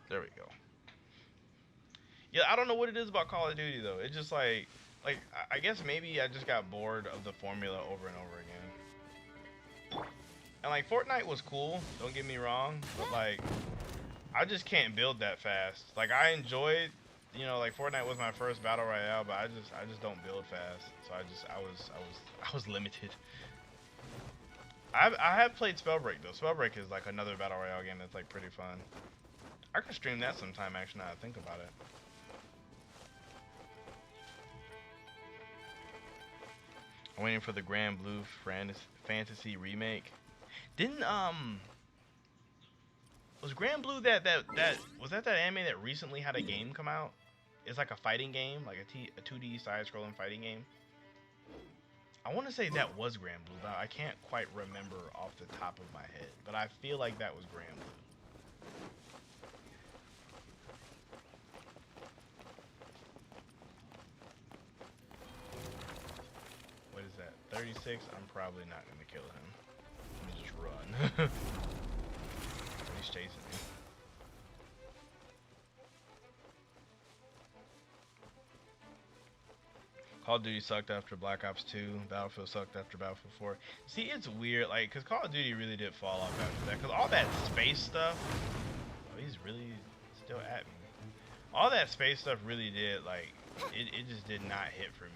[SPEAKER 1] There we go. Yeah, I don't know what it is about Call of Duty though. It's just like I guess maybe I just got bored of the formula over and over again. And like Fortnite was cool, don't get me wrong, but like I just can't build that fast. Like I enjoyed, you know, like Fortnite was my first battle royale, but I just don't build fast. So I was limited. I have played Spellbreak though. Spellbreak is like another battle royale game that's like pretty fun. I could stream that sometime actually now that I think about it. I'm waiting for the Grand Blue Fantasy remake. Didn't was Grand Blue that was that anime that recently had a game come out? It's like a fighting game, like a 2D side-scrolling fighting game. I want to say that was Grand Blue, but I can't quite remember off the top of my head. But I feel like that was Grand Blue. What is that? 36? I'm probably not going to kill him. Let me just run. He's chasing me. Call of Duty sucked after Black Ops 2. Battlefield sucked after Battlefield 4. See, it's weird, like, because Call of Duty really did fall off after that. Because all that space stuff... Oh, he's really still at me. All that space stuff really did, like, it just did not hit for me.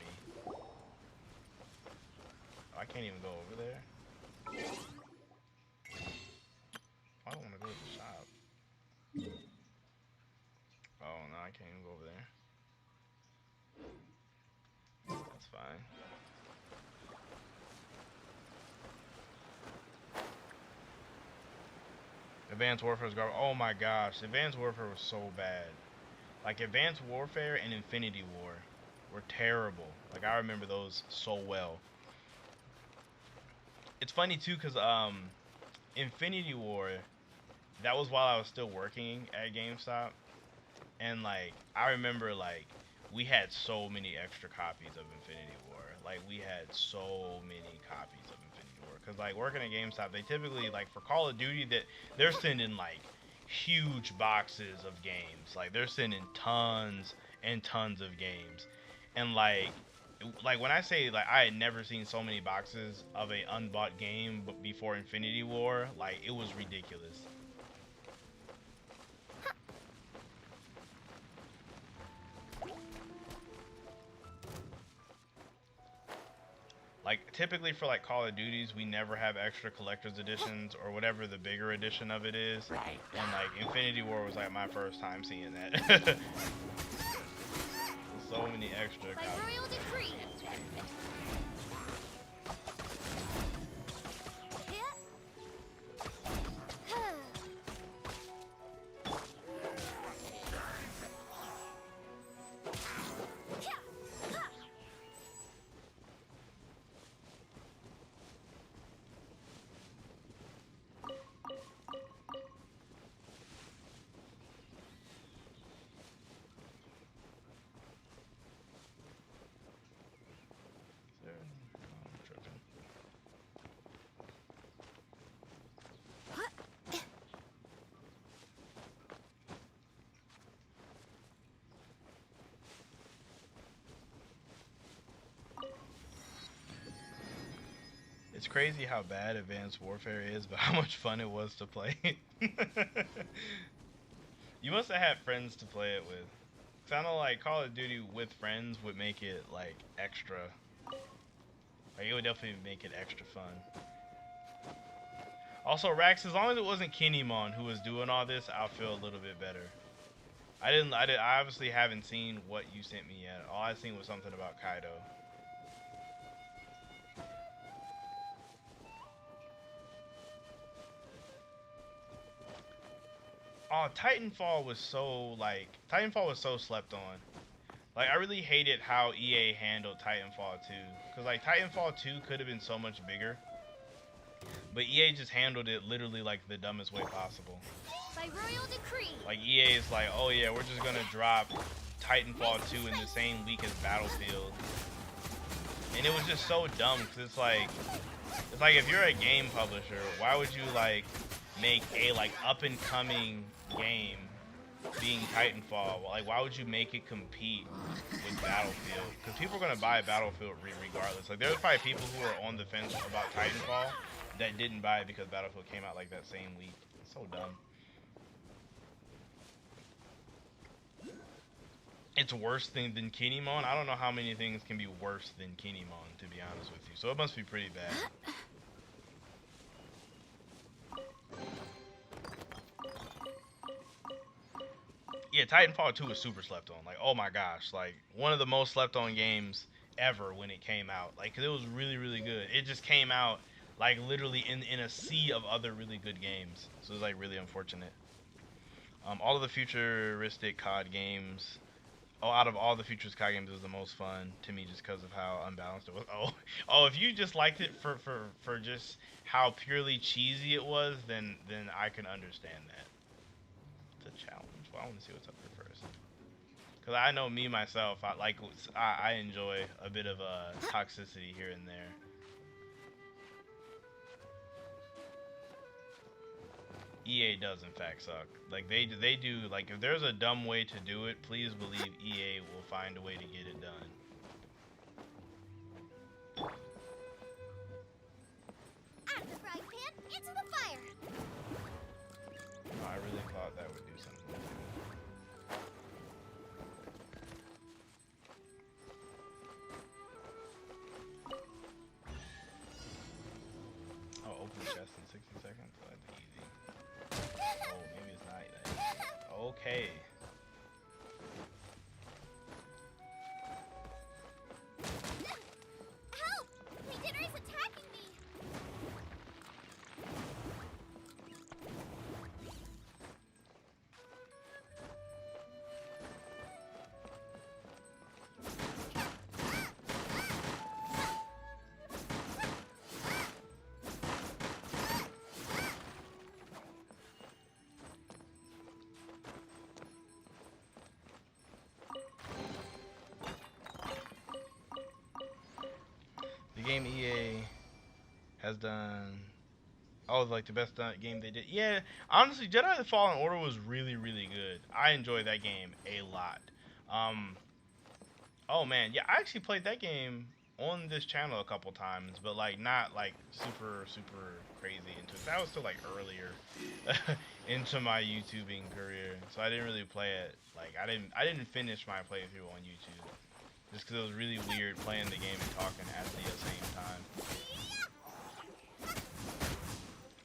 [SPEAKER 1] Oh, I can't even go over there. I don't want to go to the shop. Oh, no, I can't even go over there. That's fine. Advanced Warfare is garbage. Oh my gosh, Advanced Warfare was so bad. Like, Advanced Warfare and Infinity War were terrible. Like, I remember those so well. It's funny too, cause Infinity War, that was while I was still working at GameStop, and like I remember like we had so many extra copies of Infinity War. Like we had so many copies of Infinity War, cause like working at GameStop, they typically like for Call of Duty that they're sending like huge boxes of games. Like they're sending tons and tons of games, and like when I say like I had never seen so many boxes of a unbought game before Infinity War, like it was ridiculous. Like typically for like Call of Duties, we never have extra collector's editions or whatever the bigger edition of it is. And like Infinity War was like my first time seeing that. So many extra
[SPEAKER 2] By
[SPEAKER 1] copies.
[SPEAKER 2] royal decree.
[SPEAKER 1] It's crazy how bad Advanced Warfare is, but how much fun it was to play. You must have had friends to play it with. Cause I know like Call of Duty with friends would make it like extra. Like it would definitely make it extra fun. Also, Rax, as long as it wasn't Kinemon who was doing all this, I'll feel a little bit better. I obviously haven't seen what you sent me yet. All I seen was something about Kaido. Oh, Titanfall was so slept on. Like I really hated how EA handled Titanfall 2, cause like Titanfall 2 could have been so much bigger, but EA just handled it literally like the dumbest way possible.
[SPEAKER 2] By royal decree.
[SPEAKER 1] Like EA is like, oh yeah, we're just gonna drop Titanfall 2 in the same week as Battlefield, and it was just so dumb, cause it's like if you're a game publisher, why would you like make a like up and coming game being Titanfall? Like why would you make it compete with Battlefield? Because people are gonna buy Battlefield regardless. Like there's probably people who are on the fence about Titanfall that didn't buy it because Battlefield came out like that same week. It's so dumb. It's worse than Kinemon. I don't know how many things can be worse than Kinemon, to be honest with you. So it must be pretty bad. Yeah, Titanfall 2 was super slept on. Like, oh my gosh, like one of the most slept on games ever when it came out. Like, 'cause it was really, really good. It just came out like literally in a sea of other really good games. So it's like really unfortunate. All of the futuristic COD games. Oh, out of all the futuristic COD games, it was the most fun to me just because of how unbalanced it was. Oh, if you just liked it for just how purely cheesy it was, then I can understand that. It's a challenge. Well, I want to see what's up here first. Because I know me, myself, I enjoy a bit of toxicity here and there. EA does, in fact, suck. Like, they do, like, if there's a dumb way to do it, please believe EA will find a way to get it done.
[SPEAKER 2] Out of the frying pan, into the fire.
[SPEAKER 1] Oh, I really thought that would do something too. Oh, open the chest in 60 seconds? Oh, that's easy. Oh, maybe it's not that. Okay.
[SPEAKER 2] Help! My dinner is attacking me.
[SPEAKER 1] The game EA has done... Oh, like the best game they did. Yeah, honestly, Jedi: The Fallen Order was really, really good. I enjoyed that game a lot. Um, oh man, yeah, I actually played that game on this channel a couple times, but like not like super, super crazy into it. That was still like earlier into my YouTubing career, so I didn't really play it. Like I didn't finish my playthrough on YouTube just because it was really weird playing the game and talking at the same time.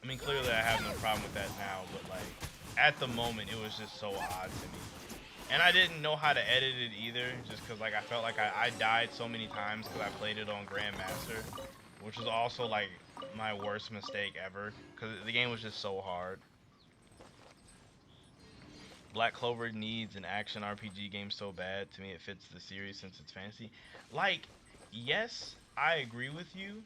[SPEAKER 1] I mean, clearly I have no problem with that now, but like at the moment it was just so odd to me. And I didn't know how to edit it either, just because like I felt like I died so many times because I played it on Grandmaster, which was also like my worst mistake ever, because the game was just so hard. Black Clover needs an action RPG game so bad. To me, it fits the series since it's fantasy. Like, yes, I agree with you,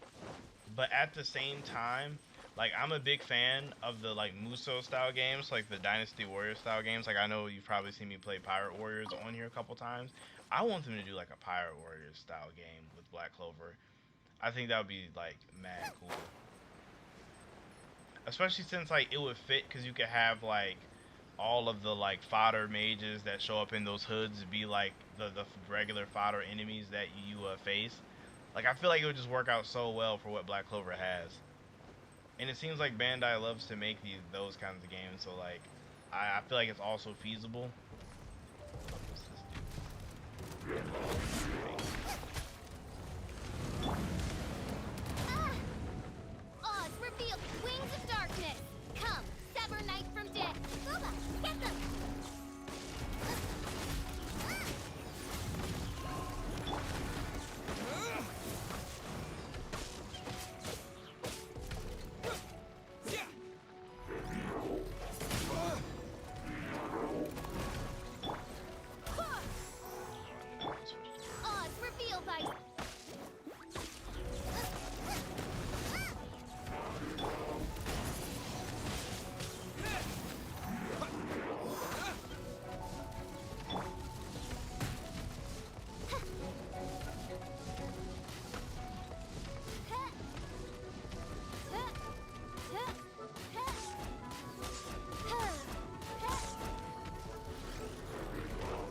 [SPEAKER 1] but at the same time, like I'm a big fan of the like Muso style games, like the Dynasty Warrior style games. Like I know you've probably seen me play Pirate Warriors on here a couple times. I want them to do like a Pirate Warriors style game with Black Clover. I think that would be like mad cool. Especially since like it would fit because you could have like all of the like fodder mages that show up in those hoods be like the regular fodder enemies that you face. Like I feel like it would just work out so well for what Black Clover has. And it seems like Bandai loves to make those kinds of games, so like I feel like it's also feasible.
[SPEAKER 2] Oz, reveal wings of darkness. Come, sever night from death. Clover, get them. Oz, reveal thy.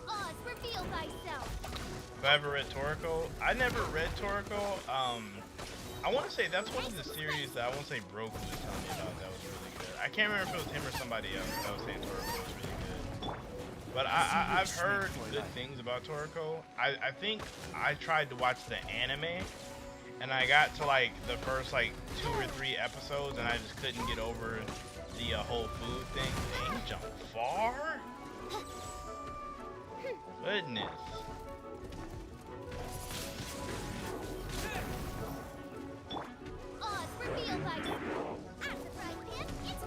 [SPEAKER 2] Oz, reveal thyself.
[SPEAKER 1] If I ever read Toriko, I never read Toriko. I want to say that's one of the series that I won't say Broke was telling me about that was really good. I can't remember if it was him or somebody else that was saying Toriko was really good. But I've heard good things about Toriko. I think I tried to watch the anime, and I got to like the first like 2 or 3 episodes, and I just couldn't get over the whole food thing. Dang, he jumped far. Goodness.
[SPEAKER 2] Oz, reveal thyself. I'm the right man. It's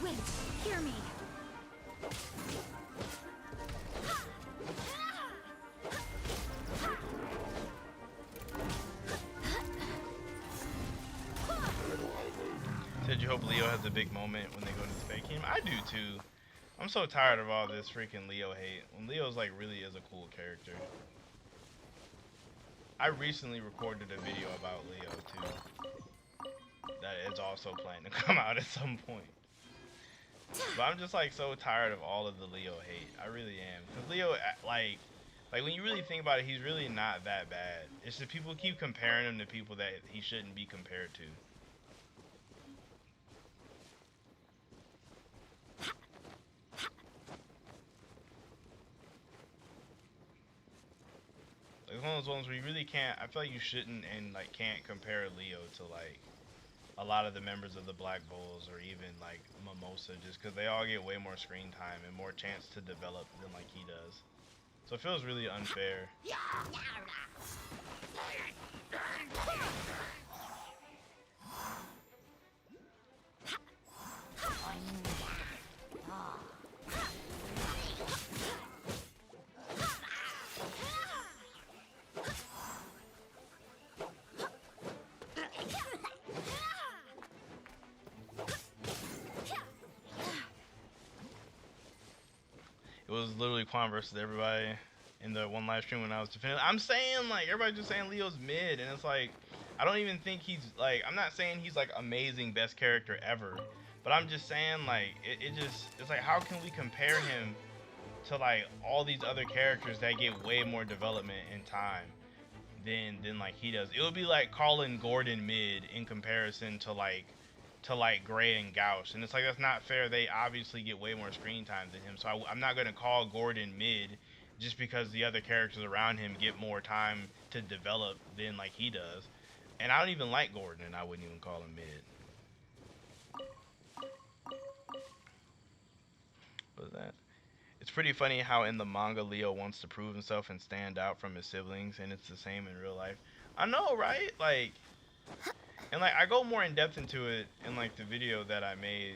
[SPEAKER 3] Wait, hear me.
[SPEAKER 1] Said you hope Leo has a big moment when they go to the fake game. I do too. I'm so tired of all this freaking Leo hate. When Leo's like really is a cool character. I recently recorded a video about Leo too. That is also planning to come out at some point. But I'm just like so tired of all of the Leo hate. I really am. Cause Leo like when you really think about it, he's really not that bad. It's just people keep comparing him to people that he shouldn't be compared to. Like it's one of those ones where you really can't. I feel like you shouldn't and like can't compare Leo to like a lot of the members of the Black Bulls or even like Mimosa, just because they all get way more screen time and more chance to develop than like he does. So it feels really unfair. It was literally Quan versus everybody. in the one live stream when I was defending. I'm saying like everybody's just saying Leo's mid, and it's like I don't even think he's like I'm not saying he's like amazing best character ever, but I'm just saying like it's like how can we compare him to like all these other characters that get way more development in time than like he does. It would be like calling Gordon mid in comparison to like Gray and Gauss, and it's like that's not fair. They obviously get way more screen time than him, so I'm not gonna call Gordon mid just because the other characters around him get more time to develop than like he does. And I don't even like Gordon, and I wouldn't even call him mid. What was that? It's pretty funny how in the manga Leo wants to prove himself and stand out from his siblings, and it's the same in real life. I know, right? Like, and like I go more in depth into it in like the video that I made.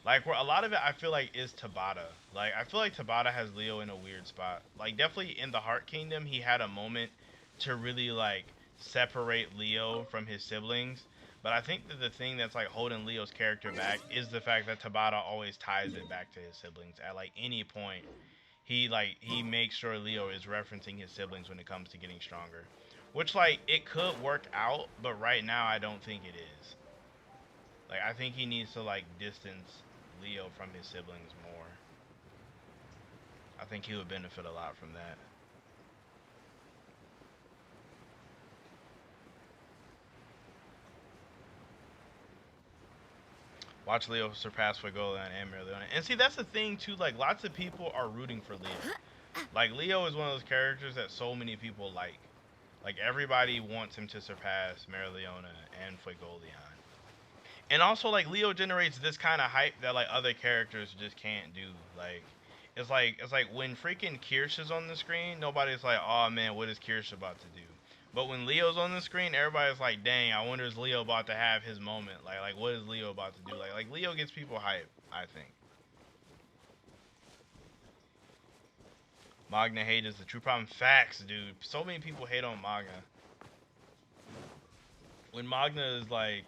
[SPEAKER 1] Like where a lot of it I feel like is Tabata. Like I feel like Tabata has Leo in a weird spot. Like definitely in the Heart Kingdom he had a moment to really like separate Leo from his siblings. But I think that the thing that's like holding Leo's character back is the fact that Tabata always ties it back to his siblings. At like any point, he makes sure Leo is referencing his siblings when it comes to getting stronger. Which like it could work out, but right now I don't think it is. Like I think he needs to like distance Leo from his siblings more. I think he would benefit a lot from that. Watch Leo surpass Fuegoleon and Merleon. And see, that's the thing too, like lots of people are rooting for Leo. Like Leo is one of those characters that so many people like. Like everybody wants him to surpass Merleona and Fuegoleon. And also like Leo generates this kind of hype that like other characters just can't do. Like it's like when freaking Kirsch is on the screen, nobody's like, oh man, what is Kirsch about to do? But when Leo's on the screen, everybody's like, dang, I wonder is Leo about to have his moment? Like what is Leo about to do? Like Leo gets people hype, I think. Magna hate is the true problem. Facts, dude. So many people hate on Magna. When Magna is like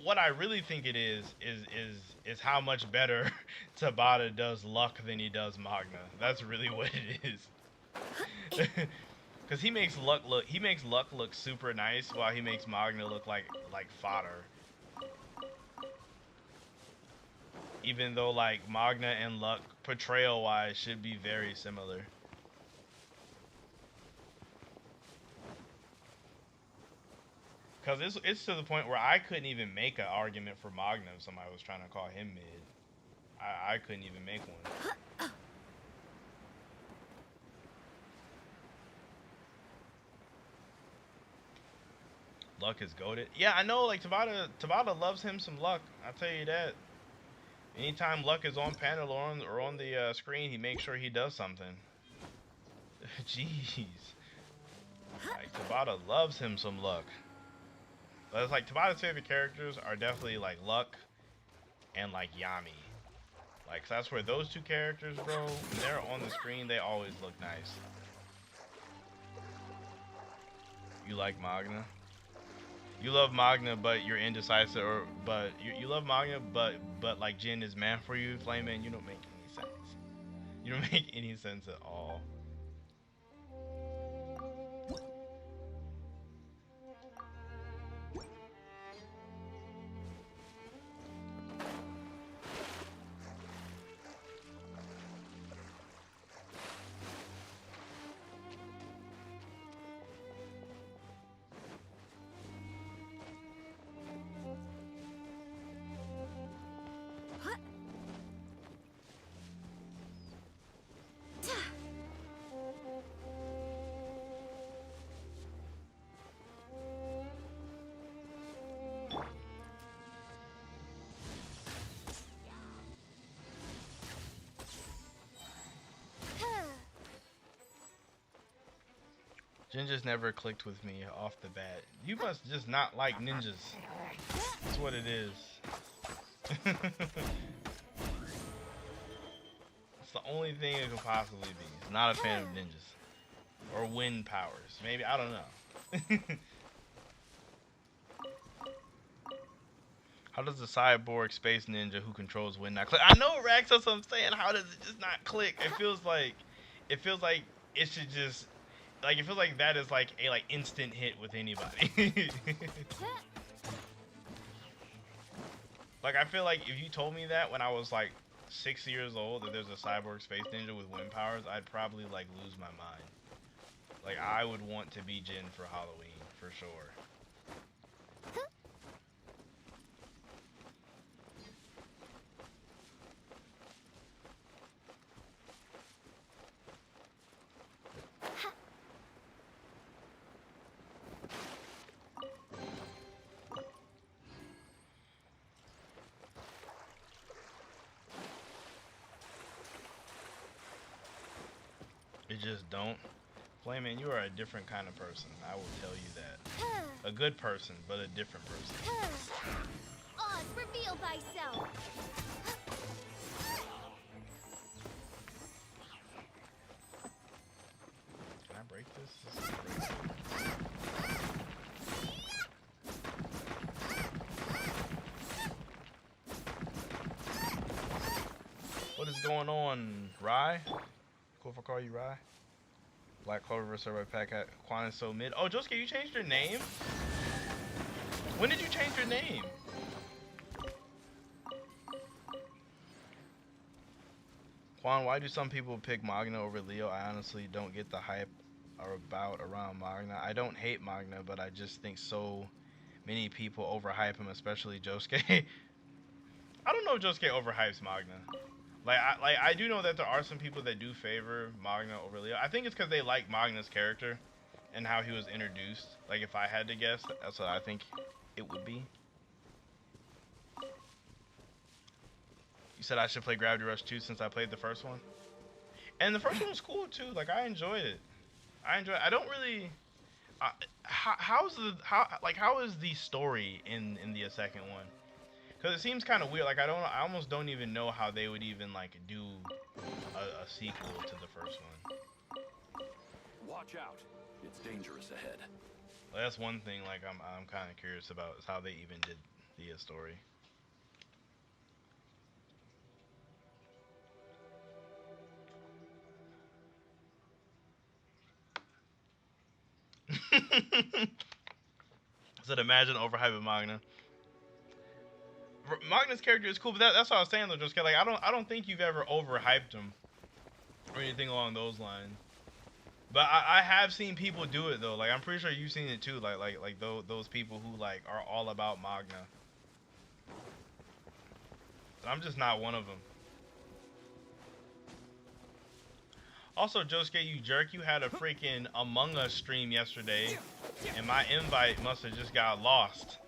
[SPEAKER 1] what I really think it is how much better Tabata does Luck than he does Magna. That's really what it is. Cause he makes Luck look super nice while he makes Magna look like fodder. Even though like Magna and Luck portrayal wise should be very similar. Cause it's to the point where I couldn't even make an argument for Magna if somebody was trying to call him mid. I couldn't even make one. Luck is goated. Yeah, I know. Like Tabata loves him some Luck. I'll tell you that. Anytime Luck is on panel or on the screen, he makes sure he does something. Jeez. Like Tabata loves him some Luck. But it's like Tabata's favorite characters are definitely like Luck and like Yami. Like, so that's where those two characters, bro, when they're on the screen, they always look nice. You like Magna? You love Magna, but you're indecisive, or but you love Magna, but like Jin is man for you, Flamin'. You don't make any sense. You don't make any sense at all. Jin just never clicked with me off the bat. You must just not like ninjas. That's what it is. It's the only thing it could possibly be. It's not a fan of ninjas. Or wind powers. Maybe, I don't know. How does the cyborg space ninja who controls wind not click? I know, Rax, that's what I'm saying. How does it just not click? It it feels like it should just like it feels like that is like a like instant hit with anybody. Like I feel like if you told me that when I was like 6 years old that there's a cyborg space ninja with wind powers, I'd probably like lose my mind. Like I would want to be Jin for Halloween for sure. It just don't. Flamin', you are a different kind of person. I will tell you that. A good person, but a different person.
[SPEAKER 2] Oz, reveal thyself.
[SPEAKER 1] Can I break this? This is crazy. What is going on, Rye? Cool if I call you Rye? Black Clover vs. Survey Pack at Quan is so mid. Oh, Josuke, you changed your name? When did you change your name? Quan, why do some people pick Magna over Leo? I honestly don't get the hype around Magna. I don't hate Magna, but I just think so many people overhype him, especially Josuke. I don't know if Josuke overhypes Magna. I do know that there are some people that do favor Magna over Leo. I think it's because they like Magna's character and how he was introduced. Like, if I had to guess, that's what I think it would be. You said I should play Gravity Rush 2 since I played the first one. And the first one was cool, too. Like, I enjoyed it. I don't really... how is the story in the second one? Because it seems kind of weird. Like I almost don't even know how they would even like do a sequel to the first one.
[SPEAKER 8] Watch out. It's dangerous ahead.
[SPEAKER 1] Well, that's one thing like I'm kind of curious about is how they even did the story. I said imagine overhyping Magna. Magna's character is cool, but that's what I was saying though, just like I don't think you've ever overhyped him or anything along those lines. But I have seen people do it though. Like I'm pretty sure you've seen it too. Like those people who like are all about Magna. I'm just not one of them. Also, Josuke, you jerk, you had a freaking Among Us stream yesterday, and my invite must have just got lost.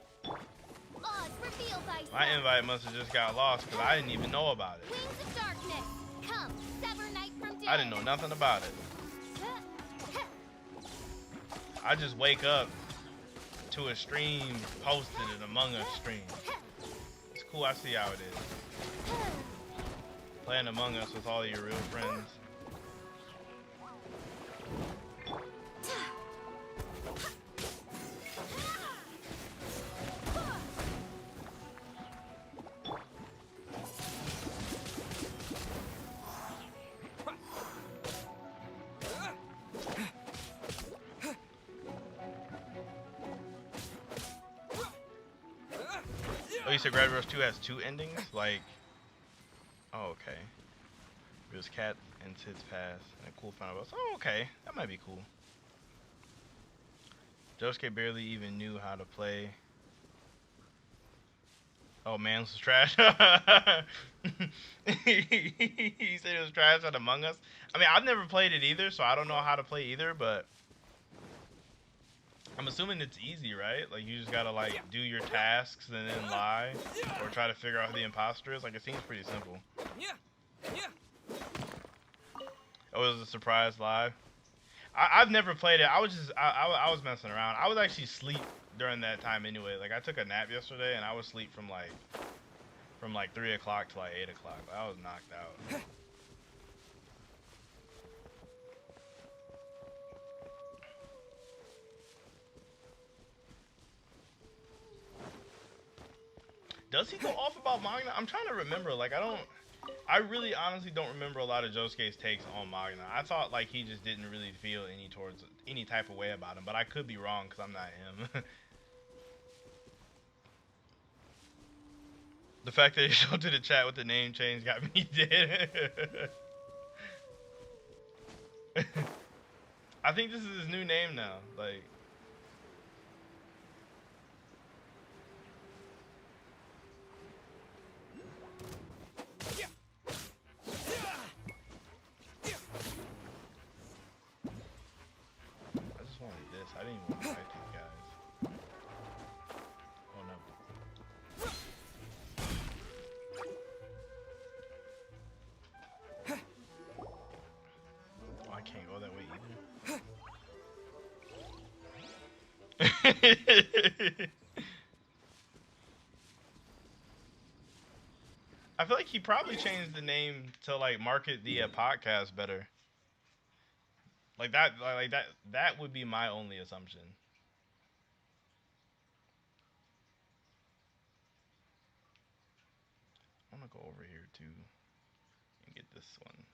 [SPEAKER 1] My invite must have just got lost because I didn't even know about it.
[SPEAKER 2] Wings of darkness, come, sever night from day.
[SPEAKER 1] I didn't know nothing about it. I just wake up to a stream posted an Among Us stream. It's cool, I see how it is. Playing Among Us with all your real friends. Oh, you said Gravity Rush 2 has 2 endings? Like, oh, okay. It was Cat and Tid's Pass and a cool final boss. Oh, okay. That might be cool. Josuke barely even knew how to play. Oh, man, this was trash. He said it was trash at Among Us. I mean, I've never played it either, so I don't know how to play either, but I'm assuming it's easy, right? Like, you just gotta, like, do your tasks and then lie, or try to figure out who the imposter is. Like, it seems pretty simple. It was a surprise live. I've never played it. I was messing around. I was actually asleep during that time anyway. Like, I took a nap yesterday, and I was asleep from like 3 o'clock to like 8 o'clock. I was knocked out. Does he go off about Magna? I'm trying to remember. Like, I don't... I really honestly don't remember a lot of Josuke's takes on manga. I thought like he just didn't really feel any type of way about him, but I could be wrong because I'm not him. The fact that he showed to the chat with the name change got me dead. I think this is his new name now. Like, I just wanted this. I didn't even want to fight these guys. Oh no. Oh, I can't go that way either. I feel like he probably changed the name to like market the podcast better. Like that would be my only assumption. I'm gonna go over here too and get this one.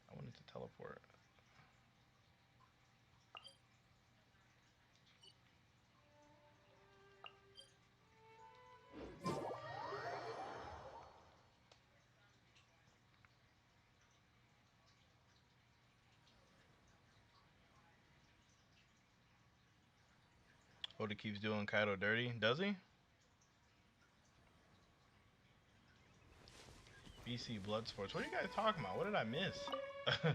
[SPEAKER 1] I wanted to teleport. Oda keeps doing Kaido dirty, does he? BC Blood Sports. What are you guys talking about? What did I miss? I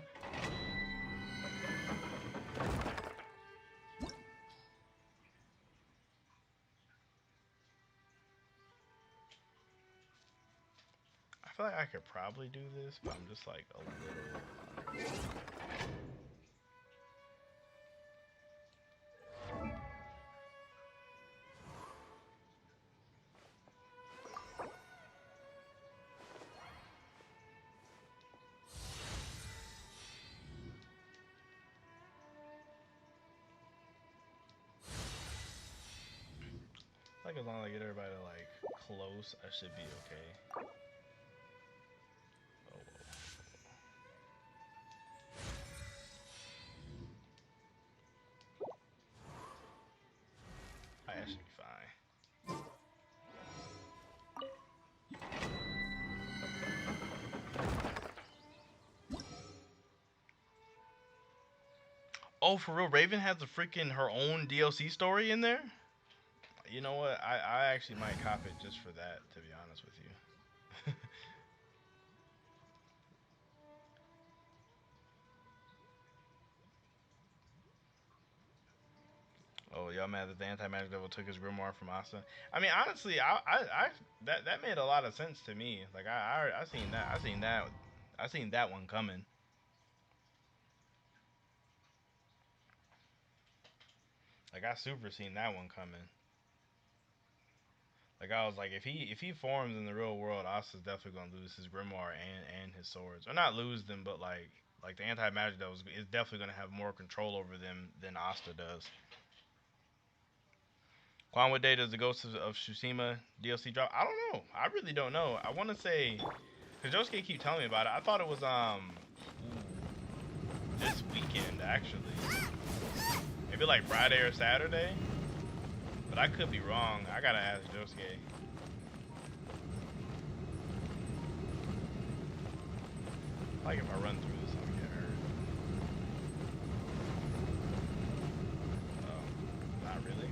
[SPEAKER 1] feel like I could probably do this, but I'm just like a little. Like as long as I get everybody like close, I should be okay. Oh, I should be fine. Oh, for real, Raven has a freaking her own DLC story in there? You know what? I actually might cop it just for that, to be honest with you. Oh, y'all mad that the anti-magic devil took his grimoire from Asta? I mean, honestly, that made a lot of sense to me. Like I seen that one coming. Like I super seen that one coming. Like I was like, if he forms in the real world, Asta's definitely gonna lose his grimoire and his swords, or not lose them, but like the anti-magic devil is definitely gonna have more control over them than Asta does. Quan, what day does the Ghost of Tsushima DLC drop? I don't know. I really don't know. I want to say, cause Josuke keep telling me about it. I thought it was this weekend actually. Maybe like Friday or Saturday. But I could be wrong. I gotta ask Josuke. Like if I run through this, I'm gonna get hurt. Oh, not really.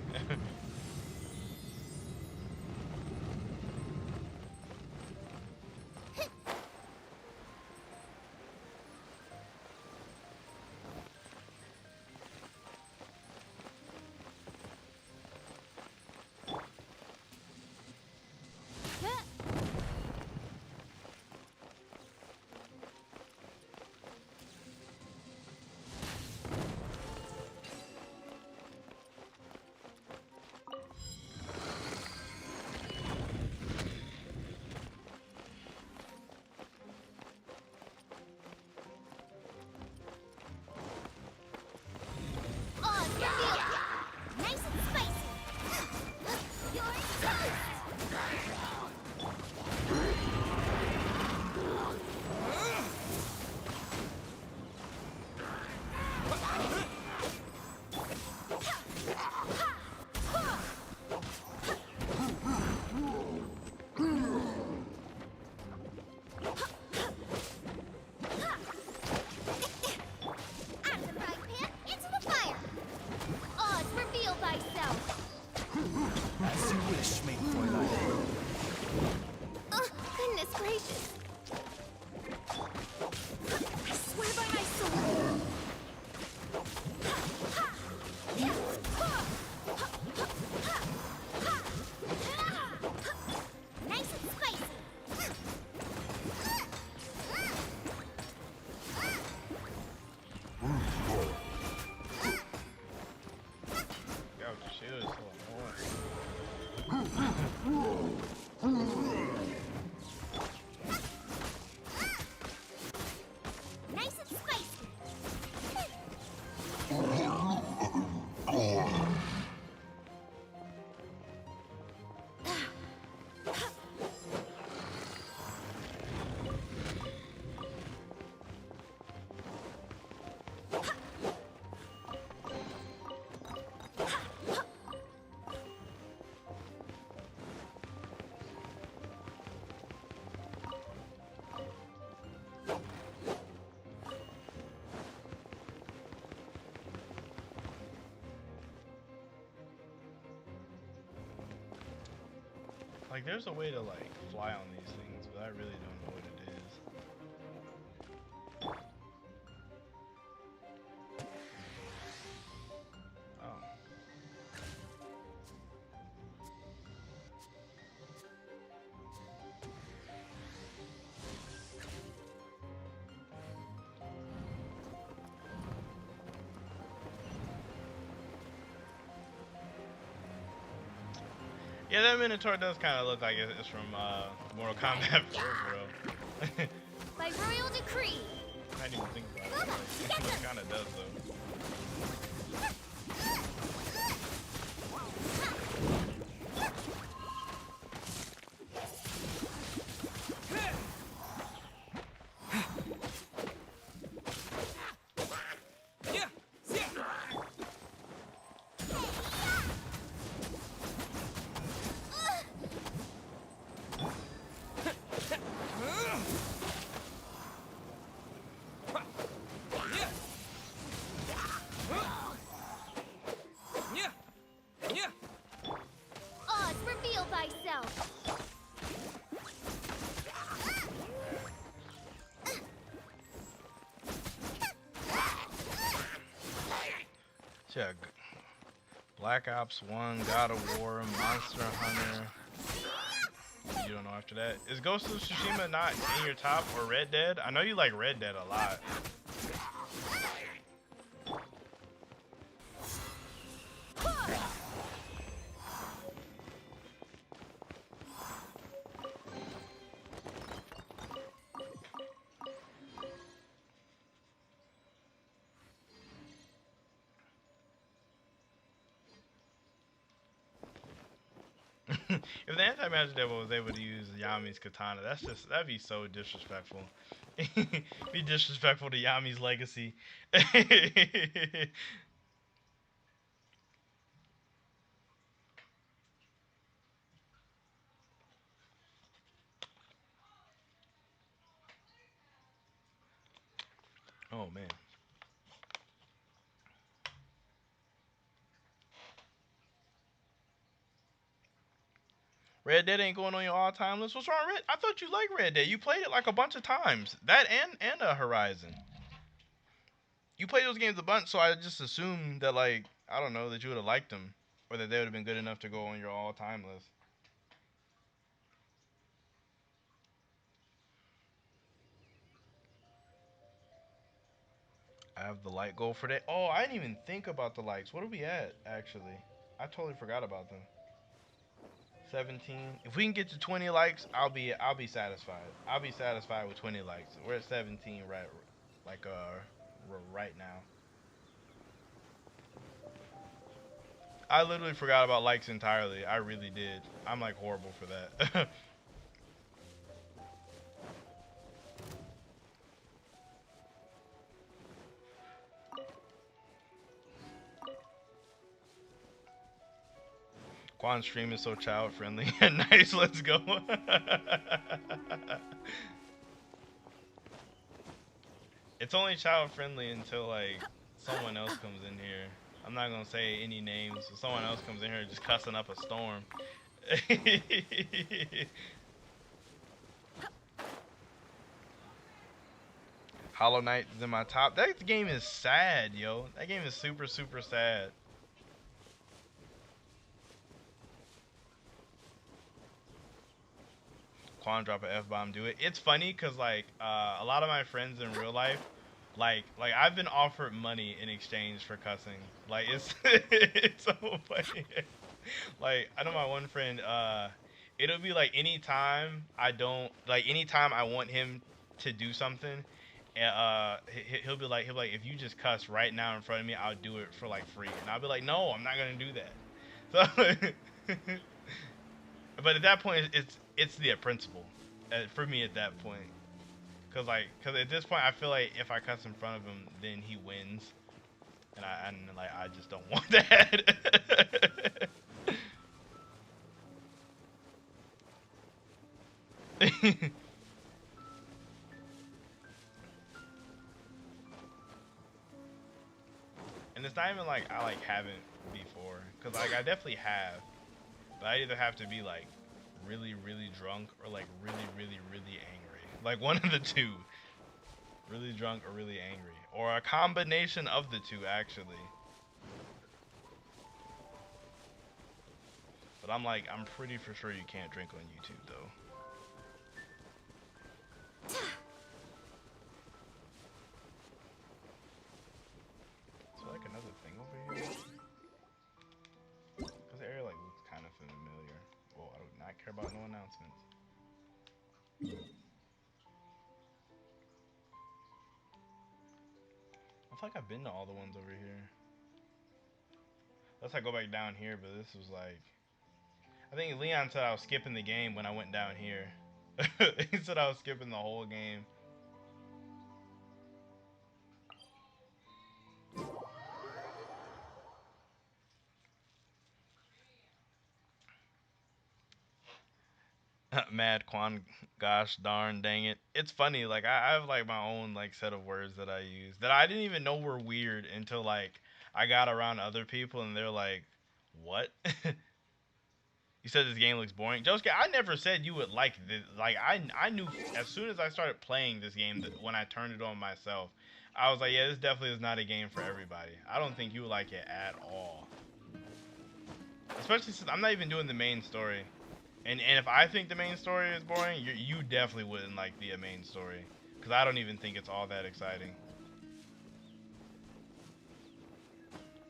[SPEAKER 1] Like, there's a way to like fly on these things, but I really don't know what it is. Oh. Yeah, that Minotaur does kind of look like it's from Mortal Kombat 4, bro.
[SPEAKER 2] By royal decree.
[SPEAKER 1] I didn't even think about it. Like, it kind of does, though.
[SPEAKER 2] Oz, reveal thyself.
[SPEAKER 1] Check. Black Ops 1, God of War, Monster Hunter. You don't know after that. Is Ghost of Tsushima not in your top, or Red Dead? I know you like Red Dead a lot. If the anti-magic devil was able to use Yami's katana, that'd be so disrespectful. Be disrespectful to Yami's legacy. Oh man. Red Dead ain't going on your all-time list. What's wrong, Red? I thought you liked Red Dead. You played it like a bunch of times. That and Horizon. You played those games a bunch, so I just assumed that, like, I don't know, that you would have liked them, or that they would have been good enough to go on your all-time list. I have the like goal for that. Oh, I didn't even think about the likes. What are we at, actually? I totally forgot about them. 17. If we can get to 20 likes, I'll be satisfied. I'll be satisfied with 20 likes. We're at 17 right now. I literally forgot about likes entirely. I really did. I'm like horrible for that. Quan's stream is so child friendly. Nice, let's go. It's only child friendly until like someone else comes in here. I'm not gonna say any names, but someone else comes in here just cussing up a storm. Hollow Knight is in my top. That game is sad, yo. That game is super, super sad. Quan drop an F-bomb, do it. It's funny because like a lot of my friends in real life, like I've been offered money in exchange for cussing. Like it's it's so funny. Like I know my one friend, it'll be like anytime I want him to do something, he'll be like if you just cuss right now in front of me, I'll do it for like free. And I'll be like, no, I'm not gonna do that. So but at that point, it's the principle for me at that point, cause at this point I feel like if I cuss in front of him, then he wins, and I just don't want that. And it's not even like I like haven't before, cause like I definitely have, but I either have to be like really, really drunk or like really, really, really angry. Like one of the two. Really drunk or really angry. Or a combination of the two, actually. But I'm pretty for sure you can't drink on YouTube, though. Is there like another thing over here? Because the area like looks kind of familiar. Well, I do not care about no announcements. I feel like I've been to all the ones over here. Unless I go back down here, but this was like... I think Leon said I was skipping the game when I went down here. He said I was skipping the whole game. Mad Quan, gosh darn dang it. It's funny, like I have like my own like set of words that I use that I didn't even know were weird until like I got around other people and they're like, what? You said this game looks boring. Josuke, I never said you would like this. Like I knew as soon as I started playing this game that when I turned it on myself, I was like, yeah, this definitely is not a game for everybody. I don't think you would like it at all. Especially since I'm not even doing the main story. And if I think the main story is boring, you definitely wouldn't like the main story. Because I don't even think it's all that exciting.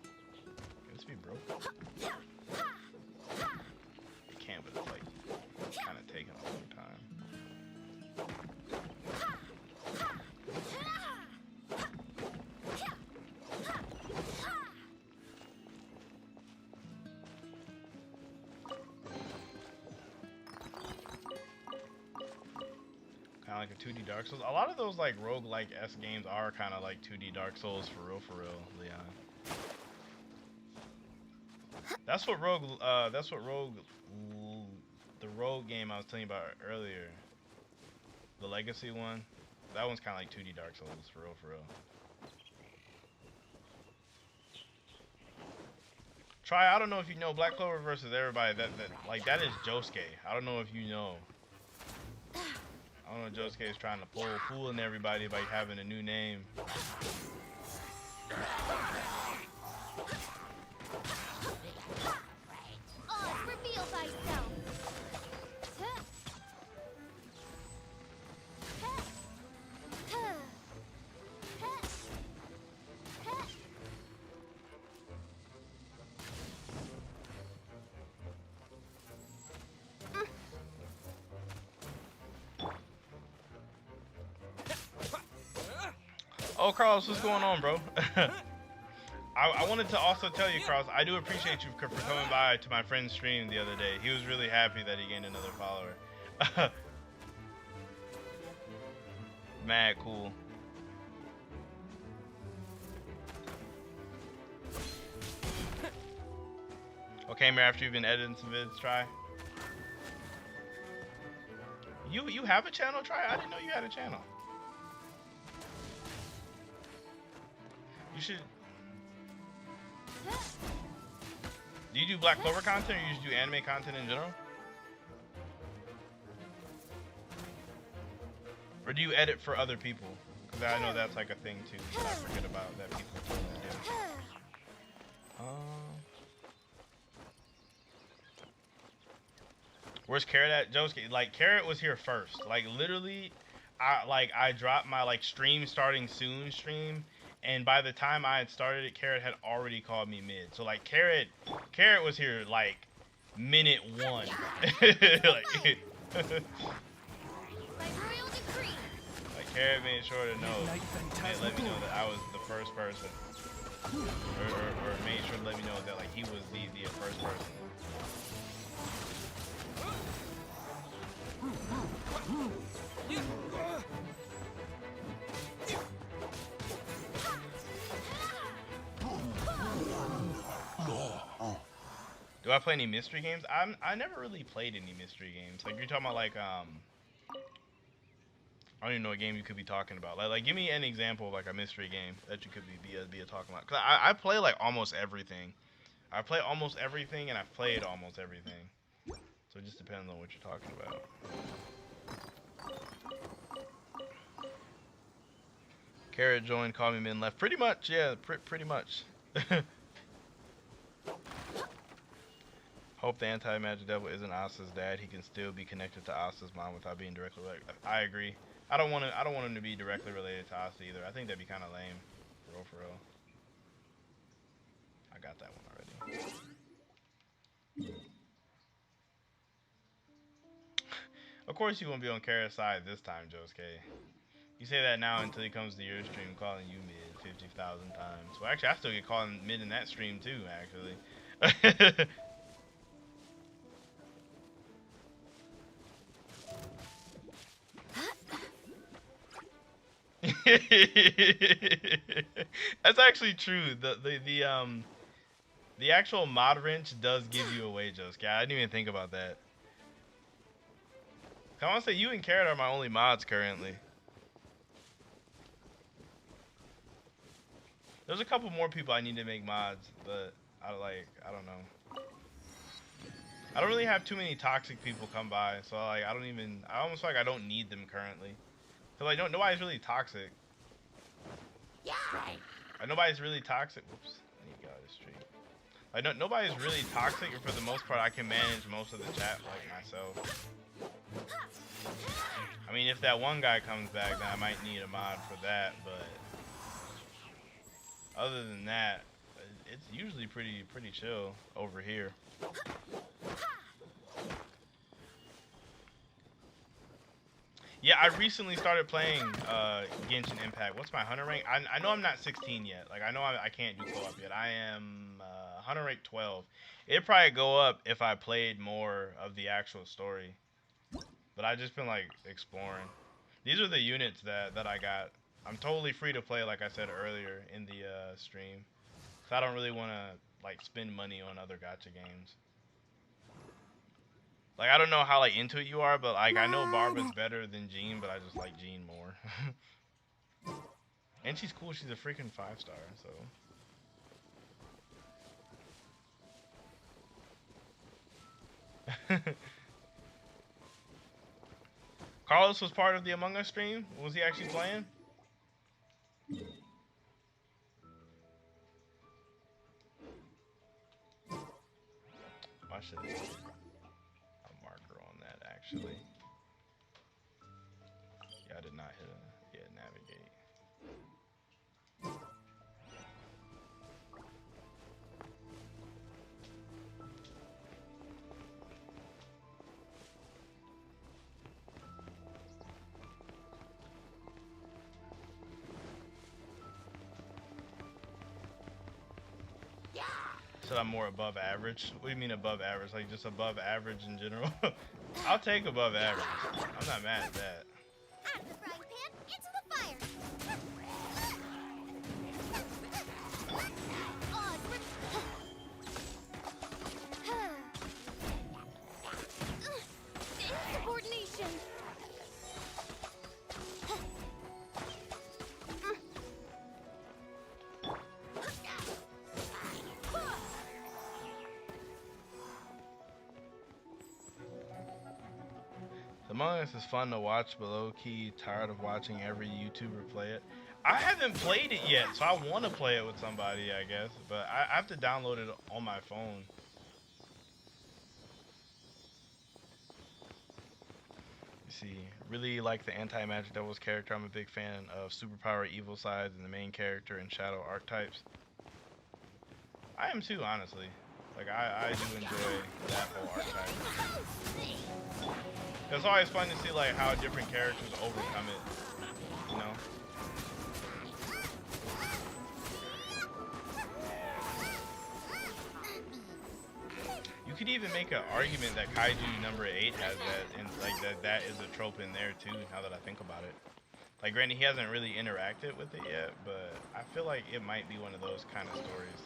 [SPEAKER 1] Can this be broke? It can, but it's like kind of taking a long time. Kind of like a 2D Dark Souls. A lot of those like roguelike-esque games are kind of like 2D Dark Souls for real, Leon. That's what the Rogue game I was telling you about earlier. The Legacy one. That one's kind of like 2D Dark Souls for real. Try, I don't know if you know Black Clover versus everybody. That is Josuke. I don't know if you know. I don't know, Josuke is trying to pull fooling everybody by having a new name.
[SPEAKER 2] Oh, reveal thyself.
[SPEAKER 1] Oh, Carlos, what's going on, bro? I wanted to also tell you, Carlos, I do appreciate you for coming by to my friend's stream the other day. He was really happy that he gained another follower. Mad cool. Okay, Mir, after you've been editing some vids, try. You have a channel, try? I didn't know you had a channel. You should. Do you do Black Clover content, or you just do anime content in general? Or do you edit for other people? Because I know that's like a thing too that I forget about that people totally do. Where's Carrot at? Josuke, like Carrot was here first. Like literally, I dropped my like stream starting soon stream. And by the time I had started it, Carrot had already called me mid. So like Carrot was here like minute one. Like Carrot made sure to know. They let me know that I was the first person, or made sure to let me know that like he was the first person. Do I play any mystery games? I never really played any mystery games. Like you're talking about like I don't even know what game you could be talking about. Like give me an example of like a mystery game that you could be talking about. Cause I play like almost everything. I play almost everything and I've played almost everything. So So it just depends on what you're talking about. Carrot joined, call me min left. Pretty much, yeah, pretty much. Hope the anti-magic devil isn't Asa's dad. He can still be connected to Asa's mom without being directly related. I agree. I don't want him to be directly related to Asa either. I think that'd be kind of lame. For real. I got that one already. Of course you won't be on Kara's side this time, Josuke. You say that now until he comes to your stream calling you mid 50,000 times. Well, actually, I still get called mid in that stream too, actually. That's actually true. The actual mod wrench does give you away, Josuke. I didn't even think about that. I want to say you and Carrot are my only mods currently. There's a couple more people I need to make mods, but I don't know. I don't really have too many toxic people come by, so like I almost feel like I don't need them currently. So like nobody's really toxic.
[SPEAKER 2] Yeah.
[SPEAKER 1] Nobody's really toxic. Whoops. I need to get out of this tree. Like nobody's really toxic, and for the most part I can manage most of the chat like myself. I mean, if that one guy comes back, then I might need a mod for that, but other than that, it's usually pretty chill over here. Yeah, I recently started playing Genshin Impact. What's my hunter rank? I know I'm not 16 yet. Like, I know I can't do co-op yet. I am hunter rank 12. It'd probably go up if I played more of the actual story. But I've just been, like, exploring. These are the units that I got. I'm totally free to play, like I said earlier in the stream. So I don't really want to, like, spend money on other gacha games. Like, I don't know how, like, into it you are, but, like, I know Barbara's better than Jean, but I just like Jean more. And she's cool. She's a freaking 5-star, so. Carlos was part of the Among Us stream? Was he actually playing? I should have a marker on that, actually. Yeah, I did not hit navigate. Said I'm more above average. What do you mean above average? Like just above average in general? I'll take above average. I'm not mad at that.
[SPEAKER 2] Out of the frying pan, into the fire. Insubordination.
[SPEAKER 1] Among Us is fun to watch, but low-key tired of watching every YouTuber play it. I haven't played it yet, so I want to play it with somebody, I guess. But I have to download it on my phone. You see, really like the anti-magic devil's character. I'm a big fan of superpower evil sides and the main character and shadow archetypes. I am too, honestly. Like, I do enjoy that whole archetype. It's always fun to see, like, how different characters overcome it, you know? You could even make an argument that Kaiju number 8 has that, and, like, that is a trope in there, too, now that I think about it. Like, granted, he hasn't really interacted with it yet, but I feel like it might be one of those kind of stories.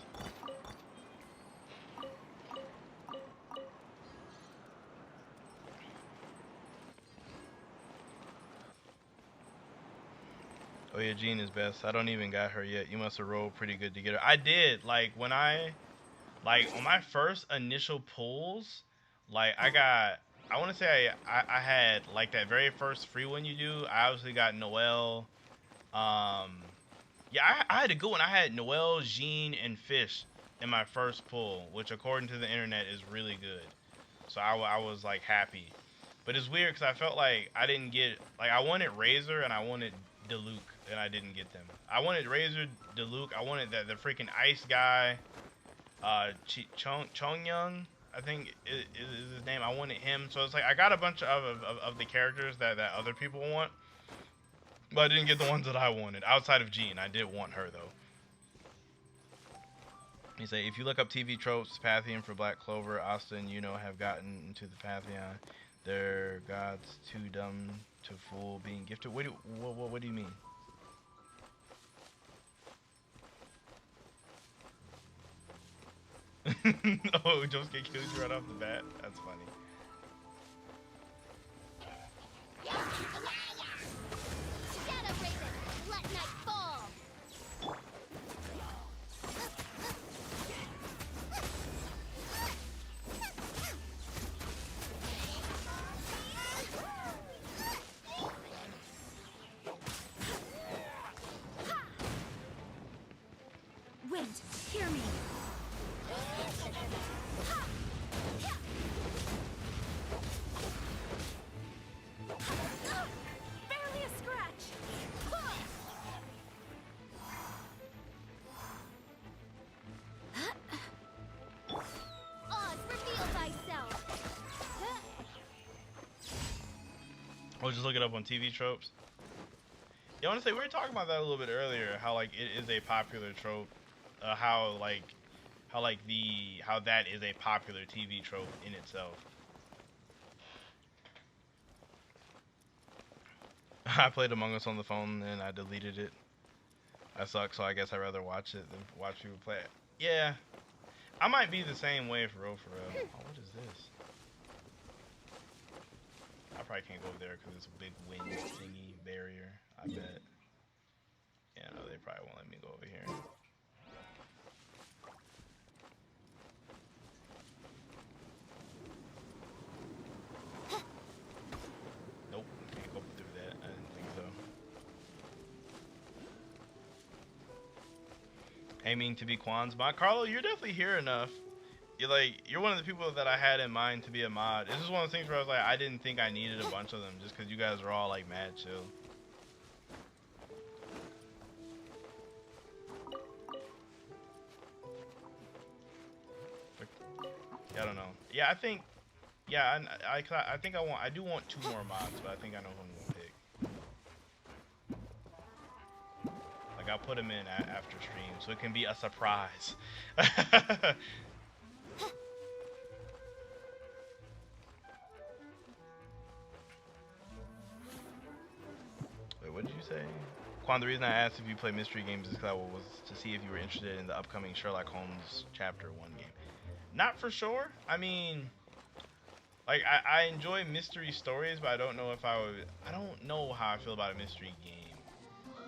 [SPEAKER 1] Oh yeah, Jean is best. I don't even got her yet. You must have rolled pretty good to get her. I did. Like, when on my first initial pulls, Like I want to say I had like that very first free one you do. I obviously got Noelle. Yeah, I had a good one. I had Noelle, Jean, and Fish in my first pull, which according to the internet is really good. So I was like happy. But it's weird because I felt like I didn't get, like I wanted Razor and I wanted Diluc and I didn't get them. I wanted Razor, Diluc, I wanted the freaking ice guy, Chongyun, I think is his name. I wanted him. So it's like I got a bunch of the characters that other people want. But I didn't get the ones that I wanted. Outside of Jean, I did want her though. He say, if you look up TV tropes, Pantheon for Black Clover, Asta and Yuno have gotten into the Pantheon. They're gods too dumb to fool being gifted. What do you mean? Oh, Josuke killed you right off the bat? That's funny.
[SPEAKER 2] Shadow Raven, let night fall.
[SPEAKER 3] Wind, hear me.
[SPEAKER 7] Barely a scratch.
[SPEAKER 2] Oz, reveal thyself.
[SPEAKER 1] I was just looking up on TV tropes. Yeah, I want to say we were talking about that a little bit earlier. How like it is a popular trope. How that is a popular TV trope in itself. I played Among Us on the phone and I deleted it. I suck, so I guess I'd rather watch it than watch people play it. Yeah, I might be the same way for real, for real. Oh, what is this? I probably can't go over there because it's a big wind thingy barrier. I bet. Yeah, no, they probably won't let me go over here. Nope, can't go through that. I didn't think so. Aiming to be Quan's mod. Carlo, you're definitely here enough. You're one of the people that I had in mind to be a mod. This is one of the things where I was like, I didn't think I needed a bunch of them just because you guys are all like mad chill. Yeah, I don't know. Yeah, I think. Yeah, I think I do want 2 more mods, but I think I know who I'm gonna pick. Like I'll put them in after stream, so it can be a surprise. Wait, what did you say? Quan, the reason I asked if you play mystery games is because I was to see if you were interested in the upcoming Sherlock Holmes Chapter 1 game. Not for sure. I mean, like I enjoy mystery stories, but I don't know if I would. I don't know how I feel about a mystery game.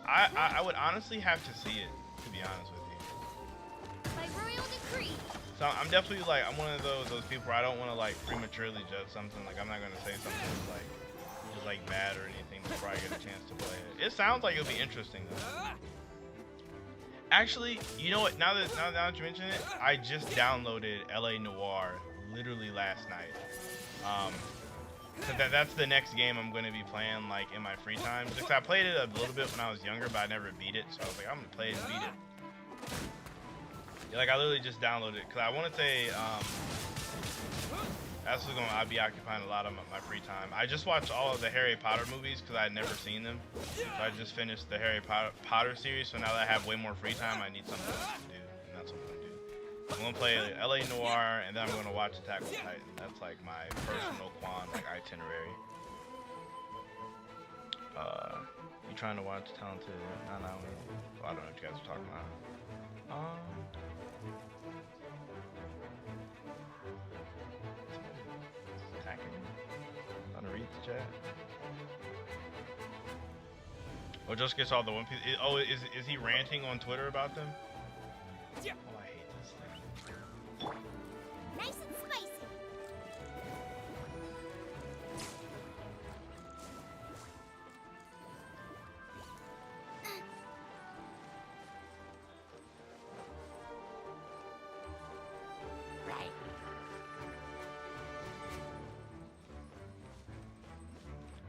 [SPEAKER 1] I would honestly have to see it, to be honest with you.
[SPEAKER 2] By royal decree.
[SPEAKER 1] So I'm definitely like, I'm one of those people where I don't want to like prematurely judge something. Like I'm not gonna say something that's like just like bad or anything before I get a chance to play it. It sounds like it'll be interesting though. Actually, you know what? Now that you mention it, I just downloaded LA Noire literally last night. So that's the next game I'm going to be playing like in my free time. Just I played it a little bit when I was younger, but I never beat it. So I was like, I'm gonna play it and beat it. Yeah, like I literally just downloaded it because I want to say I'll be occupying a lot of my free time. I just watched all of the Harry Potter movies because I had never seen them. So I just finished the Harry Potter series. So now that I have way more free time, I need something else to do, and that's what I'm gonna do. I'm gonna play LA Noire, and then I'm gonna watch Attack on Titan. That's like my personal Quan like itinerary. You trying to watch Talented? No, well, I don't know what you guys are talking about. Attacking me. Trying to read the chat. Oh, just gets all the One Piece. Oh, is he ranting on Twitter about them? Oh, I hate this thing.
[SPEAKER 2] Nice and spicy.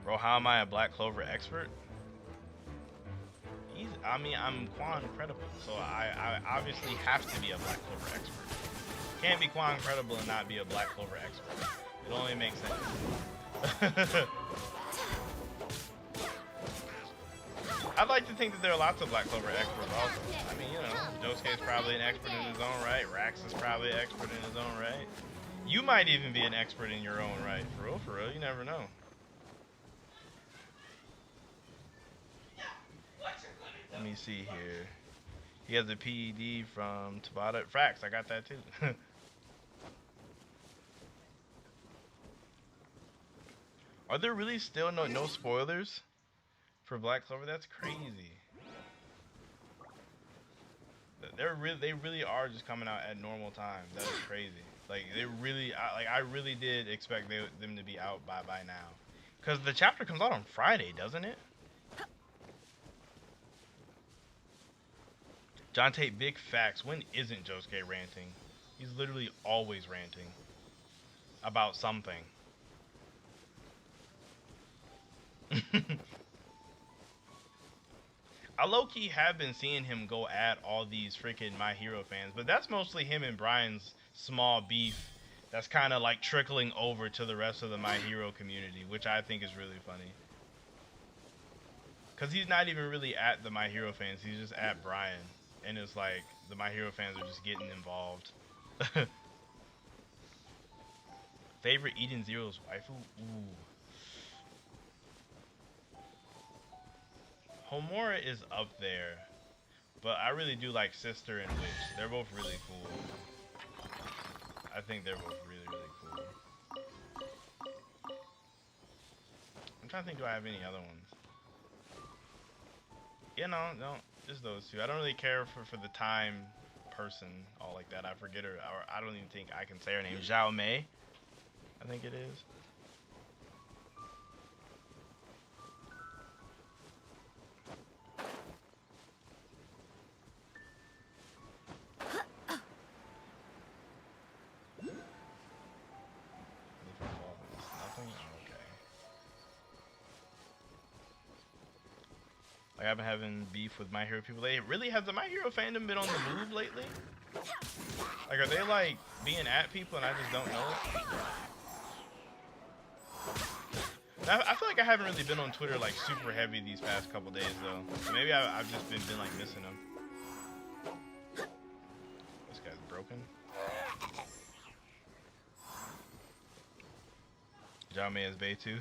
[SPEAKER 1] Bro, how am I a Black Clover expert? I mean, I'm Quan Credible, so I obviously have to be a Black Clover expert. Can't be Quan Credible and not be a Black Clover expert. It only makes sense. I'd like to think that there are lots of Black Clover experts also. I mean, you know, Josuke's probably an expert in his own right. Rax is probably an expert in his own right. You might even be an expert in your own right. For real, you never know. Let me see here. He has a PED from Tabata. Frax, I got that too. Are there really still no spoilers for Black Clover? That's crazy. They really are just coming out at normal times. That is crazy. Like they really, I really did expect them to be out by now, because the chapter comes out on Friday, doesn't it? John Tate, big facts. When isn't Josuke ranting? He's literally always ranting about something. I low-key have been seeing him go at all these freaking My Hero fans, but that's mostly him and Brian's small beef that's kind of like trickling over to the rest of the My Hero community, which I think is really funny. Because he's not even really at the My Hero fans, he's just at Brian. And it's like, the My Hero fans are just getting involved. Favorite Eden Zero's waifu? Ooh. Homura is up there, but I really do like Sister and Witch. They're both really cool. I think they're both really, really cool. I'm trying to think, do I have any other ones? Yeah, no, just those two. I don't really care for the time person, all like that. I forget her, or I don't even think I can say her name. Zhao Mei, I think it is. Like, I've been having beef with My Hero people. Has the My Hero fandom been on the move lately? Like, are they like being at people and I just don't know it? I feel like I haven't really been on Twitter like super heavy these past couple days though. So maybe I've just been like missing them. This guy's broken. Jame is Bay too.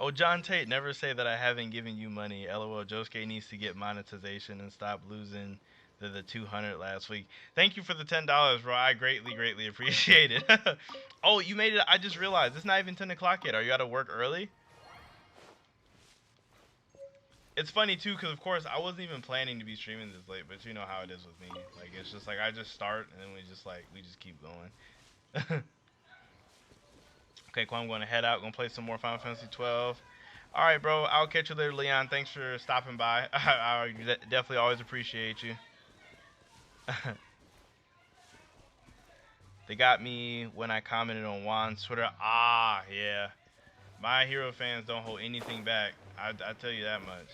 [SPEAKER 1] Oh, John Tate, never say that I haven't given you money. LOL, Josuke needs to get monetization and stop losing the 200 last week. Thank you for the $10, bro. I greatly appreciate it. Oh, you made it. I just realized it's not even 10 o'clock yet. Are you out of work early? It's funny too, because of course I wasn't even planning to be streaming this late, but you know how it is with me. Like, it's just like I just start and then we just keep going. Okay, cool. I'm going to head out. Going to play some more Final Fantasy 12. All right, bro. I'll catch you later, Leon. Thanks for stopping by. I definitely always appreciate you. They got me when I commented on Juan's Twitter. Ah, yeah. My Hero fans don't hold anything back. I tell you that much.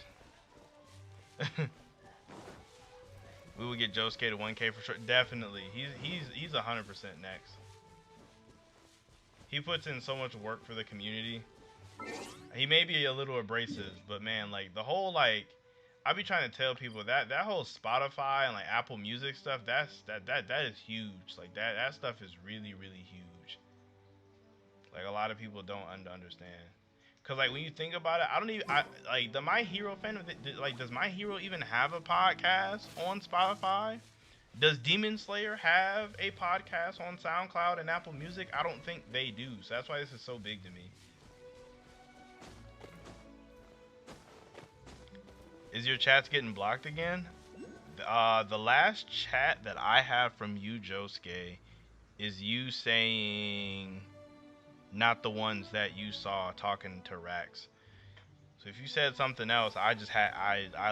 [SPEAKER 1] We will get Josuke to 1K for sure. Definitely. He's 100% next. He puts in so much work for the community. He may be a little abrasive, but man, like the whole like, I be trying to tell people that whole Spotify and like Apple Music stuff, that is huge. Like that stuff is really huge. Like a lot of people don't understand. Cause like when you think about it, like the My Hero fandom. Like, does My Hero even have a podcast on Spotify? Does Demon Slayer have a podcast on SoundCloud and Apple Music? I don't think they do. So that's why this is so big to me. Is your chats getting blocked again? The last chat that I have from you, Josuke, is you saying not the ones that you saw talking to Rax. So if you said something else, I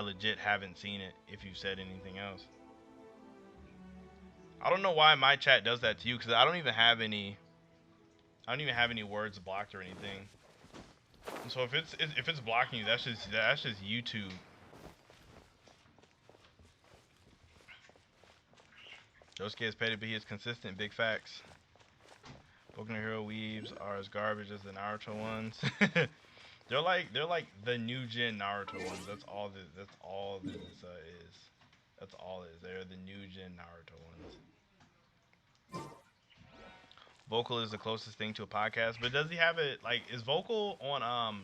[SPEAKER 1] legit haven't seen it if you said anything else. I don't know why my chat does that to you, because I don't even have any words blocked or anything. And so if it's blocking you, that's just YouTube. Josuke is petty, but he is consistent. Big facts. Boku no Hero weebs are as garbage as the Naruto ones. they're like the new gen Naruto ones. That's all this is. That's all it is. They're the new gen Naruto ones. Vocal is the closest thing to a podcast, but does he have it like is Vocal on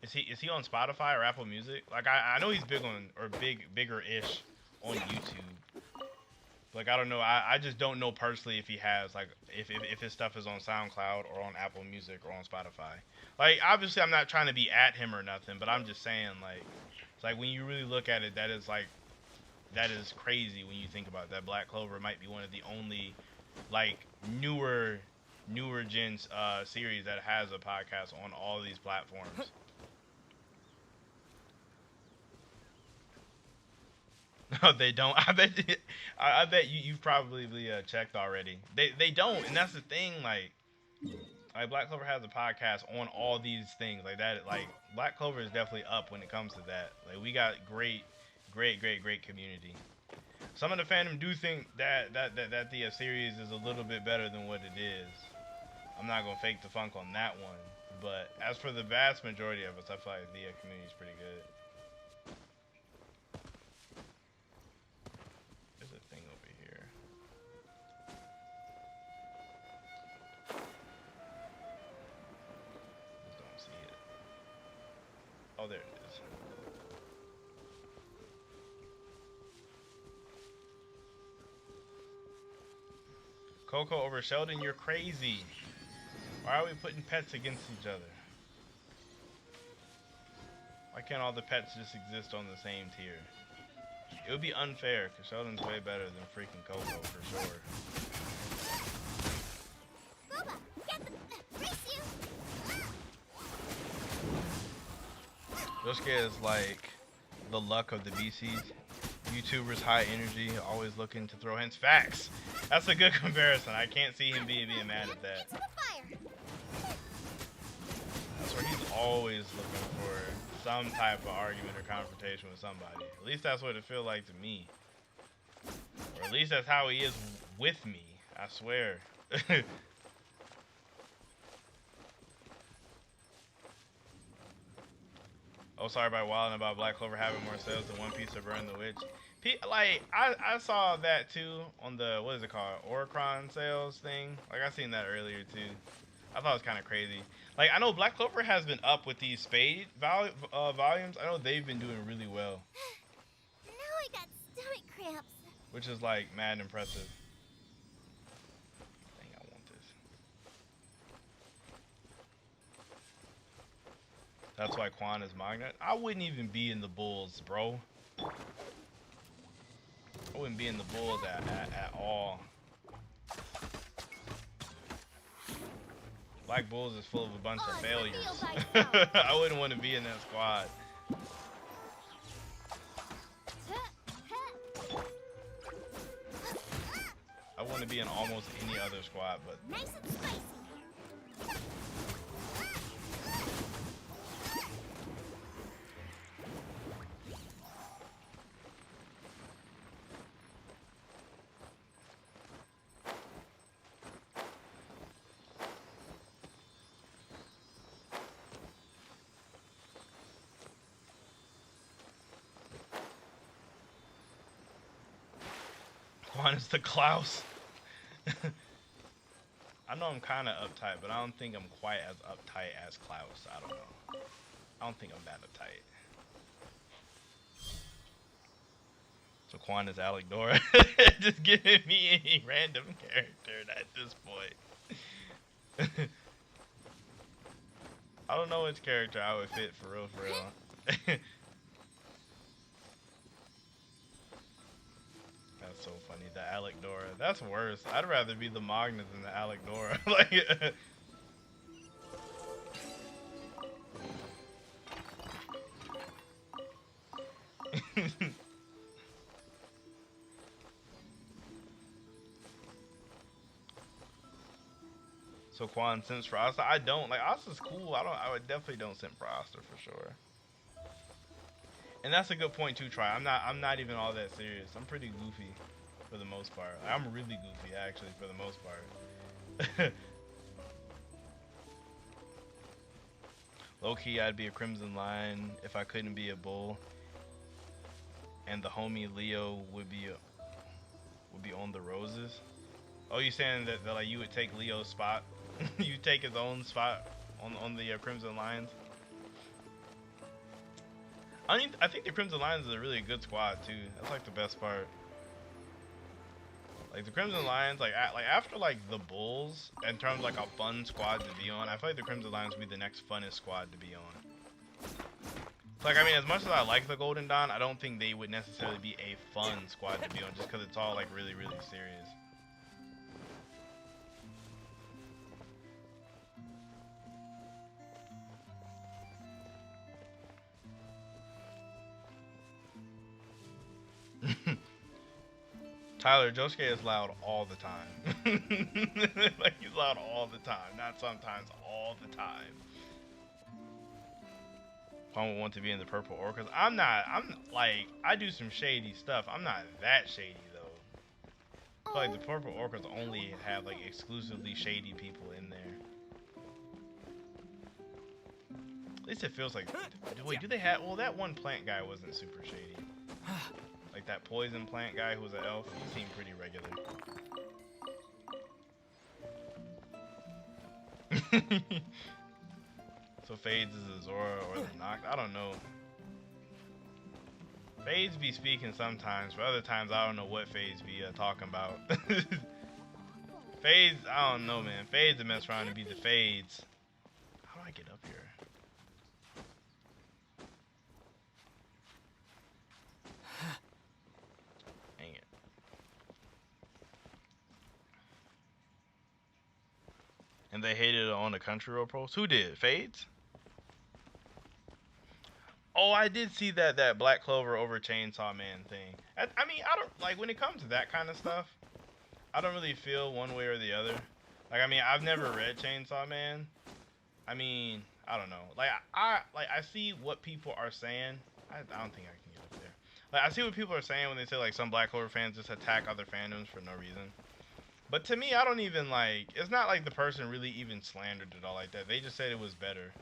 [SPEAKER 1] is he on Spotify or Apple Music? Like I know he's big on or bigger-ish on YouTube. Like I don't know, I just don't know personally if he has like if his stuff is on SoundCloud or on Apple Music or on Spotify. Like obviously I'm not trying to be at him or nothing, but I'm just saying like it's like when you really look at it, that is crazy when you think about it, that Black Clover might be one of the only like newer gen series that has a podcast on all these platforms. No, they don't. I bet you've probably checked already. They don't, and that's the thing. Like Black Clover has a podcast on all these things like that. Like Black Clover is definitely up when it comes to that. Like we got great community. Some of the fandom do think that the series is a little bit better than what it is. I'm not gonna fake the funk on that one, but as for the vast majority of us, I feel like the community is pretty good. Oh, there it is. Coco over Sheldon, you're crazy. Why are we putting pets against each other? Why can't all the pets just exist on the same tier? It would be unfair, because Sheldon's way better than freaking Coco, for sure. Josuke is like the luck of the BCs. YouTubers, high energy, always looking to throw hints. Facts! That's a good comparison. I can't see him being mad at that. That's where he's always looking for some type of argument or confrontation with somebody. At least that's what it feels like to me. Or at least that's how he is with me. I swear. Oh, sorry about wilding about Black Clover having more sales than One Piece or Burn the Witch. Like, I saw that too on the, what is it called, Oricron sales thing. Like, I seen that earlier too. I thought it was kind of crazy. Like, I know Black Clover has been up with these Spade volumes. I know they've been doing really well.
[SPEAKER 2] Now I got stomach cramps.
[SPEAKER 1] Which is, like, mad impressive. Dang, I want this. That's why Quan is Magnet. I wouldn't even be in the Bulls, bro. I wouldn't be in the Bulls at all. Black Bulls is full of a bunch of failures. I wouldn't want to be in that squad. I want to be in almost any other squad, but
[SPEAKER 2] nice and spicy.
[SPEAKER 1] Quan is the Klaus. I know I'm kind of uptight, but I don't think I'm quite as uptight as Klaus. I don't know. I don't think I'm that uptight. So Quan is Alec Dora. Just giving me any random character at this point. I don't know which character I would fit for real, for real. so funny. The Alec Dora. That's worse. I'd rather be the Magna than the Alec Dora. Like. So Quan simps for Asta. I don't like Asta's cool. I would definitely don't simp for Asta for sure. And that's a good point too, Try. I'm not even all that serious. I'm pretty goofy for the most part. I'm really goofy actually for the most part. Low key, I'd be a Crimson Lion if I couldn't be a bull. And the homie Leo would be on the roses. Oh, you saying that like you would take Leo's spot? You take his own spot on the Crimson Lions? I think the Crimson Lions is a really good squad too. That's like the best part. Like the Crimson Lions, like after like the Bulls, in terms of like a fun squad to be on, I feel like the Crimson Lions would be the next funnest squad to be on. Like I mean, as much as I like the Golden Dawn, I don't think they would necessarily be a fun squad to be on, just because it's all like really serious. Tyler, Josuke is loud all the time. Like he's loud all the time, not sometimes, all the time. I would want to be in the purple orcas. I'm like, I do some shady stuff. I'm not that shady though. I feel like the purple orcas only have like exclusively shady people in there. At least it feels like. Wait, do they have? Well, that one plant guy wasn't super shady. Like that poison plant guy who was an elf, he seemed pretty regular. So Fades is a Zora or the Noct? I don't know. Fades be speaking sometimes, but other times I don't know what Fades be talking about. Fades, I don't know, man. Fades to mess around and be the Fades. How do I get up here? Dang it. And they hated it on the Crunchyroll post? Who did? Fades? Oh, I did see that Black Clover over Chainsaw Man thing. I mean, I don't like when it comes to that kind of stuff. I don't really feel one way or the other. Like, I mean, I've never read Chainsaw Man. I mean, I don't know. Like, I see what people are saying. I don't think I can get up there. Like, I see what people are saying when they say like some Black Clover fans just attack other fandoms for no reason. But to me, I don't even like. It's not like the person really even slandered it all like that. They just said it was better.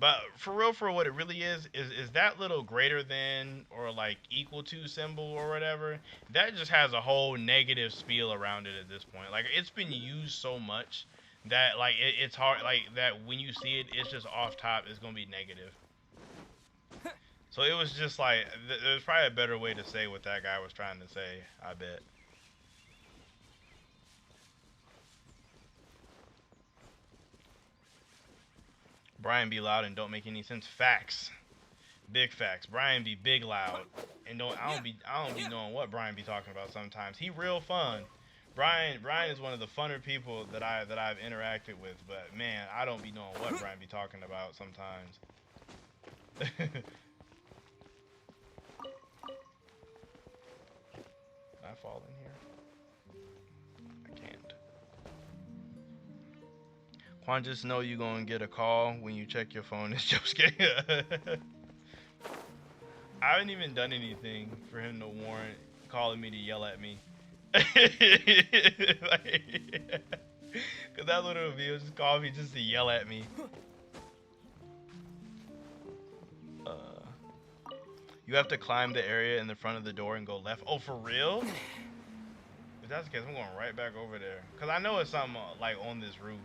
[SPEAKER 1] But for real, for what it really is that little greater than or like equal to symbol or whatever, that just has a whole negative spiel around it at this point. Like, it's been used so much that like it's hard, like that when you see it, it's just off top, it's gonna be negative. So it was just like, there's probably a better way to say what that guy was trying to say, I bet. Brian be loud and don't make any sense. Facts. Big facts. Brian be big loud and I don't be knowing what Brian be talking about sometimes. He real fun. Brian is one of the funner people that I've interacted with, but man, I don't be knowing what Brian be talking about sometimes. Can I fall in here? I can't. Quan, just know you gonna get a call when you check your phone. It's Josuke. I haven't even done anything for him to warrant calling me to yell at me. Like, cause that little video just called me just to yell at me. You have to climb the area in the front of the door and go left. Oh, for real? If that's the case, I'm going right back over there. Cause I know it's something like on this roof.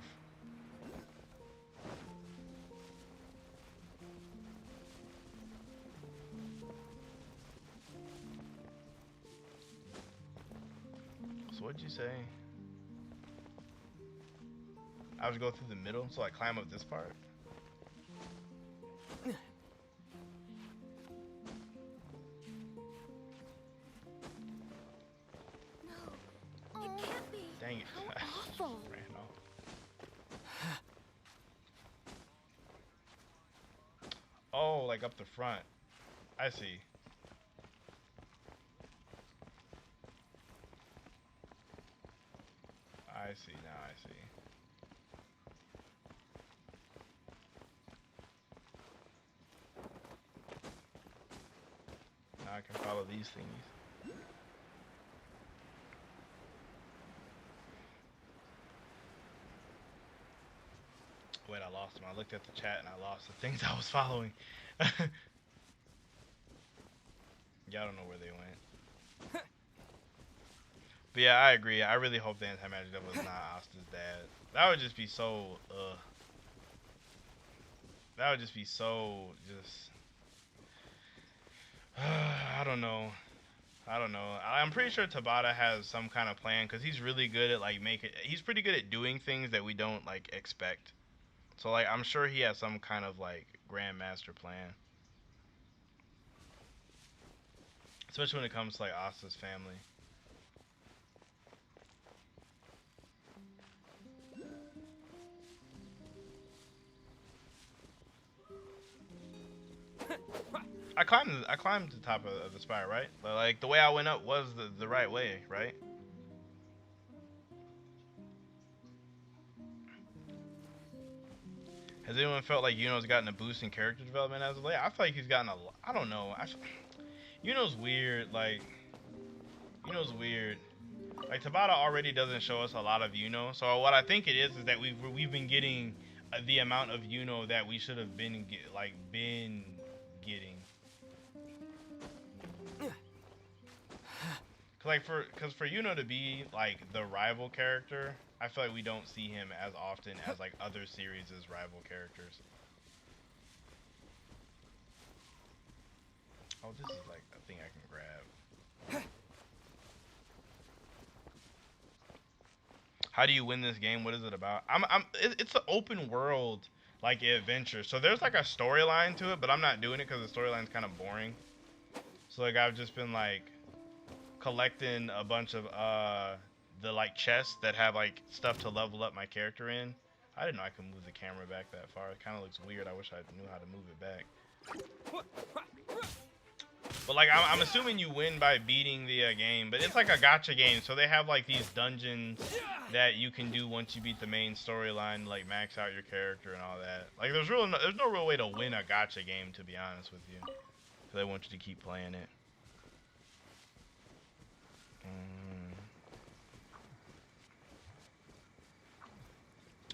[SPEAKER 1] So what'd you say? I was go through the middle, so I climb up this part. Dang it.
[SPEAKER 2] How awful.
[SPEAKER 1] Ran off. Oh, like up the front. I see. I see, now I see. Now I can follow these thingies. Wait, I lost them. I looked at the chat and I lost the things I was following. Yeah, I don't know where they went. But yeah, I agree. I really hope the anti-magic devil is not Asta's dad. That would just be so, that would just be so, just, I don't know. I don't know. I'm pretty sure Tabata has some kind of plan because he's really good at like he's pretty good at doing things that we don't like expect. So like I'm sure he has some kind of like grandmaster plan. Especially when it comes to like Asta's family. I climbed the top of the spire, right? Like the way I went up was the right way, right? Has anyone felt like Yuno's gotten a boost in character development as of late? I feel like he's gotten a lot. I don't know. Yuno's weird. Like Yuno's weird. Like Tabata already doesn't show us a lot of Yuno. So what I think it is that we've been getting the amount of Yuno that we should have been getting. Cause for Yuno to be like the rival character, I feel like we don't see him as often as like other series' rival characters. Oh, this is like a thing I can grab. How do you win this game? What is it about? It's an open world like adventure. So there's like a storyline to it, but I'm not doing it because the storyline's kind of boring. So like I've just been like collecting a bunch of the like chests that have like stuff to level up my character in. I didn't know I could move the camera back that far. It kind of looks weird. I wish I knew how to move it back. But like I'm assuming you win by beating the game, but it's like a gacha game, so they have like these dungeons that you can do once you beat the main storyline, like max out your character and all that. Like there's no real way to win a gacha game, to be honest with you, because they want you to keep playing it.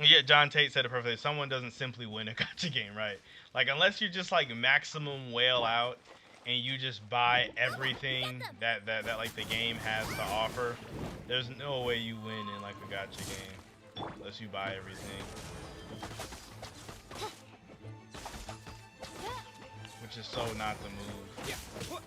[SPEAKER 1] Yeah, John Tate said it perfectly. Someone doesn't simply win a gacha game, right? Like unless you just like maximum whale out and you just buy everything that like the game has to offer, there's no way you win in like a gacha game unless you buy everything. Which is so not the move.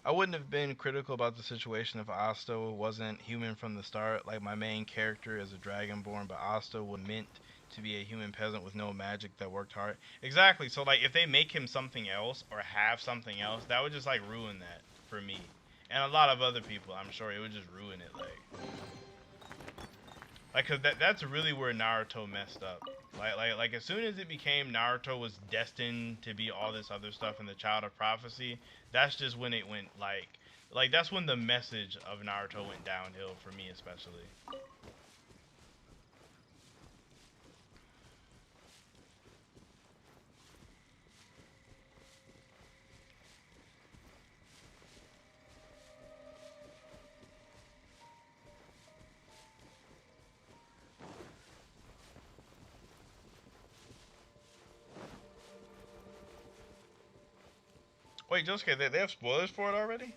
[SPEAKER 1] I wouldn't have been critical about the situation if Asta wasn't human from the start. Like my main character is a dragonborn, but Asta was meant to be a human peasant with no magic that worked hard. Exactly. So like if they make him something else or have something else, that would just like ruin that for me. And a lot of other people, I'm sure it would just ruin it. Like cause that's really where Naruto messed up. Like as soon as it became Naruto was destined to be all this other stuff in the Child of Prophecy, that's just when it went like that's when the message of Naruto went downhill for me especially. Wait, Josuke, they have spoilers for it already?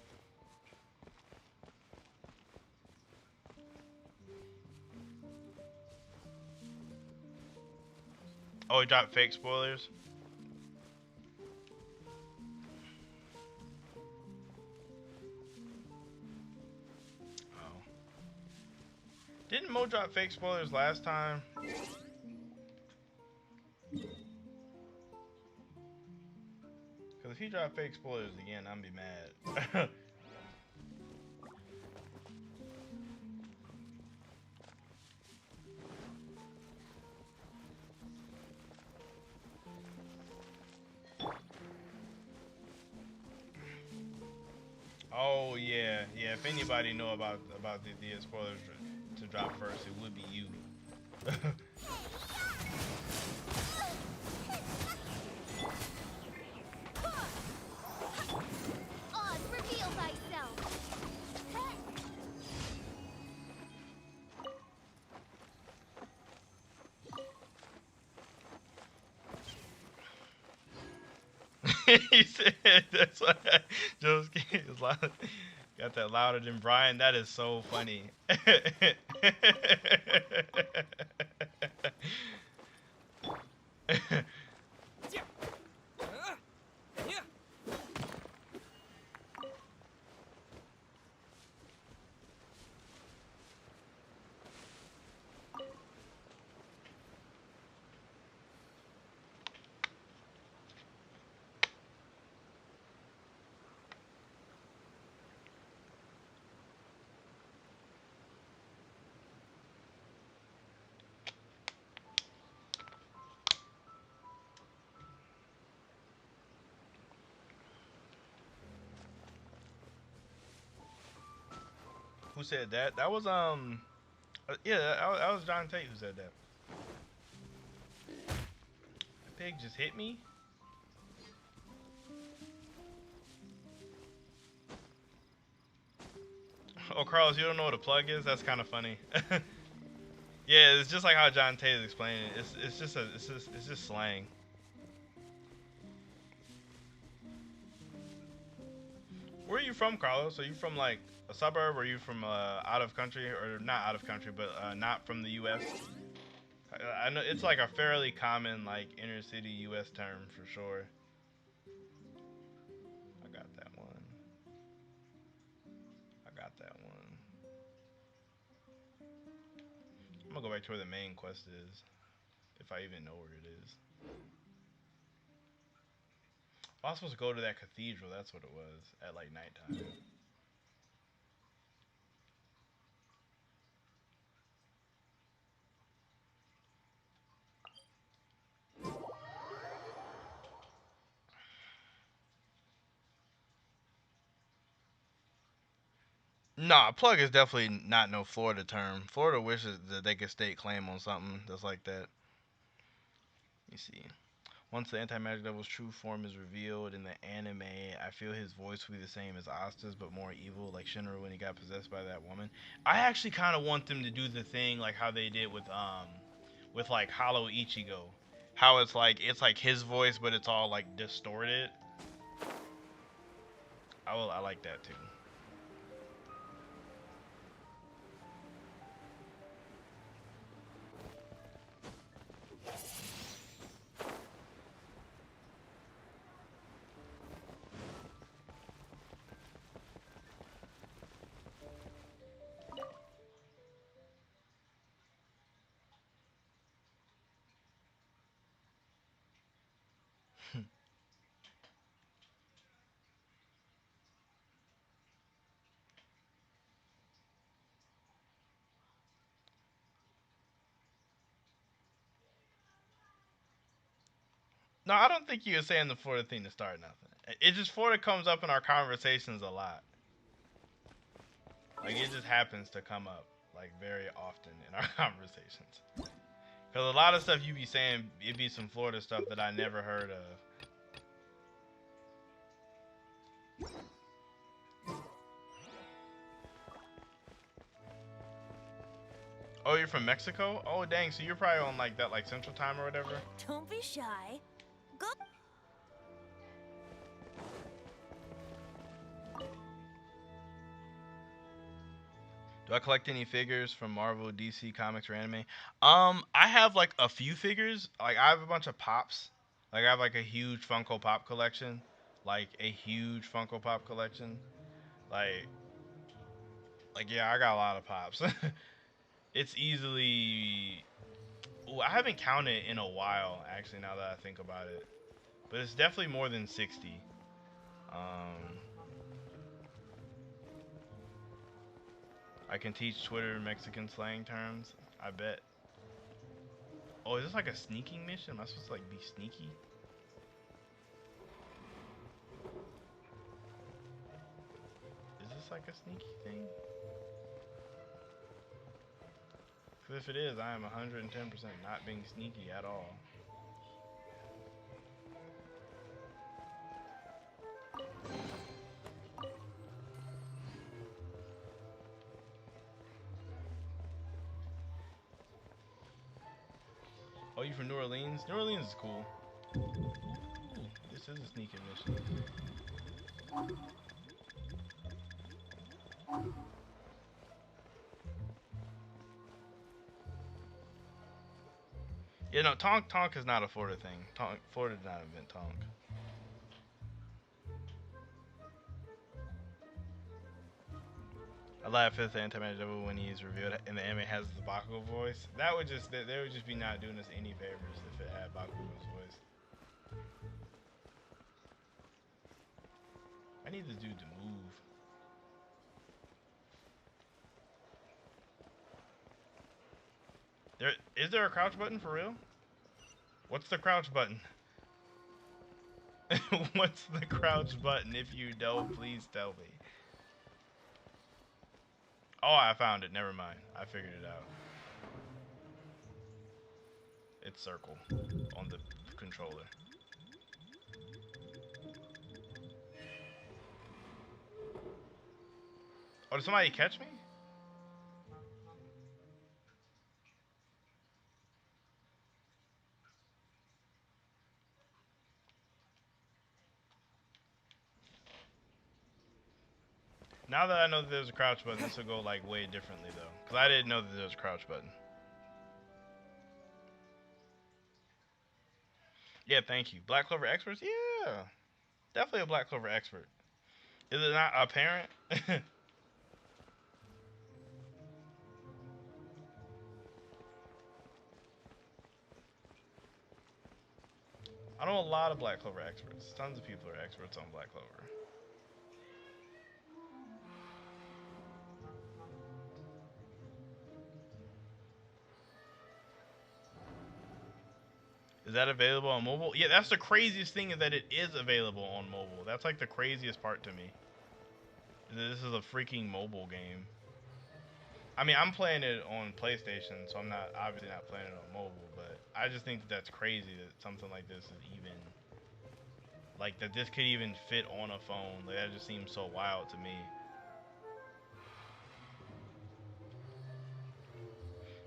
[SPEAKER 1] Oh, he dropped fake spoilers? Oh. Didn't Mo drop fake spoilers last time? Because if he dropped fake spoilers again, I'm gonna be mad. Oh yeah, yeah. If anybody know about the spoilers to drop first, it would be you.
[SPEAKER 2] Oz, reveal thyself.
[SPEAKER 1] He said that's why Josuke is loud. Got that louder than Brian. That is so funny. Who said that? That was yeah, that was John Tate who said that. The pig just hit me. Oh, Carlos, you don't know what a plug is? That's kind of funny. Yeah, it's just like how John Tate is explaining it. It's just slang. Where are you from, Carlos? Are you from like a suburb? Or are you from out of country, or not out of country, but not from the U.S.? I know it's like a fairly common like inner city U.S. term for sure. I got that one. I got that one. I'm gonna go back to where the main quest is, if I even know where it is. I was supposed to go to that cathedral. That's what it was at like nighttime. Nah, plug is definitely not no Florida term. Florida wishes that they could state claim on something that's like that. Let me see. Once the anti-magic devil's true form is revealed in the anime, I feel his voice will be the same as Asta's, but more evil, like Shinra when he got possessed by that woman. I actually kind of want them to do the thing like how they did with like Hollow Ichigo, how it's like his voice, but it's all like distorted. I like that too. No, I don't think you're saying the Florida thing to start nothing. It just Florida comes up in our conversations a lot. Like it just happens to come up like very often in our conversations. Cause a lot of stuff you be saying, it be some Florida stuff that I never heard of. Oh, you're from Mexico? Oh dang, so you're probably on like that like Central Time or whatever.
[SPEAKER 7] Don't be shy. Go.
[SPEAKER 1] Do I collect any figures from Marvel, DC Comics, or anime? I have like a few figures. Like I have a bunch of pops. Like I have like a huge Funko Pop collection. Like a huge Funko Pop collection. Like yeah, I got a lot of pops. It's easily. Ooh, I haven't counted in a while actually. Now that I think about it, but it's definitely more than 60. Um, I can teach Twitter Mexican slang terms. I bet. Oh, is this like a sneaking mission? Am I supposed to like be sneaky? Is this like a sneaky thing? Because if it is, I am 110% not being sneaky at all. Oh, you from New Orleans? New Orleans is cool. Ooh, this is a sneaking mission. Yeah, no, Tonk is not a Florida thing. Florida did not invent Tonk. I laugh at the anti-magic devil when he's revealed and the anime has the Bakugo voice. That would just they would just be not doing us any favors if it had Bakugo's voice. I need this dude to move. Is there a crouch button for real? What's the crouch button? What's the crouch button? If you know, please tell me. Oh, I found it. Never mind. I figured it out. It's circle on the controller. Oh, did somebody catch me? Now that I know that there's a crouch button, this will go like way differently though. Because I didn't know that there was a crouch button. Yeah, thank you. Black Clover experts? Yeah. Definitely a Black Clover expert. Is it not apparent? I know a lot of Black Clover experts. Tons of people are experts on Black Clover. Is that available on mobile? Yeah, that's the craziest thing is that it is available on mobile. That's like the craziest part to me. This is a freaking mobile game. I mean, I'm playing it on PlayStation, so I'm not obviously not playing it on mobile, but I just think that that's crazy that something like this is even like that this could even fit on a phone. Like that just seems so wild to me.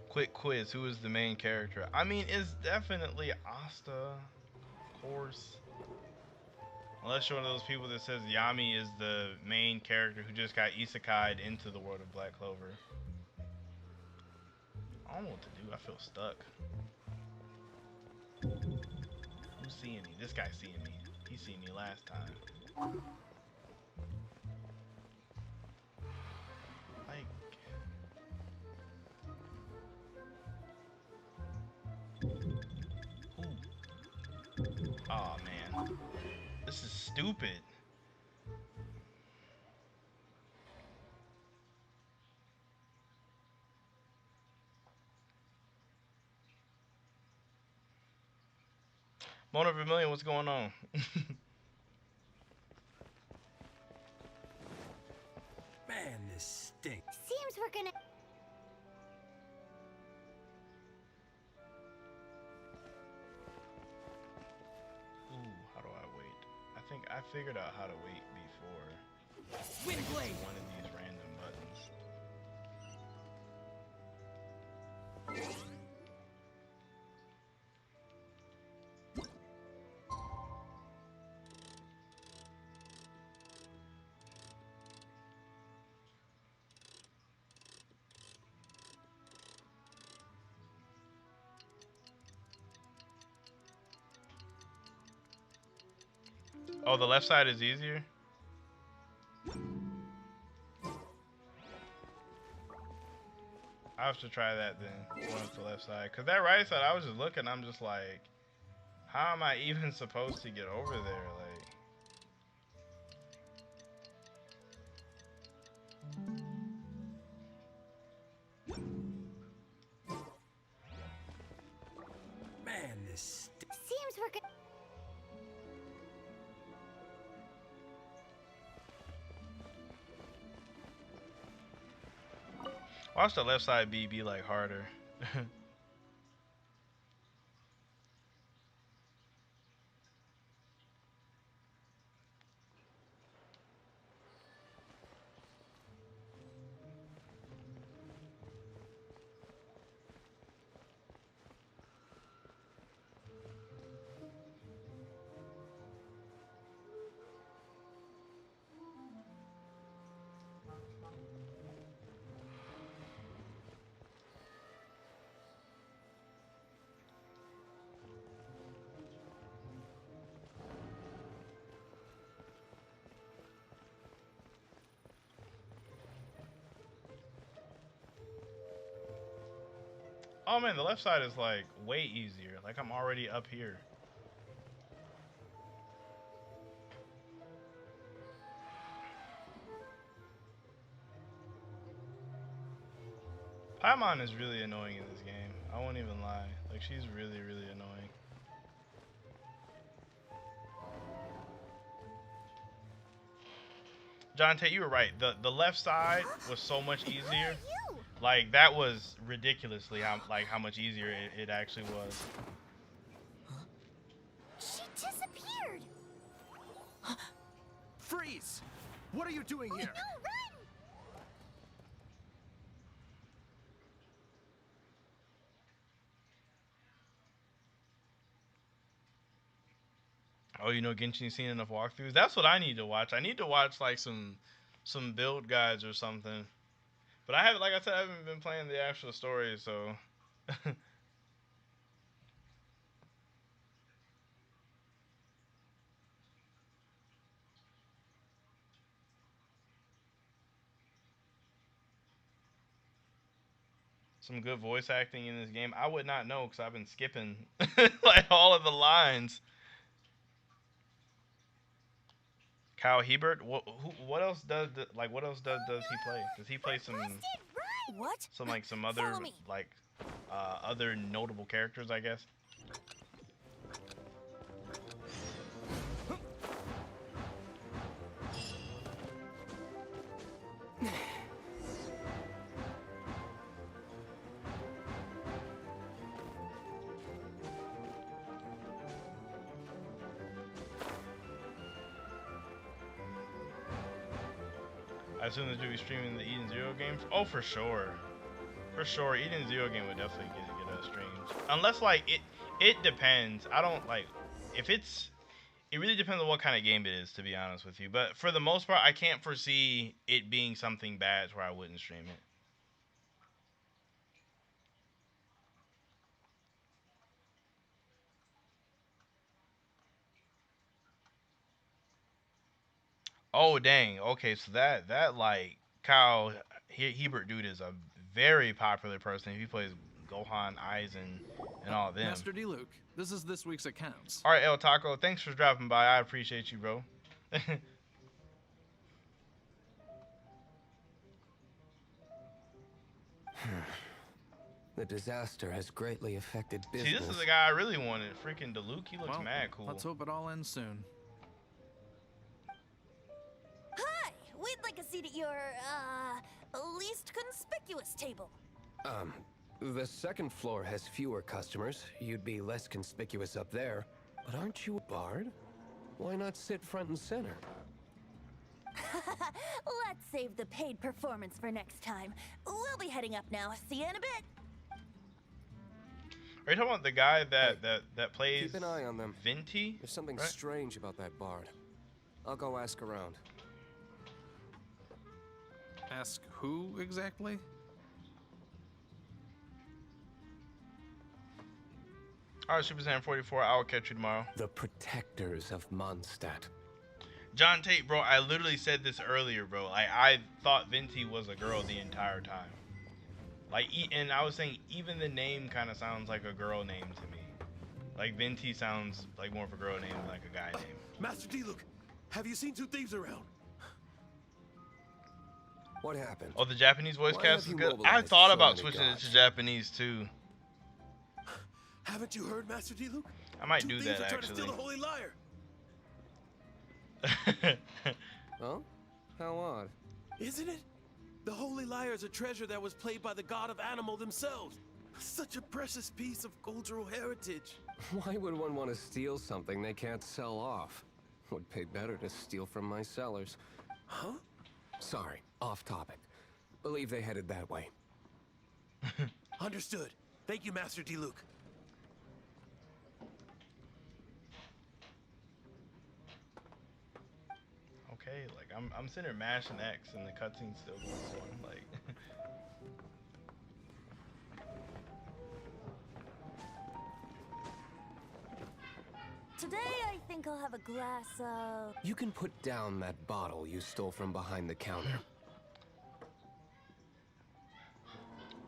[SPEAKER 1] Quick quiz, who is the main character? I mean, it's definitely Asta, of course. Unless you're one of those people that says Yami is the main character who just got isekai'd into the world of Black Clover. I don't know what to do. I feel stuck. Who's seeing me? This guy's seeing me. He seen me last time. Like... Ooh. Aw, man. This is stupid. Mona Vermillion, what's going on?
[SPEAKER 10] Man, this stinks.
[SPEAKER 2] Seems we're gonna...
[SPEAKER 1] Ooh, how do I wait? I think I figured out how to wait before.
[SPEAKER 10] Windblade!
[SPEAKER 1] One of these random buttons. Oh, the left side is easier? I have to try that then. Going with the left side. Because that right side, I was just looking, I'm just like, how am I even supposed to get over there? Like,
[SPEAKER 10] Man, this
[SPEAKER 2] Seems we're good.
[SPEAKER 1] watch the left side be like harder. Oh man, the left side is like way easier. Like I'm already up here. Paimon is really annoying in this game. I won't even lie. Like she's really, really annoying. John Tate, you were right. The left side was so much easier. Like that was ridiculously how much easier it actually was.
[SPEAKER 2] She disappeared.
[SPEAKER 11] Freeze! What are you doing here?
[SPEAKER 2] No, run!
[SPEAKER 1] Oh, you know Genshin seen enough walkthroughs? That's what I need to watch. I need to watch like some build guides or something. But I haven't, like I said, I haven't been playing the actual story, so. Some good voice acting in this game. I would not know because I've been skipping like all of the lines. Kyle Hebert. What else does what else does he play? Does he play
[SPEAKER 7] What?
[SPEAKER 1] some other
[SPEAKER 7] Follow me.
[SPEAKER 1] like other notable characters? I guess. I assume that you'll be streaming the Eden Zero games. Oh, for sure, for sure. Eden Zero game would definitely get us streams. Unless like it depends. I don't like if it's. It really depends on what kind of game it is, to be honest with you. But for the most part, I can't foresee it being something bad where I wouldn't stream it. Oh dang. Okay, so that like Kyle Hebert dude is a very popular person. He plays Gohan, Aizen, and all of them.
[SPEAKER 11] Master D. Luke, this is this week's accounts.
[SPEAKER 1] All right, El Taco, thanks for dropping by. I appreciate you, bro.
[SPEAKER 12] The disaster has greatly affected business.
[SPEAKER 1] See, this is the guy I really wanted. Freaking DeLuke, he looks mad cool.
[SPEAKER 11] Let's hope it all ends soon.
[SPEAKER 7] Hi! We'd like a seat at your, least conspicuous table.
[SPEAKER 12] The second floor has fewer customers. You'd be less conspicuous up there. But aren't you a bard? Why not sit front and center?
[SPEAKER 7] Let's save the paid performance for next time. We'll be heading up now. See you in a bit.
[SPEAKER 1] Are you talking about the guy that plays
[SPEAKER 12] Keep an eye on them.
[SPEAKER 1] Venti?
[SPEAKER 12] There's something
[SPEAKER 1] right?
[SPEAKER 12] strange about that bard. I'll go ask around.
[SPEAKER 11] Ask who exactly?
[SPEAKER 1] Alright, Super Saiyan 44, I will catch you tomorrow.
[SPEAKER 12] The protectors of Mondstadt.
[SPEAKER 1] John Tate, bro, I literally said this earlier, bro. Like, I thought Venti was a girl the entire time. Like, and I was saying, even the name kind of sounds like a girl name to me. Like, Venti sounds like more of a girl name than like a guy name.
[SPEAKER 10] Master Diluc, have you seen two thieves around?
[SPEAKER 12] What happened?
[SPEAKER 1] Oh, the Japanese voice
[SPEAKER 12] Why
[SPEAKER 1] cast
[SPEAKER 12] have
[SPEAKER 1] is
[SPEAKER 12] you
[SPEAKER 1] good. I
[SPEAKER 12] mobilized
[SPEAKER 1] thought
[SPEAKER 12] so
[SPEAKER 1] about
[SPEAKER 12] many
[SPEAKER 1] switching it
[SPEAKER 12] gods?
[SPEAKER 1] to Japanese too.
[SPEAKER 10] Haven't you heard, Master Diluc?
[SPEAKER 1] I might
[SPEAKER 10] Two
[SPEAKER 1] do
[SPEAKER 10] thieves
[SPEAKER 1] that
[SPEAKER 10] are trying to steal
[SPEAKER 1] actually.
[SPEAKER 10] the Holy Lyre.
[SPEAKER 12] Oh? How odd.
[SPEAKER 10] Isn't it? The Holy Lyre is a treasure that was played by the god of animal themselves. Such a precious piece of cultural heritage.
[SPEAKER 12] Why would one want to steal something they can't sell off? Would pay better to steal from my sellers.
[SPEAKER 10] Huh?
[SPEAKER 12] Sorry, off topic. Believe they headed that way.
[SPEAKER 10] Understood. Thank you, Master Diluc.
[SPEAKER 1] Okay, like I'm sitting here mashing X and the cutscene's still going on. Like,
[SPEAKER 7] Today, I think I'll have a glass of...
[SPEAKER 12] You can put down that bottle you stole from behind the counter.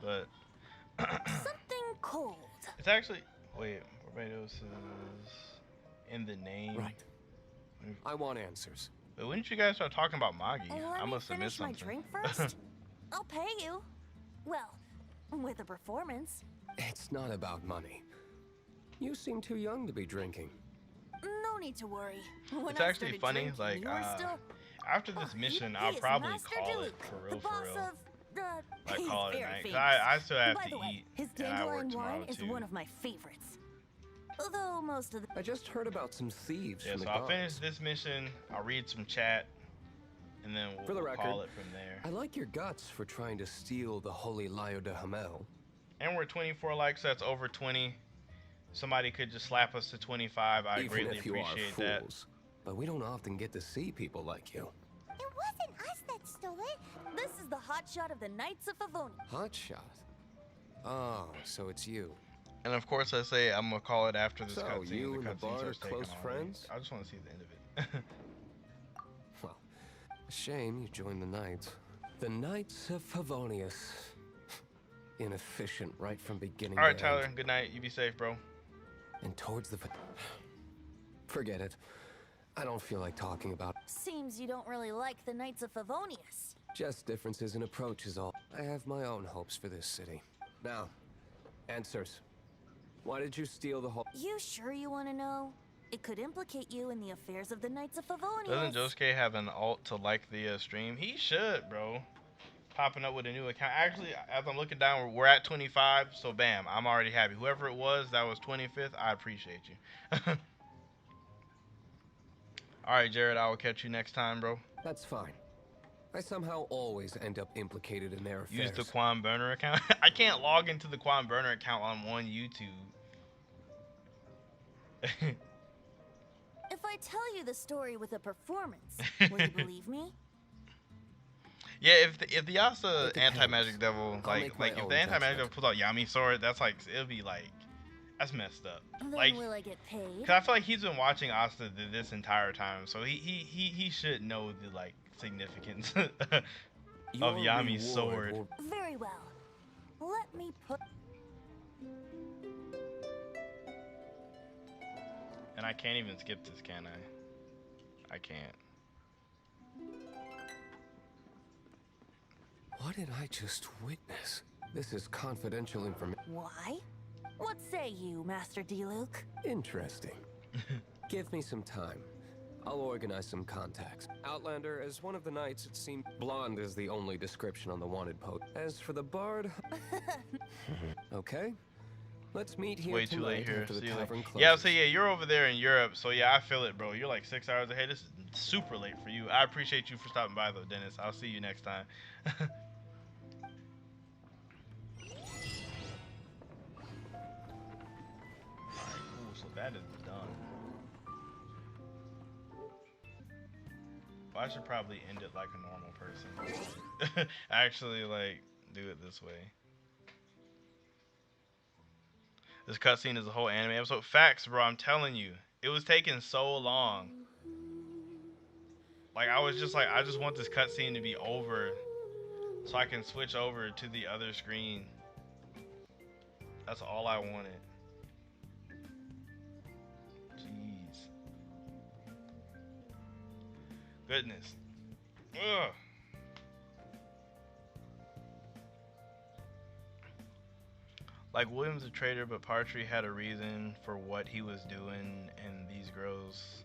[SPEAKER 1] but
[SPEAKER 7] something cold.
[SPEAKER 1] it's actually wait, Barbados is in the name.
[SPEAKER 12] Right. I want answers.
[SPEAKER 1] But when did you guys start talking about Magi?
[SPEAKER 7] Let
[SPEAKER 1] I
[SPEAKER 7] me
[SPEAKER 1] must have missed
[SPEAKER 7] finish my
[SPEAKER 1] something.
[SPEAKER 7] drink first. I'll pay you. Well, with a performance.
[SPEAKER 12] It's not about money. You seem too young to be drinking.
[SPEAKER 7] No need to worry. When
[SPEAKER 1] It's
[SPEAKER 7] I
[SPEAKER 1] actually
[SPEAKER 7] started
[SPEAKER 1] funny,
[SPEAKER 7] drinking,
[SPEAKER 1] like
[SPEAKER 7] you were still...
[SPEAKER 1] after this mission,
[SPEAKER 7] he
[SPEAKER 1] I'll
[SPEAKER 7] is
[SPEAKER 1] probably
[SPEAKER 7] Master
[SPEAKER 1] call it
[SPEAKER 7] Diluc,
[SPEAKER 1] for
[SPEAKER 7] the
[SPEAKER 1] real,
[SPEAKER 7] boss
[SPEAKER 1] for real.
[SPEAKER 7] of the...
[SPEAKER 1] Like
[SPEAKER 7] He's
[SPEAKER 1] call it a
[SPEAKER 7] very
[SPEAKER 1] night. 'Cause
[SPEAKER 7] famous.
[SPEAKER 1] I still have
[SPEAKER 7] By
[SPEAKER 1] to
[SPEAKER 7] the way,
[SPEAKER 1] eat,
[SPEAKER 7] his
[SPEAKER 1] and I work
[SPEAKER 7] dandelion
[SPEAKER 1] tomorrow
[SPEAKER 7] wine is
[SPEAKER 1] too.
[SPEAKER 7] one of my favorites. Although most of the...
[SPEAKER 12] I just heard about some thieves
[SPEAKER 1] Yeah,
[SPEAKER 12] from
[SPEAKER 1] so
[SPEAKER 12] the
[SPEAKER 1] I'll
[SPEAKER 12] gods.
[SPEAKER 1] finish this mission. I'll read some chat, and then
[SPEAKER 12] For the
[SPEAKER 1] we'll
[SPEAKER 12] record,
[SPEAKER 1] call it from there.
[SPEAKER 12] I like your guts for trying to steal the Holy Lyre de Hamel.
[SPEAKER 1] And we're 24 likes, so that's over 20. Somebody could just slap us to 25. I
[SPEAKER 12] Even
[SPEAKER 1] greatly
[SPEAKER 12] if you
[SPEAKER 1] appreciate
[SPEAKER 12] are
[SPEAKER 1] that.
[SPEAKER 12] fools. But we don't often get to see people like you.
[SPEAKER 2] It wasn't us that stole it.
[SPEAKER 7] This is the hotshot of the Knights of Favonius.
[SPEAKER 12] Hotshot. Oh, so it's you.
[SPEAKER 1] And of course, I say I'm gonna call it after this
[SPEAKER 12] So,
[SPEAKER 1] cutscene.
[SPEAKER 12] you and the
[SPEAKER 1] cutscene
[SPEAKER 12] bard
[SPEAKER 1] starts
[SPEAKER 12] are
[SPEAKER 1] taking
[SPEAKER 12] close
[SPEAKER 1] on me.
[SPEAKER 12] friends?
[SPEAKER 1] I just want to see the end of it.
[SPEAKER 12] Well, shame you joined the Knights. The Knights of Favonius. Inefficient right from beginning
[SPEAKER 1] All right,
[SPEAKER 12] to
[SPEAKER 1] Tyler.
[SPEAKER 12] end.
[SPEAKER 1] Good night. You be safe, bro.
[SPEAKER 12] And towards the... Forget it. I don't feel like talking about...
[SPEAKER 7] Seems you don't really like the Knights of Favonius.
[SPEAKER 12] Just differences in approach is all. I have my own hopes for this city. Now, answers. Why did you steal the whole...
[SPEAKER 7] You sure you want to know? It could implicate you in the affairs of the Knights of Favonius.
[SPEAKER 1] Doesn't Josuke have an alt to like the stream? He should, bro. Popping up with a new account. Actually, as I'm looking down, we're at 25, so bam, I'm already happy. Whoever it was that was 25th, I appreciate you. All right, Jared, I will catch you next time, bro.
[SPEAKER 12] That's fine. I somehow always end up implicated in their affairs.
[SPEAKER 1] Use the Quan Burner account. I can't log into the Quan Burner account on one YouTube.
[SPEAKER 7] If I tell you the story with a performance, will you believe me?
[SPEAKER 1] Yeah, if the Yasa
[SPEAKER 12] It depends.
[SPEAKER 1] anti-magic devil
[SPEAKER 12] I'll make my
[SPEAKER 1] if
[SPEAKER 12] own
[SPEAKER 1] the anti-magic devil
[SPEAKER 12] judgment.
[SPEAKER 1] pulls out Yami sword, that's like it'll be like that's messed up.
[SPEAKER 7] Then
[SPEAKER 1] Like,
[SPEAKER 7] will I get paid?
[SPEAKER 1] cause I feel like he's been watching Asta this entire time, so he should know the like significance of
[SPEAKER 12] Your
[SPEAKER 1] Yami's
[SPEAKER 12] reward
[SPEAKER 1] sword.
[SPEAKER 12] will-
[SPEAKER 7] Very well. Let me put...
[SPEAKER 1] And I can't even skip this, can I? I can't.
[SPEAKER 12] What did I just witness? This is confidential information.
[SPEAKER 7] Why? What say you, Master Diluc?
[SPEAKER 12] Interesting. Give me some time. I'll organize some contacts. Outlander, as one of the knights, it seemed blonde is the only description on the wanted post. As for the bard... Okay. Let's meet here
[SPEAKER 1] Way too late
[SPEAKER 12] tonight
[SPEAKER 1] here.
[SPEAKER 12] after the
[SPEAKER 1] See you
[SPEAKER 12] tavern
[SPEAKER 1] later.
[SPEAKER 12] closes.
[SPEAKER 1] Yeah, so yeah, you're over there in Europe, so yeah, I feel it, bro. You're like 6 hours ahead. This is super late for you. I appreciate you for stopping by though, Dennis. I'll see you next time. Alright, cool. So that is done. Well, I should probably end it like a normal person. Actually, like, do it this way. This cutscene is a whole anime episode. Facts, bro. I'm telling you, it was taking so long. Like I was just like, I just want this cutscene to be over so I can switch over to the other screen. That's all I wanted. Jeez. Goodness. Ugh. Like William's a traitor, but Partry had a reason for what he was doing, and these girls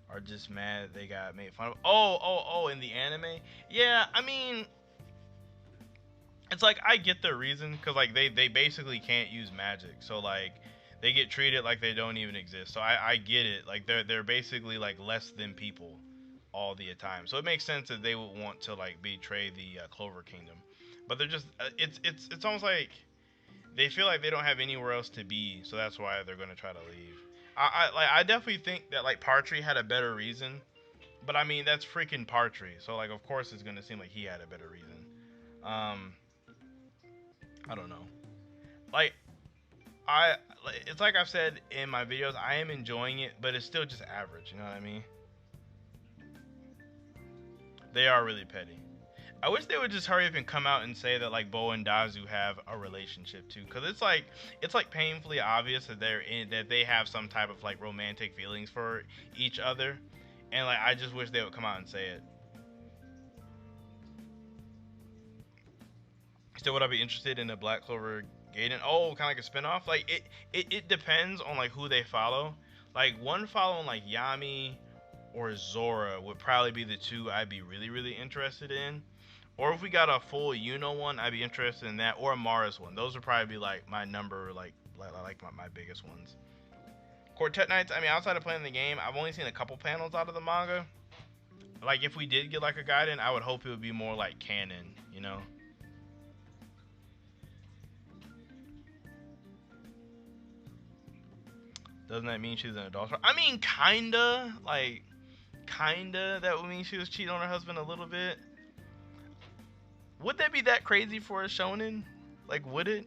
[SPEAKER 1] are just mad they got made fun of. Oh, in the anime? Yeah, I mean, it's like I get their reason, because like they basically can't use magic, so like they get treated like they don't even exist. So I get it. Like they're basically like less than people all the time. So it makes sense that they would want to like betray the Clover Kingdom, but they're just it's almost like they feel like they don't have anywhere else to be, so that's why they're gonna try to leave. I definitely think that like Partry had a better reason, but I mean that's freaking Partry, so like of course it's gonna seem like he had a better reason. I don't know. Like it's like I've said in my videos, I am enjoying it, but it's still just average. You know what I mean? They are really petty. I wish they would just hurry up and come out and say that like Bo and Dazu have a relationship too, because it's like painfully obvious that that they have some type of like romantic feelings for each other, and like I just wish they would come out and say it. Still, would I be interested in a Black Clover Gaiden? Oh, kind of like a spinoff. Like it depends on like who they follow. Like one following like Yami or Zora would probably be the two I'd be really interested in. Or if we got a full Yuno one, I'd be interested in that. Or a Mars one. Those would probably be like my number, like my biggest ones. Quartet Nights, I mean, outside of playing the game, I've only seen a couple panels out of the manga. Like, if we did get like a Gaiden, I would hope it would be more like canon, you know? Doesn't that mean she's an adulterer? I mean, kinda. Like, kinda. That would mean she was cheating on her husband a little bit. Would that be that crazy for a shonen? Like, would it?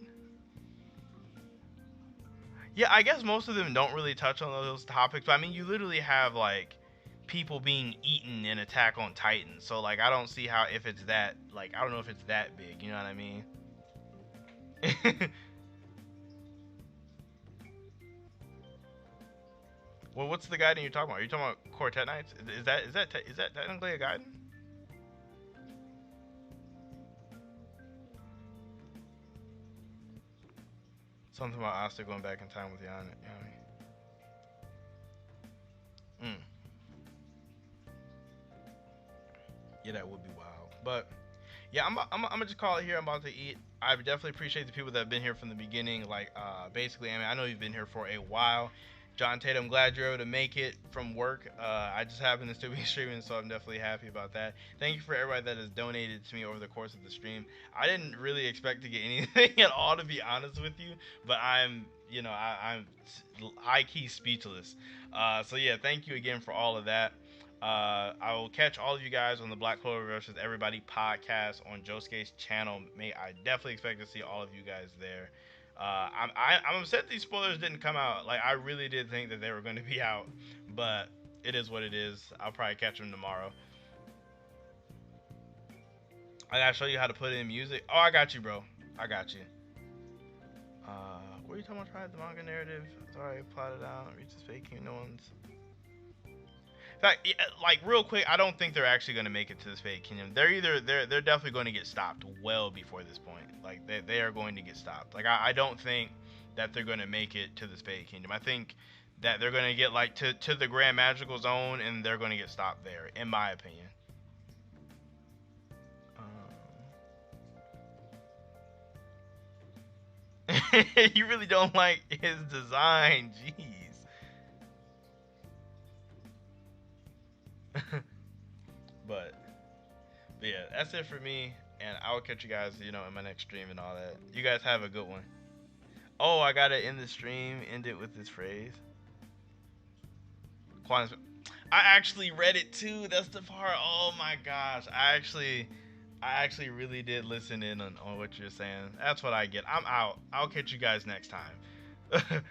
[SPEAKER 1] Yeah, I guess most of them don't really touch on those topics, but I mean, you literally have like people being eaten in Attack on Titan, so like I don't see how, if it's that, like I don't know if it's that big, you know what I mean? Well, what's the Gaiden you're talking about? Are you talking about Quartet Nights? Is that technically a Gaiden? Something about Asta going back in time with Yami. Yeah, that would be wild. But yeah, I'm gonna just call it here. I'm about to eat. I definitely appreciate the people that have been here from the beginning. Like, basically, I mean, I know you've been here for a while. John Tate, I'm glad you're able to make it from work. I just happen to still be streaming, so I'm definitely happy about that. Thank you for everybody that has donated to me over the course of the stream. I didn't really expect to get anything at all, to be honest with you, but I'm high-key speechless. So yeah, thank you again for all of that. I will catch all of you guys on the Black Clover versus Everybody podcast on Josuke's channel. I definitely expect to see all of you guys there. I'm upset these spoilers didn't come out. Like, I really did think that they were going to be out, but it is what it is. I'll probably catch them tomorrow. I gotta show you how to put in music. Oh, I got you, bro. I got you. What are you talking about? Try the manga narrative. Sorry, plotted out. Reach the fake kingdom ones. In fact, yeah, like real quick, I don't think they're actually going to make it to this fake kingdom. They're definitely going to get stopped well before this point. Like they are going to get stopped. Like I don't think that they're going to make it to this fake kingdom. I think that they're going to get like to the Grand Magical Zone, and they're going to get stopped there, in my opinion. You really don't like his design, jeez. But yeah, that's it for me, and I will catch you guys, in my next stream and all that. You guys have a good one. Oh, I gotta end the stream, end it with this phrase. I actually read it too. That's the part. Oh my gosh, I actually really did listen in on what you're saying. That's what I get. I'm out. I'll catch you guys next time.